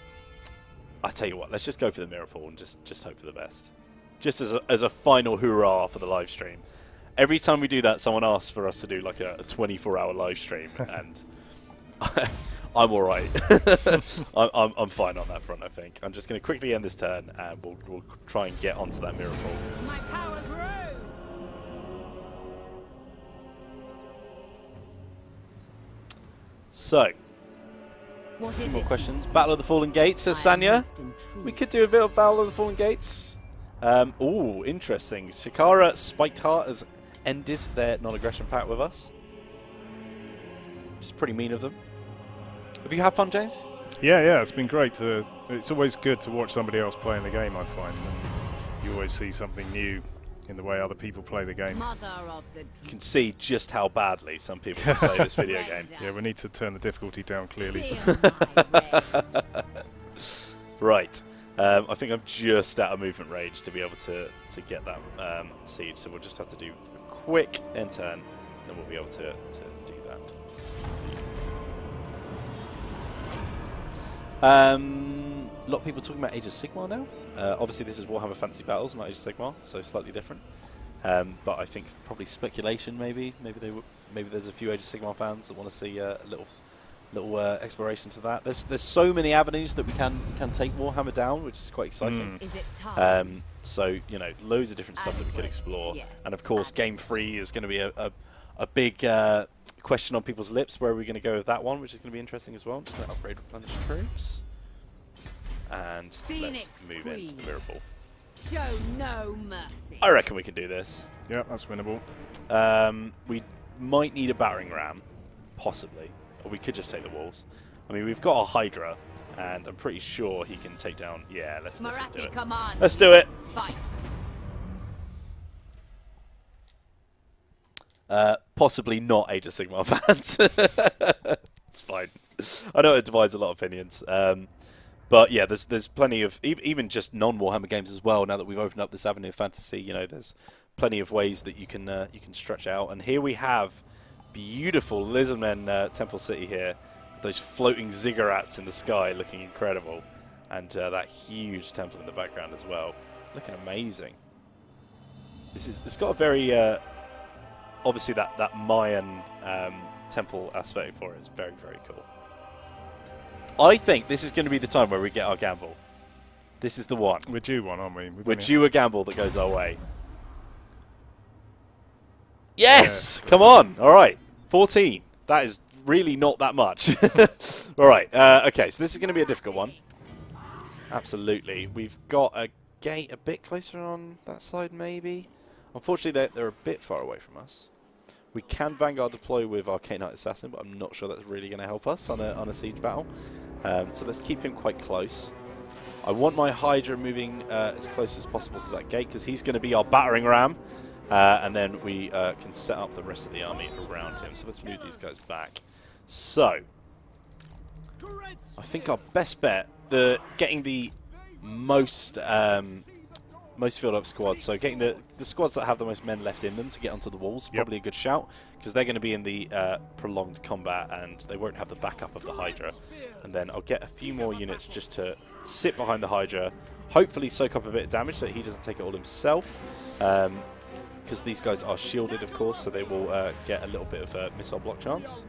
A: I tell you what, let's just go for the Mirror Pool and just hope for the best. Just as a final hurrah for the live stream. Every time we do that, someone asks for us to do like a 24-hour live stream, and I'm all right. I'm fine on that front, I think. I'm just going to quickly end this turn, and we'll try and get onto that Mirror Pool.
F: My power grows.
A: So,
F: What is
A: more
F: it?
A: questions. Battle of the Fallen Gates, says Sanya. We could do a bit of Battle of the Fallen Gates. Ooh, interesting. Shikara Spiked Heart has ended their non-aggression pact with us, which is pretty mean of them. Have you had fun, James?
B: Yeah, it's been great. It's always good to watch somebody else playing the game, I find. You always see something new in the way other people play the game.
F: Mother of the
A: You can see just how badly some people play this video game.
B: Yeah, we need to turn the difficulty down clearly.
A: Right. I think I'm just out of movement range to be able to get that siege, so we'll just have to do a quick end turn, then we'll be able to do that. A lot of people talking about Age of Sigmar now. Obviously, this is Warhammer Fantasy Battles, not Age of Sigmar, so slightly different. But I think probably speculation, maybe there's a few Age of Sigmar fans that want to see a little exploration to that. There's so many avenues that we can take Warhammer down, which is quite exciting.
F: Is it time?
A: So loads of different stuff that we could explore,
F: Yes.
A: and of course, Game 3 is going to be a big question on people's lips. Where are we going to go with that one, which is going to be interesting as well. Just going to upgrade replenish troops, and
F: Phoenix
A: let's move
F: Queen.
A: into the Mirror Pool.
F: Show no mercy.
A: I reckon we can do this.
B: Yeah, that's winnable.
A: We might need a battering ram, possibly, or we could just take the walls. I mean, we've got a Hydra, and I'm pretty sure he can take down. Yeah, let's do
F: Morathi
A: it.
F: command.
A: Let's do it.
F: Fight.
A: Possibly not Age of Sigmar fans. It's fine. I know it divides a lot of opinions. But yeah, there's plenty of even just non-Warhammer games as well. Now that we've opened up this avenue of fantasy, there's plenty of ways that you can stretch out. And here we have beautiful Lizardmen Temple City here, those floating ziggurats in the sky, looking incredible, and that huge temple in the background as well, looking amazing. It's got a very obviously that Mayan temple aspect for it. It's very, very cool. I think this is going to be the time where we get our gamble. This is the one.
B: We're due one, aren't we?
A: We're due a gamble that goes our way. Yes! Yeah. Come on! All right. 14. That is really not that much. All right. Okay, so this is going to be a difficult one. Absolutely. We've got a gate a bit closer on that side, maybe. Unfortunately, they're a bit far away from us. We can Vanguard deploy with our K-Knight Assassin, but I'm not sure that's really going to help us on a siege battle. So let's keep him quite close. I want my Hydra moving as close as possible to that gate, because he's going to be our battering ram. And then we can set up the rest of the army around him. So let's move these guys back. So, I think our best bet, getting the most most filled up squads, so getting the squads that have the most men left in them to get onto the walls is probably a good shout, because they're going to be in the prolonged combat and they won't have the backup of the Hydra. And then I'll get a few more units just to sit behind the Hydra, hopefully soak up a bit of damage so that he doesn't take it all himself, because these guys are shielded, of course, so they will get a little bit of a missile block chance.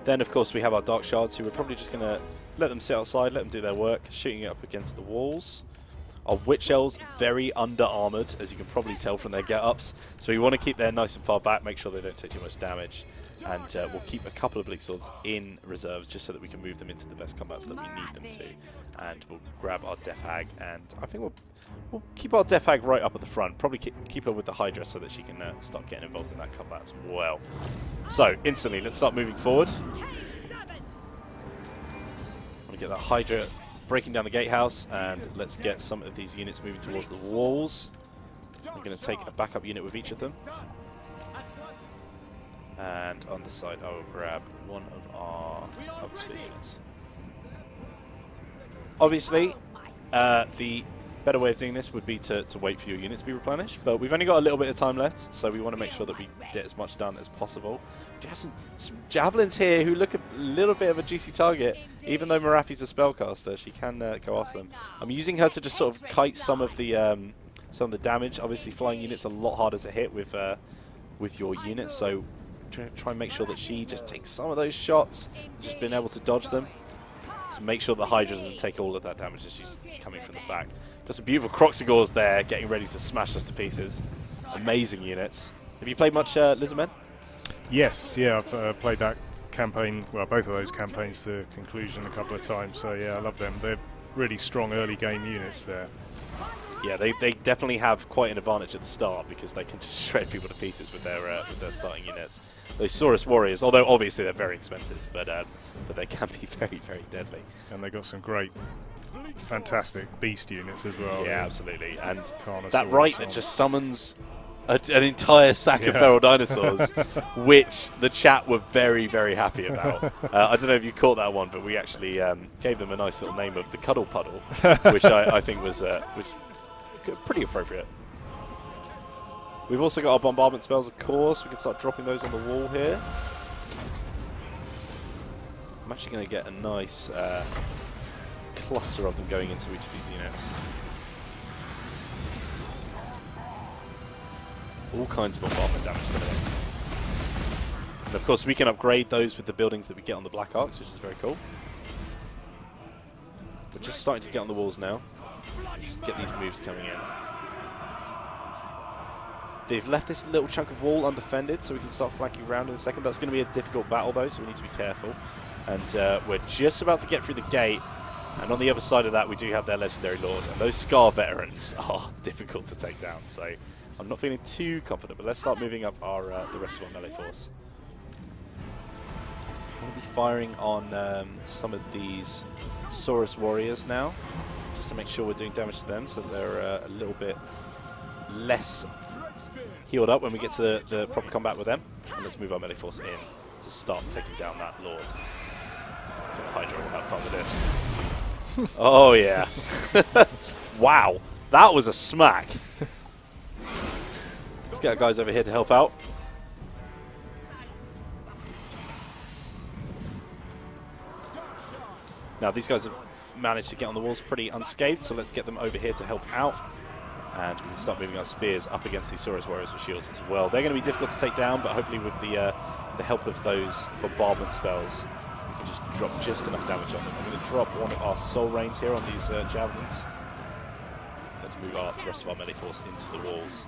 A: Then, of course, we have our Dark Shards, who we're probably just going to let them sit outside, let them do their work, shooting it up against the walls. Our Witch Elves, very under-armoured, as you can probably tell from their get-ups. So we want to keep them nice and far back, make sure they don't take too much damage. And we'll keep a couple of Bleak Swords in reserves, just so that we can move them into the best combats that we need them to. And we'll grab our Death Hag, and I think we'll keep our Death Hag right up at the front. Probably keep her with the Hydra so that she can start getting involved in that combat as well. So, instantly, let's start moving forward. I want to get that Hydra breaking down the gatehouse, and let's get some of these units moving towards the walls. I'm going to take a backup unit with each of them. And on the side, I will grab one of our other speed units. Obviously, the better way of doing this would be to wait for your units to be replenished, but we've only got a little bit of time left, so we want to make sure that we get as much done as possible. We have some javelins here who look a little bit of a juicy target. Even though Morathi's a spellcaster, she can go after them. I'm using her to just sort of kite some of the damage. Obviously, flying units are a lot harder to hit with your units, so try and make sure that she just takes some of those shots, just being able to dodge them, to make sure the Hydra doesn't take all of that damage as she's coming from the back. Got some beautiful Croxigors there, getting ready to smash us to pieces. Amazing units. Have you played much Lizardmen?
B: Yes, yeah, I've played that campaign, well, both of those campaigns to conclusion a couple of times, so yeah, I love them. They're really strong early game units there.
A: Yeah, they definitely have quite an advantage at the start, because they can just shred people to pieces with their starting units. Those Saurus Warriors, although obviously they're very expensive, but they can be very, very deadly.
B: And they've got some great, fantastic beast units as well.
A: Yeah, absolutely. And
B: Carnosaurs
A: that right that just summons an entire stack of feral dinosaurs, which the chat were very, very happy about. I don't know if you caught that one, but we actually gave them a nice little name of the Cuddle Puddle, which I think was pretty appropriate. We've also got our bombardment spells, of course. We can start dropping those on the wall here. I'm actually going to get a nice cluster of them going into each of these units. All kinds of bombardment damage coming in. And of course we can upgrade those with the buildings that we get on the Black Arcs, which is very cool. We're just starting to get on the walls now. Let's get these moves coming in. They've left this little chunk of wall undefended, so we can start flanking around in a second. That's going to be a difficult battle though, so we need to be careful. And we're just about to get through the gate, and on the other side of that we do have their legendary lord, and those Scar veterans are difficult to take down, so I'm not feeling too confident, but let's start moving up our the rest of our melee force. I'm going to be firing on some of these Saurus Warriors now, just to make sure we're doing damage to them, so they're a little bit less healed up when we get to the proper combat with them. And let's move our melee force in to start taking down that lord. I think Hydra will have fun with this. Oh yeah. Wow, that was a smack. Let's get our guys over here to help out. Now these guys have managed to get on the walls pretty unscathed, so let's get them over here to help out. And we can start moving our spears up against these Saurus Warriors with shields as well. They're going to be difficult to take down, but hopefully with the help of those bombardment spells, we can just drop just enough damage on them. I'm going to drop one of our soul rains here on these javelins. Let's move the rest of our melee force into the walls.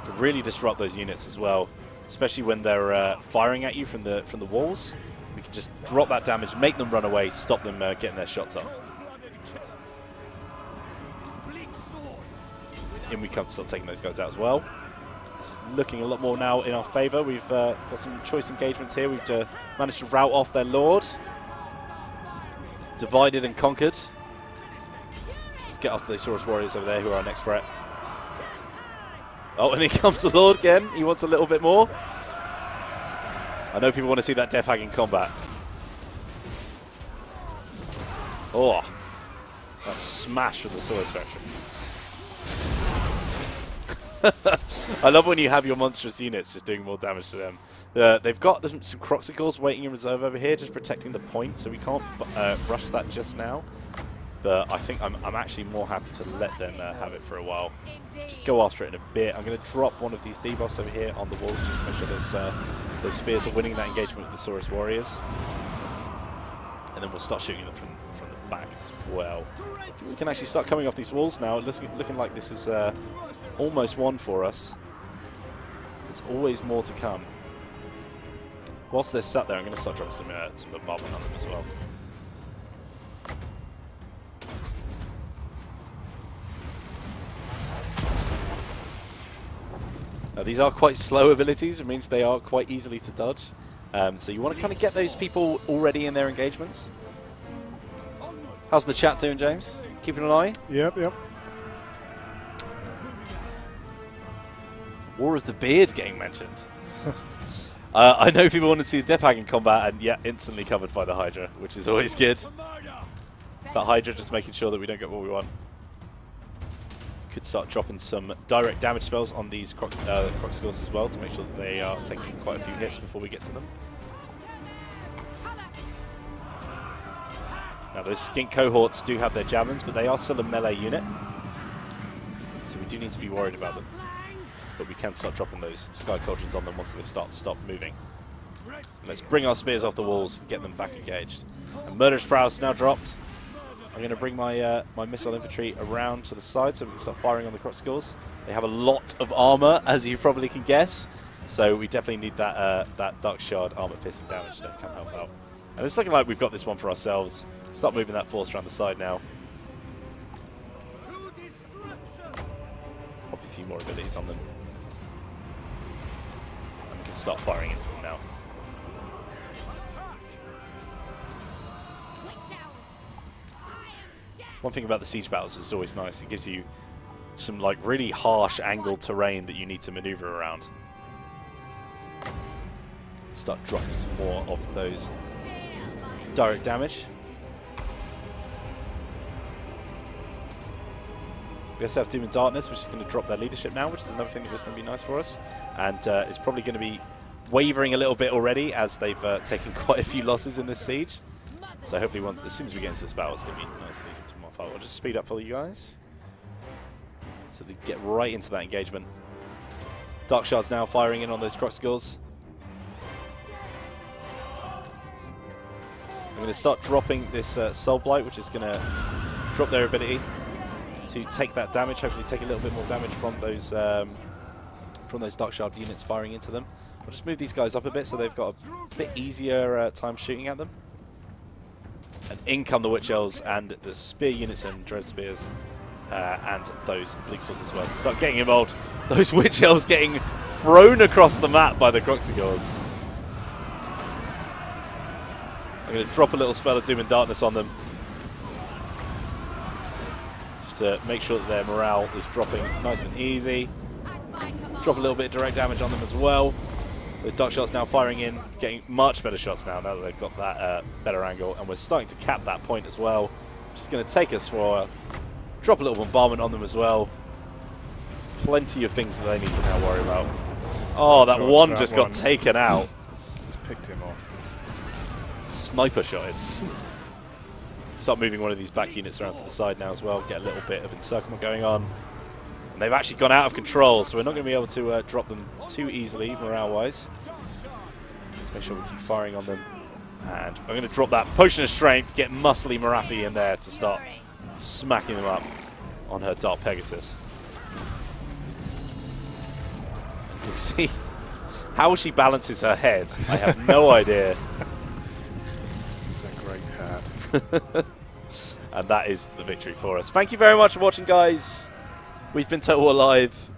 A: Can really disrupt those units as well, especially when they're firing at you from the walls. We can just drop that damage, make them run away, stop them getting their shots off. In we come to start taking those guys out as well. This is looking a lot more now in our favour. We've got some choice engagements here. We've managed to rout off their lord. Divided and conquered. Let's get after those Saurus Warriors over there, who are our next threat. Oh, and here comes the Lord again. He wants a little bit more. I know people want to see that Death Hag in combat. Oh, that smash with the Saurus veterans. I love when you have your monstrous units just doing more damage to them. They've got some Croxicles waiting in reserve over here, just protecting the point, so we can't rush that just now. But I think I'm actually more happy to let them have it for a while. Just go after it in a bit. I'm going to drop one of these debuffs over here on the walls just to make sure those spears are winning that engagement with the Saurus warriors. And then we'll start shooting them from the back as well. We can actually start coming off these walls now. Looking like this is almost won for us. There's always more to come. Whilst they're sat there, I'm going to start dropping some bombardment on them as well. Now, these are quite slow abilities, which means they are quite easily to dodge. So you want to kind of get those people already in their engagements. How's the chat doing, James? Keeping an eye?
B: Yep, yep.
A: War of the Beard getting mentioned. I know people want to see the Death Hag in combat, and yeah, instantly covered by the Hydra, which is always good. That Hydra just making sure that we don't get what we want. Could start dropping some direct damage spells on these Croxicles as well to make sure that they are taking quite a few hits before we get to them. Now those skink cohorts do have their javelins, but they are still a melee unit, so we do need to be worried about them. But we can start dropping those Sky Cauldrons on them once they stop moving. And let's bring our spears off the walls and get them back engaged. And Murderous Prowess now dropped. I'm going to bring my my missile infantry around to the side so we can start firing on the Croxicles. They have a lot of armor, as you probably can guess, so we definitely need that that Dark Shard armor piercing damage to come help out. And it's looking like we've got this one for ourselves. Start moving that force around the side now. Pop a few more abilities on them. And we can start firing into them now. One thing about the siege battles is always nice. It gives you some like really harsh angled terrain that you need to maneuver around. Start dropping some more of those direct damage. We also have Doom and Darkness, which is going to drop their leadership now, which is another thing that's going to be nice for us. And it's probably going to be wavering a little bit already as they've taken quite a few losses in this siege. So hopefully as soon as we get into this battle, it's going to be nice and easy to mop up. I'll just speed up for you guys. So they get right into that engagement. Dark Shard's now firing in on those Croxicles. I'm going to start dropping this Soul Blight, which is going to drop their ability to take that damage, hopefully take a little bit more damage from those Dark Shard units firing into them. I'll just move these guys up a bit so they've got a bit easier time shooting at them. And in come the Witch Elves and the Spear units and Dread Spears and those Bleak Swords as well. Start getting involved. Those Witch Elves getting thrown across the map by the Croxicles. I'm going to drop a little spell of Doom and Darkness on them. Just to make sure that their morale is dropping nice and easy. Drop a little bit of direct damage on them as well. Those Dark Shots now firing in, getting much better shots now that they've got that better angle. And we're starting to cap that point as well. Which is going to take us for drop a little bombardment on them as well. Plenty of things that they need to now worry about. Oh, that one just got taken out.
B: Just picked him off.
A: Sniper shotted. Start moving one of these back units around to the side now as well. Get a little bit of encirclement going on. And they've actually gone out of control, so we're not going to be able to drop them too easily morale-wise. Let's make sure we keep firing on them. And I'm going to drop that Potion of Strength, get muscly Morathi in there to start smacking them up on her Dark Pegasus. You can see how she balances her head. I have no idea.
B: It's a great hat.
A: And that is the victory for us. Thank you very much for watching, guys. We've been Total War Live.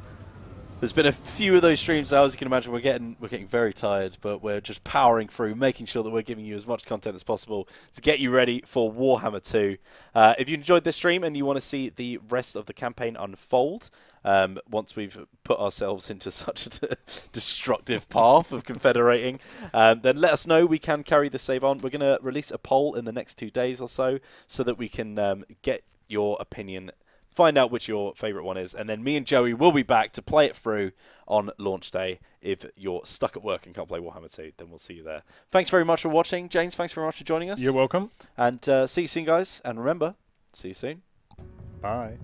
A: There's been a few of those streams now, as you can imagine. We're getting very tired, but we're just powering through, making sure that we're giving you as much content as possible to get you ready for Warhammer 2. If you enjoyed this stream and you want to see the rest of the campaign unfold, once we've put ourselves into such a destructive path of confederating, then let us know. We can carry the save on. We're going to release a poll in the next 2 days or so that we can get your opinion, find out which your favourite one is, and then me and Joey will be back to play it through on launch day. If you're stuck at work and can't play Warhammer 2, then we'll see you there. Thanks very much for watching. James, thanks very much for joining us.
B: You're welcome.
A: And see you soon, guys. And remember, see you soon.
B: Bye.